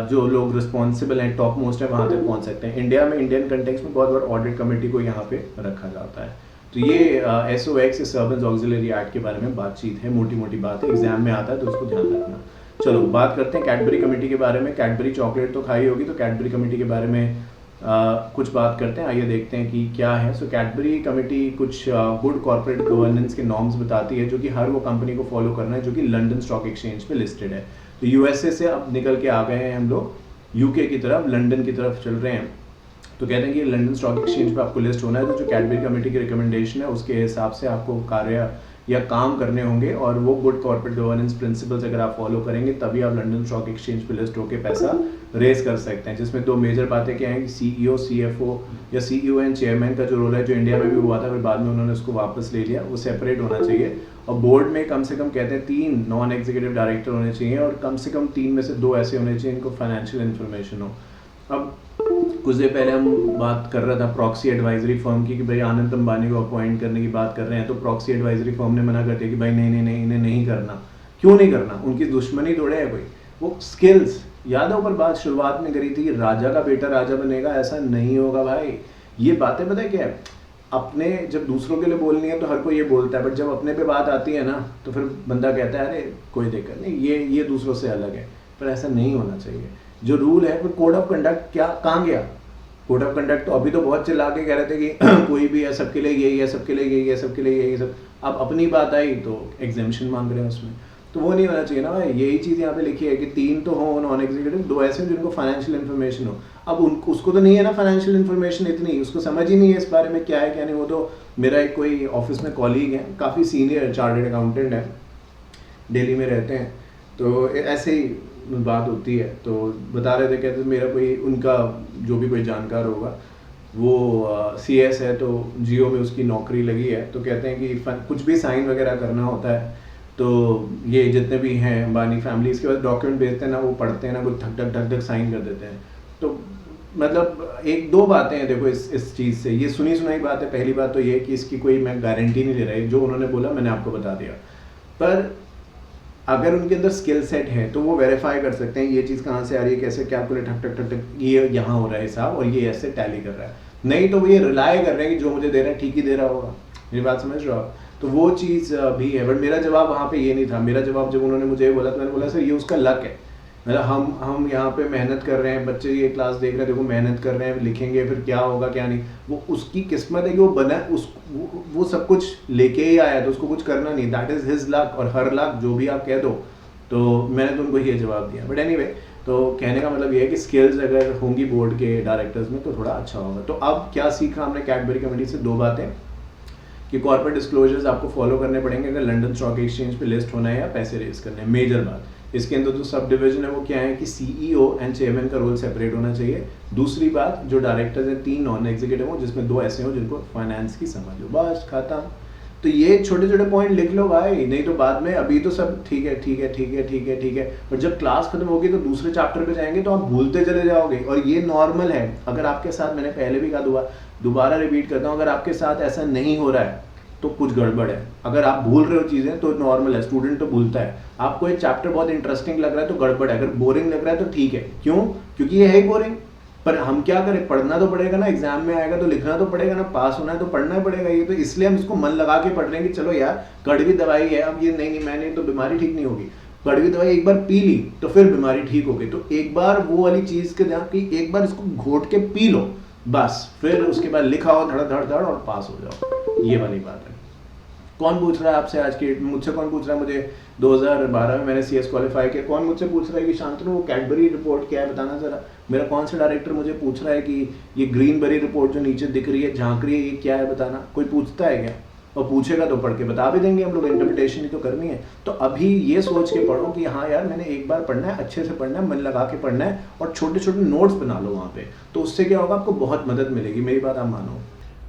जो लोग रिस्पॉन्सिबल हैं, टॉप मोस्ट है, वहाँ तक पहुँच सकते हैं। इंडिया में, इंडियन कंटेक्स्ट में बहुत बार ऑडिट कमेटी को यहाँ पे रखा जाता है। तो ये SOX सर्वेलेंस ऑक्सिलरी एक्ट के बारे में बातचीत है, मोटी मोटी बात है, एग्जाम में आता है तो उसको ध्यान रखना। चलो बात करते हैं कैडबरी कमेटी के बारे में। कैडबरी चॉकलेट तो खाई होगी, तो कैडबरी कमेटी के बारे में कुछ बात करते हैं, आइए देखते हैं कि क्या है। सो कैडबरी कमेटी कुछ गुड कॉर्पोरेट गवर्नेंस के नॉर्म्स बताती है जो कि हर वो कंपनी को फॉलो करना है जो कि लंदन स्टॉक एक्सचेंज पे लिस्टेड है। तो USA से अब निकल के आ गए हैं हम लोग UK की तरफ, लंदन की तरफ चल रहे हैं। तो कहते हैं कि लंदन स्टॉक एक्सचेंज पे आपको लिस्ट होना है, तो जो कैडबरी कमेटी की रिकमेंडेशन है उसके हिसाब से आपको कार्य या काम करने होंगे, और वो गुड कॉर्पोरेट गवर्नेंस प्रिंसिपल्स अगर आप फॉलो करेंगे तभी आप लंदन स्टॉक एक्सचेंज पे लिस्ट होकर पैसा रेस कर सकते हैं। जिसमें दो मेजर बातें क्या हैं कि CEO, CFO या CEO एंड चेयरमैन का जो रोल है, जो इंडिया में भी हुआ था फिर बाद में उन्होंने उसको वापस ले लिया, वो सेपरेट होना चाहिए। और बोर्ड में कम से कम कहते हैं 3 नॉन एग्जीक्यूटिव डायरेक्टर होने चाहिए, और कम से कम 3 में से 2 ऐसे होने चाहिए इनको फाइनेंशियल इन्फॉर्मेशन हो। अब कुछ देर पहले हम बात कर रहा था प्रॉक्सी एडवाइजरी फर्म की कि भाई आनंद अंबानी को अपॉइंट करने की बात कर रहे हैं, तो प्रॉक्सी एडवाइजरी फर्म ने मना कर दिया कि भाई नहीं नहीं नहीं, इन्हें नहीं करना। क्यों नहीं करना? उनकी दुश्मनी थोड़े है कोई, वो स्किल्स, याद है ऊपर बात शुरुआत में करी थी कि राजा का बेटा राजा बनेगा, ऐसा नहीं होगा भाई। ये बातें पता है क्या है, अपने जब दूसरों के लिए बोलनी है तो हर कोई ये बोलता है, बट जब अपने पे बात आती है ना तो फिर बंदा कहता है अरे कोई दिक्कत नहीं, ये दूसरों से अलग है, पर ऐसा नहीं होना चाहिए। जो रूल है, फिर कोड ऑफ कंडक्ट क्या कहाँ गया? कोड ऑफ कंडक्ट तो अभी तो बहुत चिल्ला के कह रहे थे कि कोई भी है, सबके लिए यही है, सबके लिए यही है, सबके लिए यही सब, अब अपनी बात आई तो एग्जेम्पशन मांग रहे हैं उसमें, तो वो नहीं होना चाहिए ना भाई। यही चीज़ यहाँ पे लिखी है कि 3 तो हो नॉन एग्जीक्यूटिव, 2 ऐसे जिनको फाइनेंशियल इन्फॉर्मेशन हो। अब उनको, उसको तो नहीं है ना फाइनेंशियल इन्फॉर्मेशन इतनी, उसको समझ ही नहीं है इस बारे में क्या है क्या नहीं। वो तो मेरा एक कोई ऑफिस में कॉलीग है, काफ़ी सीनियर चार्टर्ड अकाउंटेंट है, दिल्ली में रहते हैं, तो ऐसे ही बात होती है, तो बता रहे थे, कहते मेरा कोई उनका जो भी कोई जानकार होगा वो CS है, तो जियो में उसकी नौकरी लगी है, तो कहते हैं कि कुछ भी साइन वगैरह करना होता है तो ये जितने भी हैं अंबानी फैमिली, इसके बाद डॉक्यूमेंट भेजते हैं ना, वो पढ़ते हैं ना, वो धक धक धक धक साइन कर देते हैं। तो मतलब 1-2 बातें हैं देखो इस चीज़ से, ये सुनी सुनाई बात है। पहली बात तो ये कि इसकी कोई मैं गारंटी नहीं ले रही, जो उन्होंने बोला मैंने आपको बता दिया, पर अगर उनके अंदर स्किल सेट है तो वो वेरीफाई कर सकते हैं ये चीज़ कहाँ से आ रही है, कैसे कैलकुलेट ठक ठक ठक ठक ये यहाँ हो रहा है हिसाब और ये ऐसे टैली कर रहा है। नहीं तो वो ये रिलाई कर रहे हैं कि जो मुझे दे रहे हैं ठीक ही दे रहा होगा। मेरी बात समझ रहे हो आप? तो वो चीज़ भी है, बट मेरा जवाब वहाँ पे ये नहीं था। मेरा जवाब जब उन्होंने मुझे बोला तो मैंने बोला सर ये उसका लक है, मतलब हम यहाँ पे मेहनत कर रहे हैं, बच्चे ये क्लास देख रहे हैं, देखो मेहनत कर रहे हैं, लिखेंगे फिर क्या होगा क्या नहीं, वो उसकी किस्मत है कि वो बना वो सब कुछ लेके ही आया, तो उसको कुछ करना नहीं, दैट इज़ हिज लक। और हर लक जो भी आप कह दो, तो मैंने तो उनको ये जवाब दिया। बट एनीवे, तो कहने का मतलब ये है कि स्किल्स अगर होंगी बोर्ड के डायरेक्टर्स में तो थोड़ा अच्छा होगा। तो अब क्या सीखा हमने कैडबरी कमेटी से? 2 बातें कि कॉर्पोरेट डिस्क्लोजर्स आपको फॉलो करने पड़ेंगे अगर लंदन स्टॉक एक्सचेंज पे लिस्ट होना है या पैसे रेज करने हैं। मेजर बात इसके अंदर जो सब डिवीजन है वो क्या है कि CEO एंड चेयरमैन का रोल सेपरेट होना चाहिए। दूसरी बात, जो डायरेक्टर्स हैं 3 नॉन एग्जीक्यूटिव हो, जिसमें 2 ऐसे हो जिनको फाइनेंस की समझ हो, बस खत्म। तो ये छोटे छोटे पॉइंट लिख लो भाई, नहीं तो बाद में, अभी तो सब ठीक है ठीक है ठीक है ठीक है ठीक है, पर जब क्लास खत्म होगी तो दूसरे चैप्टर पे जाएंगे तो आप भूलते चले जाओगे, और ये नॉर्मल है। अगर आपके साथ, मैंने पहले भी कहा, दोबारा रिपीट करता हूँ, अगर आपके साथ ऐसा नहीं हो रहा है तो कुछ गड़बड़ है। अगर आप भूल रहे हो चीज़ें तो नॉर्मल है, स्टूडेंट तो भूलता है। आपको एक चैप्टर बहुत इंटरेस्टिंग लग रहा है तो गड़बड़ है, अगर बोरिंग लग रहा है तो ठीक है। क्यों? क्योंकि ये है बोरिंग, पर हम क्या करें, पढ़ना तो पड़ेगा ना, एग्जाम में आएगा तो लिखना तो पड़ेगा ना, पास होना है तो पढ़ना पड़ेगा। ये तो इसलिए हम इसको मन लगा के पढ़ रहे हैं कि चलो यार कड़वी दवाई है, अब ये नहीं मैंने तो बीमारी ठीक नहीं होगी, कड़वी दवाई एक बार पी ली तो फिर बीमारी ठीक हो गई। तो एक बार वो वाली चीज के ध्यान कि एक बार इसको घोट के पी लो बस, फिर उसके बाद लिखा हो धड़ धड़ धड़ और पास हो जाओ, ये वाली बात है। कौन पूछ रहा है आपसे आज की, मुझसे कौन पूछ रहा है, मुझे 2012 में मैंने CS क्वालिफाई किया, कौन मुझसे पूछ रहा है कि शांतनु वो कैडबरी रिपोर्ट क्या है बताना जरा। मेरा कौन सा डायरेक्टर मुझे पूछ रहा है कि ये ग्रीनबेरी रिपोर्ट जो नीचे दिख रही है झांक रही है ये क्या है बताना, कोई पूछता है क्या? और पूछेगा तो पढ़ के बता भी देंगे हम लोग, इंटरप्रिटेशन ही तो करनी है। तो अभी ये सोच के पढ़ो कि हाँ यार मैंने एक बार पढ़ना है, अच्छे से पढ़ना है, मन लगा के पढ़ना है, और छोटे छोटे नोट्स बना लो वहाँ पे, तो उससे क्या होगा आपको बहुत मदद मिलेगी, मेरी बात आप मानो।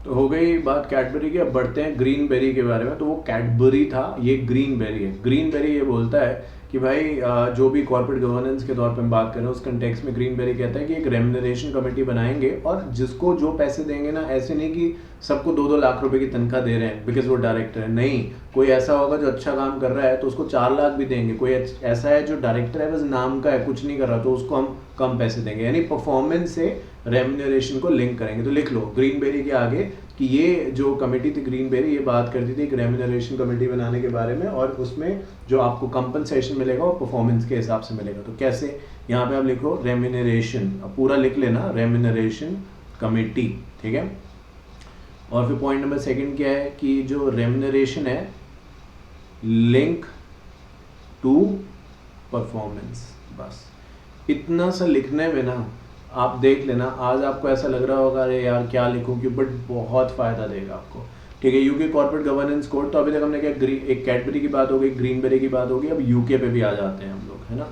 तो हो गई बात कैडबरी की, अब बढ़ते हैं ग्रीन बेरी के बारे में। तो वो कैडबरी था, ये ग्रीन बेरी है। ग्रीन बेरी ये बोलता है कि भाई जो भी कॉर्पोरेट गवर्नेंस के तौर पे हम बात कर रहे हैं उस कंटेक्स्ट में ग्रीन बेरी कहता है कि एक रेम्यूनरेशन कमेटी बनाएंगे, और जिसको जो पैसे देंगे ना, ऐसे नहीं कि सबको 2-2 लाख रुपए की तनख्वाह दे रहे हैं बिकॉज वो डायरेक्टर है, नहीं। कोई ऐसा होगा जो अच्छा काम कर रहा है तो उसको 4 लाख भी देंगे, कोई ऐसा है जो डायरेक्टर है बस नाम का है कुछ नहीं कर रहा तो उसको हम कम पैसे देंगे, यानी परफॉर्मेंस से रेम्यूनरेशन को लिंक करेंगे। तो लिख लो ग्रीन बेरी के आगे कि ये जो कमेटी थी ग्रीन बेरी, ये बात करती थी एक रेम्यूनरेशन कमेटी बनाने के बारे में, और उसमें जो आपको कंपनसेशन मिलेगा वो परफॉर्मेंस के हिसाब से मिलेगा। तो कैसे, यहाँ पे आप लिखो रेम्यूनरेशन, पूरा लिख लेना, रेम्यूनरेशन कमेटी, ठीक है। और फिर पॉइंट नंबर 2 क्या है कि जो रेम्यूनरेशन है लिंक टू परफॉर्मेंस, बस इतना सा लिखने में ना आप देख लेना, आज आपको ऐसा लग रहा होगा अरे यार क्या लिखूं क्यों, बट बहुत फायदा देगा आपको, ठीक है। यूके कॉर्पोरेट गवर्नेंस कोड, तो अभी तक हमने क्या एक कैडबरी की बात हो गई, ग्रीनबेरी की बात होगी, अब यूके पे भी आ जाते हैं हम लोग, है ना।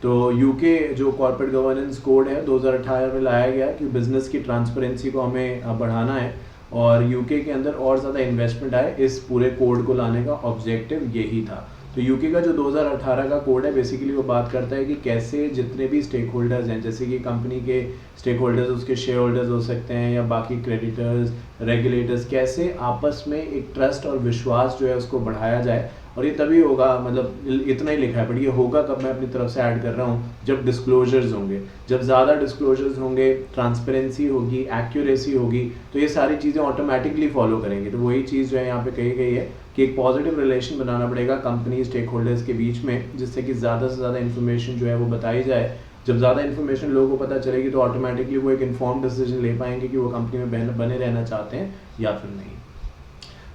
तो यूके जो कॉर्पोरेट गवर्नेंस कोड है 2018 में लाया गया कि बिजनेस की ट्रांसपेरेंसी को हमें बढ़ाना है, और यूके के अंदर और ज़्यादा इन्वेस्टमेंट आए, इस पूरे कोड को लाने का ऑब्जेक्टिव यही था। तो यूके का जो 2018 का कोड है बेसिकली वो बात करता है कि कैसे जितने भी स्टेक होल्डर्स हैं, जैसे कि कंपनी के स्टेक होल्डर्स, उसके शेयर होल्डर्स हो सकते हैं या बाकी क्रेडिटर्स, रेगुलेटर्स, कैसे आपस में एक ट्रस्ट और विश्वास जो है उसको बढ़ाया जाए। और ये तभी होगा, मतलब इतना ही लिखा है, बट ये होगा कब, मैं अपनी तरफ से ऐड कर रहा हूँ, जब डिस्क्लोजर्स होंगे, जब ज़्यादा डिस्क्लोजर्स होंगे, ट्रांसपेरेंसी होगी, एक्यूरेसी होगी, तो ये सारी चीज़ें ऑटोमेटिकली फॉलो करेंगे। तो वही चीज़ जो है यहाँ पे कही गई है कि एक पॉजिटिव रिलेशन बनाना पड़ेगा कंपनी स्टेक होल्डर्स के बीच में, जिससे कि ज़्यादा से ज़्यादा इन्फॉर्मेशन जो है वो बताई जाए। जब ज़्यादा इन्फॉर्मेशन लोगों को पता चलेगी तो ऑटोमेटिकली वो एक इन्फॉर्म्ड डिसीजन ले पाएंगे कि वो कंपनी में बने रहना चाहते हैं या फिर नहीं।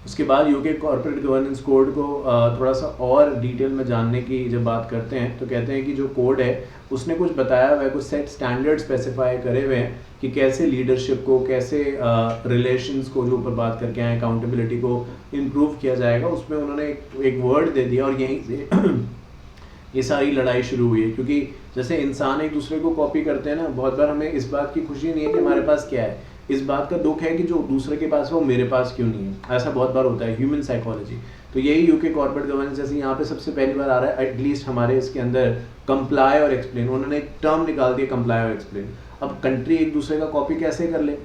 उसके बाद यूके कॉर्पोरेट गवर्नेंस कोड को थोड़ा सा और डिटेल में जानने की जब बात करते हैं तो कहते हैं कि जो कोड है उसने कुछ बताया हुआ है, कुछ सेट स्टैंडर्ड स्पेसिफाई करे हुए हैं कि कैसे लीडरशिप को, कैसे रिलेशंस को, जो ऊपर बात करके आए, अकाउंटेबिलिटी को इम्प्रूव किया जाएगा। उसमें उन्होंने एक वर्ड दे दिया और यहीं से ये सारी लड़ाई शुरू हुई है, क्योंकि जैसे इंसान एक दूसरे को कॉपी करते हैं ना, बहुत बार हमें इस बात की खुशी नहीं है कि हमारे पास क्या है, इस बात का दुख है कि जो दूसरे के पास है वो मेरे पास क्यों नहीं है। ऐसा बहुत बार होता है, ह्यूमन साइकोलॉजी। तो यही यूके कॉर्पोरेट गवर्नेंस, जैसे यहाँ पे सबसे पहली बार आ रहा है एटलीस्ट हमारे इसके अंदर, कंप्लाई और एक्सप्लेन, उन्होंने एक टर्म निकाल दिया कंप्लाई और एक्सप्लेन। अब कंट्री एक दूसरे का कॉपी कैसे कर ले,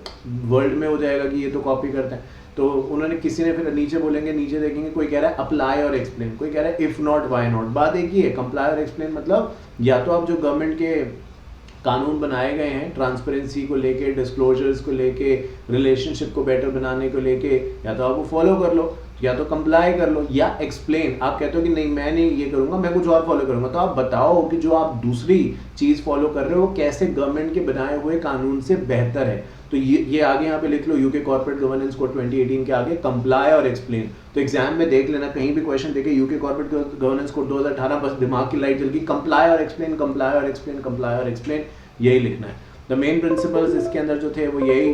वर्ल्ड में हो जाएगा कि ये तो कॉपी करते हैं, तो उन्होंने किसी ने फिर नीचे बोलेंगे, नीचे देखेंगे, कोई कह रहा है अप्लाई और एक्सप्लेन, कोई कह रहा है इफ नॉट वाई नॉट। बात एक ही है, कंप्लाई और एक्सप्लेन मतलब या तो आप जो गवर्नमेंट के कानून बनाए गए हैं ट्रांसपेरेंसी को लेके, डिस्क्लोजर्स को लेके, रिलेशनशिप को बेटर बनाने को लेके, या तो आप वो फॉलो कर लो, या तो कंप्लाई कर लो, या एक्सप्लेन। आप कहते हो कि नहीं मैं नहीं ये करूंगा, मैं कुछ और फॉलो करूंगा, तो आप बताओ कि जो आप दूसरी चीज फॉलो कर रहे हो कैसे गवर्नमेंट के बनाए हुए कानून से बेहतर है। तो ये आगे यहाँ पे लिख लो, यूके कॉर्पोरेट गवर्नेंस कोड 2018 के आगे कंप्लाई और एक्सप्लेन। तो एग्जाम में देख लेना, कहीं भी क्वेश्चन देखे यूके कॉर्पोरेट गवर्नेंस कोड 2018, बस दिमाग की लाइट जल गई, कंप्लाई और एक्सप्लेन, कंप्लाई और एक्सप्लेन, कंप्लाई और एक्सप्लेन, यही लिखना है। द मेन प्रिंसिपल्स इसके अंदर जो थे वो यही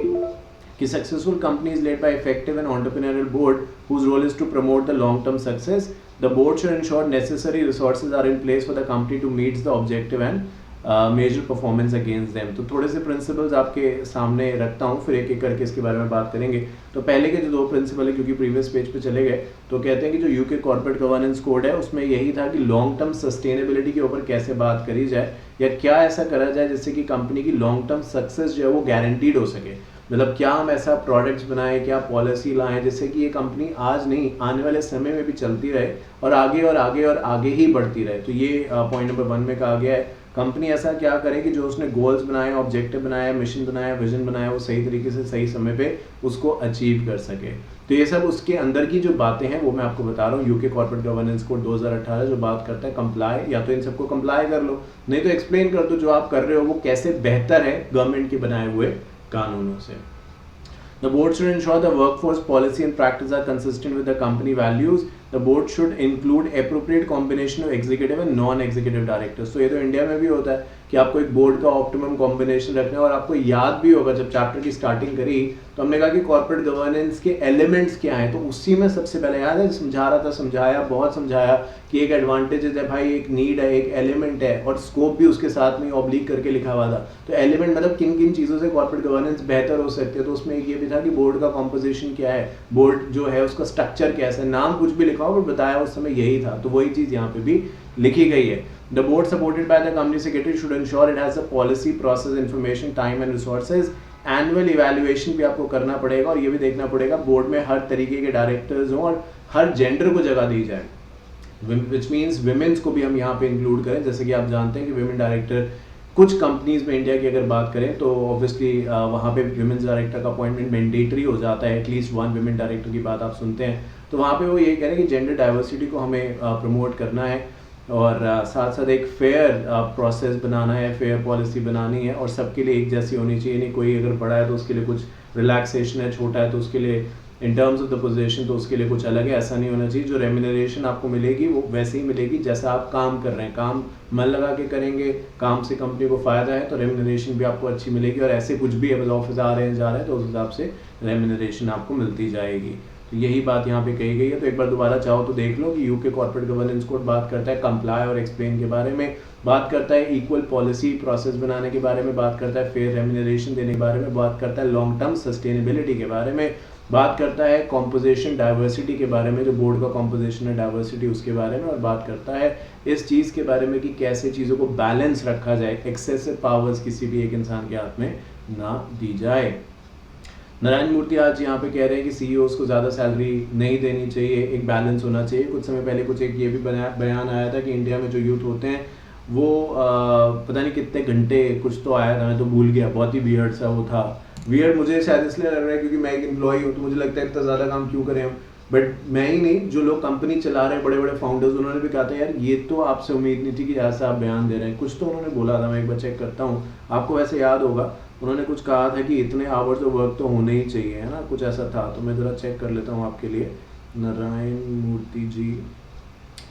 कि successful companies led by effective and entrepreneurial board whose role is to promote the long term success. The board should ensure necessary resources are in place for the company to meet the objective and measure performance against them. तो थोड़े से principles आपके सामने रखता हूँ, फिर एक एक करके इसके बारे में बात करेंगे। तो पहले के जो 2 प्रिंसिपल है, क्योंकि प्रीवियस पेज पे चले गए, तो कहते हैं कि जो यूके कॉर्पोरेट गवर्नेंस कोड है उसमें यही था कि लॉन्ग टर्म सस्टेनेबिलिटी के ऊपर कैसे बात करी जाए, या क्या ऐसा करा जाए जिससे कि कंपनी की लॉन्ग टर्म सक्सेस जो है वो गारंटीड हो सके। मतलब क्या हम ऐसा प्रोडक्ट्स बनाएं, क्या पॉलिसी लाएं जिससे कि ये कंपनी आज नहीं आने वाले समय में भी चलती रहे और आगे और आगे और आगे ही बढ़ती रहे। तो ये पॉइंट नंबर 1 में कहा गया है। कंपनी ऐसा क्या करे कि जो उसने गोल्स बनाए, ऑब्जेक्टिव बनाया, मिशन बनाया, विजन बनाया, वो सही तरीके से सही समय पे उसको अचीव कर सके। तो ये सब उसके अंदर की जो बातें हैं वो मैं आपको बता रहा हूँ। यूके कॉर्पोरेट गवर्नेंस कोड 2018 जो बात करता है कंप्लाई, या तो इन सबको कंप्लाई कर लो, नहीं तो एक्सप्लेन कर दो जो आप कर रहे हो वो कैसे बेहतर है गवर्नमेंट के बनाए हुए कानूनों से। The board should ensure the workforce policy and practice are consistent with the company values. The board should include appropriate combination of executive and non-executive directors. तो ये तो इंडिया में भी होता है कि आपको एक बोर्ड का ऑप्टिमम कॉम्बिनेशन रखना है। और आपको याद भी होगा जब चैप्टर की स्टार्टिंग करी तो हमने कहा कि कॉर्पोरेट गवर्नेंस के एलिमेंट्स क्या हैं, तो उसी में सबसे पहले याद है समझा रहा था, समझाया, बहुत समझाया कि एक एडवांटेजेस है भाई, एक नीड है, एक एलिमेंट है, और स्कोप भी उसके साथ में ऑब्लिक करके लिखा हुआ था। तो एलिमेंट मतलब किन किन चीज़ों से कॉर्पोरेट गवर्नेंस बेहतर हो सकती है। तो उसमें एक ये भी था कि बोर्ड का कॉम्पोजिशन क्या है, बोर्ड जो है उसका स्ट्रक्चर कैसा है, नाम कुछ भी लिखा हो पर बताया उस समय यही था। तो वही चीज़ यहाँ पे भी लिखी गई है। The board supported by the company secretary should ensure it has a policy, process, information, time and resources. Annual evaluation भी आपको करना पड़ेगा और ये भी देखना पड़ेगा बोर्ड में हर तरीके के डायरेक्टर्स हों और हर जेंडर को जगह दी जाए, विच मीन्स विमेंस को भी हम यहाँ पे इंक्लूड करें। जैसे कि आप जानते हैं कि विमेन डायरेक्टर कुछ कंपनीज में इंडिया की अगर बात करें तो ऑब्वियसली वहाँ पे विमेंस डायरेक्टर का अपॉइंटमेंट मैंडेटरी हो जाता है, एटलीस्ट वन विमेन डायरेक्टर की बात आप सुनते हैं। तो वहाँ पे वो ये कह रहे हैं कि जेंडर डाइवर्सिटी को हमें प्रमोट करना है और साथ साथ एक फेयर प्रोसेस बनाना है, फेयर पॉलिसी बनानी है और सबके लिए एक जैसी होनी चाहिए। नहीं कोई अगर बड़ा है तो उसके लिए कुछ रिलैक्सेशन है, छोटा है तो उसके लिए in terms of the position तो उसके लिए कुछ अलग है, ऐसा नहीं होना चाहिए। जो रेम्यूनरेशन आपको मिलेगी वो वैसे ही मिलेगी जैसा आप काम कर रहे हैं, काम मन लगा के करेंगे, काम से कंपनी को फ़ायदा है तो रेम्यूनरेशन भी आपको अच्छी मिलेगी। और ऐसे कुछ भी है बस ऑफिस आ रहे हैं जा रहे हैं तो उस हिसाब से रेम्यूनरेशन आपको मिलती जाएगी। तो यही बात यहाँ पे कही गई है। तो एक बार दोबारा चाहो तो देख लो कि यूके कॉर्पोरेट गवर्नेंस कोड बात करता है कंप्लाई और एक्सप्लेन के बारे में, बात करता है इक्वल पॉलिसी प्रोसेस बनाने के बारे में, बात करता है फेयर रेम्यूनरेशन देने के बारे में, बात करता है लॉन्ग टर्म सस्टेनेबिलिटी के बारे में, बात करता है कॉम्पोजिशन डाइवर्सिटी के बारे में, जो बोर्ड का कॉम्पोजिशन है डाइवर्सिटी उसके बारे में, और बात करता है इस चीज़ के बारे में कि कैसे चीज़ों को बैलेंस रखा जाए, एक्सेसिव पावर्स किसी भी एक इंसान के हाथ में ना दी जाए। नारायण मूर्ति आज यहाँ पे कह रहे हैं कि सीईओज को ज़्यादा सैलरी नहीं देनी चाहिए, एक बैलेंस होना चाहिए। कुछ समय पहले कुछ एक ये भी बयान आया था कि इंडिया में जो यूथ होते हैं वो पता नहीं कितने घंटे कुछ तो आया था, मैं तो भूल गया, बहुत ही वियर्ड सा वो था। वियर्ड मुझे शायद इसलिए लग रहा है क्योंकि मैं एक एम्प्लॉई हूँ तो मुझे लगता है इतना ज़्यादा काम क्यों करें हम। बट मैं ही नहीं, जो लोग कंपनी चला रहे हैं बड़े बड़े फाउंडर्स, उन्होंने भी कहा था यार ये तो आपसे उम्मीद नहीं थी कि ऐसा आप बयान दे रहे हैं, कुछ तो उन्होंने बोला था। मैं एक बार चेक करता हूँ, आपको वैसे याद होगा उन्होंने कुछ कहा था कि इतने आवर्स ऑफ वर्क तो होने ही चाहिए, है ना, कुछ ऐसा था। तो मैं ज़रा चेक कर लेता हूँ आपके लिए, नारायण मूर्ति जी।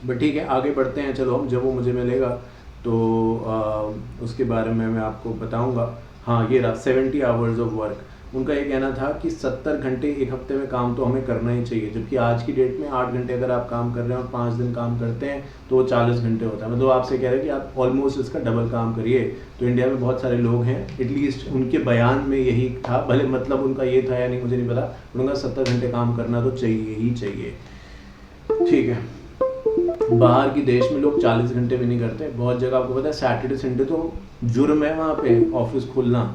बट ठीक है, आगे बढ़ते हैं। चलो हम जब वो मुझे मिलेगा तो उसके बारे में मैं आपको बताऊँगा। हाँ ये रहा 70 आवर्स ऑफ वर्क। उनका ये कहना था कि 70 घंटे एक हफ्ते में काम तो हमें करना ही चाहिए, जबकि आज की डेट में 8 घंटे अगर आप काम कर रहे हैं और 5 दिन काम करते हैं तो वो 40 घंटे होता है। मतलब आपसे कह रहे हैं कि आप ऑलमोस्ट इसका डबल काम करिए। तो इंडिया में बहुत सारे लोग हैं, एटलीस्ट उनके बयान में यही था, भले मतलब उनका ये था या नहीं मुझे नहीं पता, उनका 70 घंटे काम करना तो चाहिए ही चाहिए। ठीक है, बाहर की देश में लोग 40 घंटे भी नहीं करते। बहुत जगह आपको पता है सैटरडे संडे तो जुर्म है वहाँ पे ऑफिस खोलना।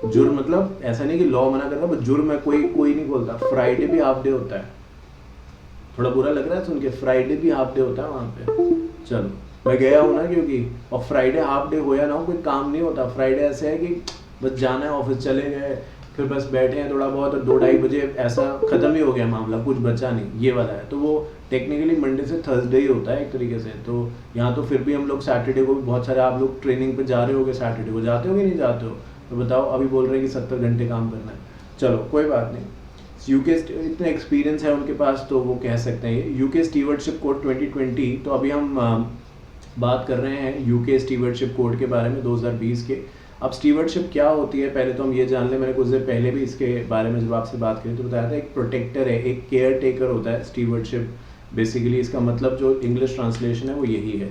जुर्म मतलब ऐसा नहीं कि लॉ मना कर रहा, बट जुर्म है, कोई नहीं खोलता। फ्राइडे भी हाफ डे होता है, थोड़ा बुरा लग रहा है सुन के, फ्राइडे भी हाफ डे होता है वहाँ पे। चलो मैं गया हूँ ना क्योंकि, और फ्राइडे हाफ डे होया ना हो कोई काम नहीं होता। फ्राइडे ऐसे है कि बस जाना है, ऑफिस चले गए, फिर बस बैठे हैं थोड़ा बहुत और 2-2:30 बजे ऐसा खत्म ही हो गया मामला, कुछ बचा नहीं, ये वाला है। तो वो टेक्निकली मंडे से थर्सडे ही होता है एक तरीके से। तो यहाँ तो फिर भी हम लोग सैटरडे को भी, बहुत सारे आप लोग ट्रेनिंग पे जा रहे होगे, सैटरडे को जाते हो कि नहीं जाते हो, तो बताओ। अभी बोल रहे हैं कि 70 घंटे काम करना है। चलो कोई बात नहीं, यूके इतना एक्सपीरियंस है उनके पास तो वो कह सकते हैं। यूके स्टीवर्डशिप कोड 2020, तो अभी हम बात कर रहे हैं यूके स्टीवर्डशिप कोड के बारे में 2020 के। अब स्टीवर्डशिप क्या होती है पहले तो हम ये जान लें। मैंने कुछ देर पहले भी इसके बारे में जब आपसे बात करी तो बताया था, एक प्रोटेक्टर है, एक केयर टेकर होता है स्टीवर्डशिप। बेसिकली इसका मतलब जो इंग्लिश ट्रांसलेशन है वो यही है।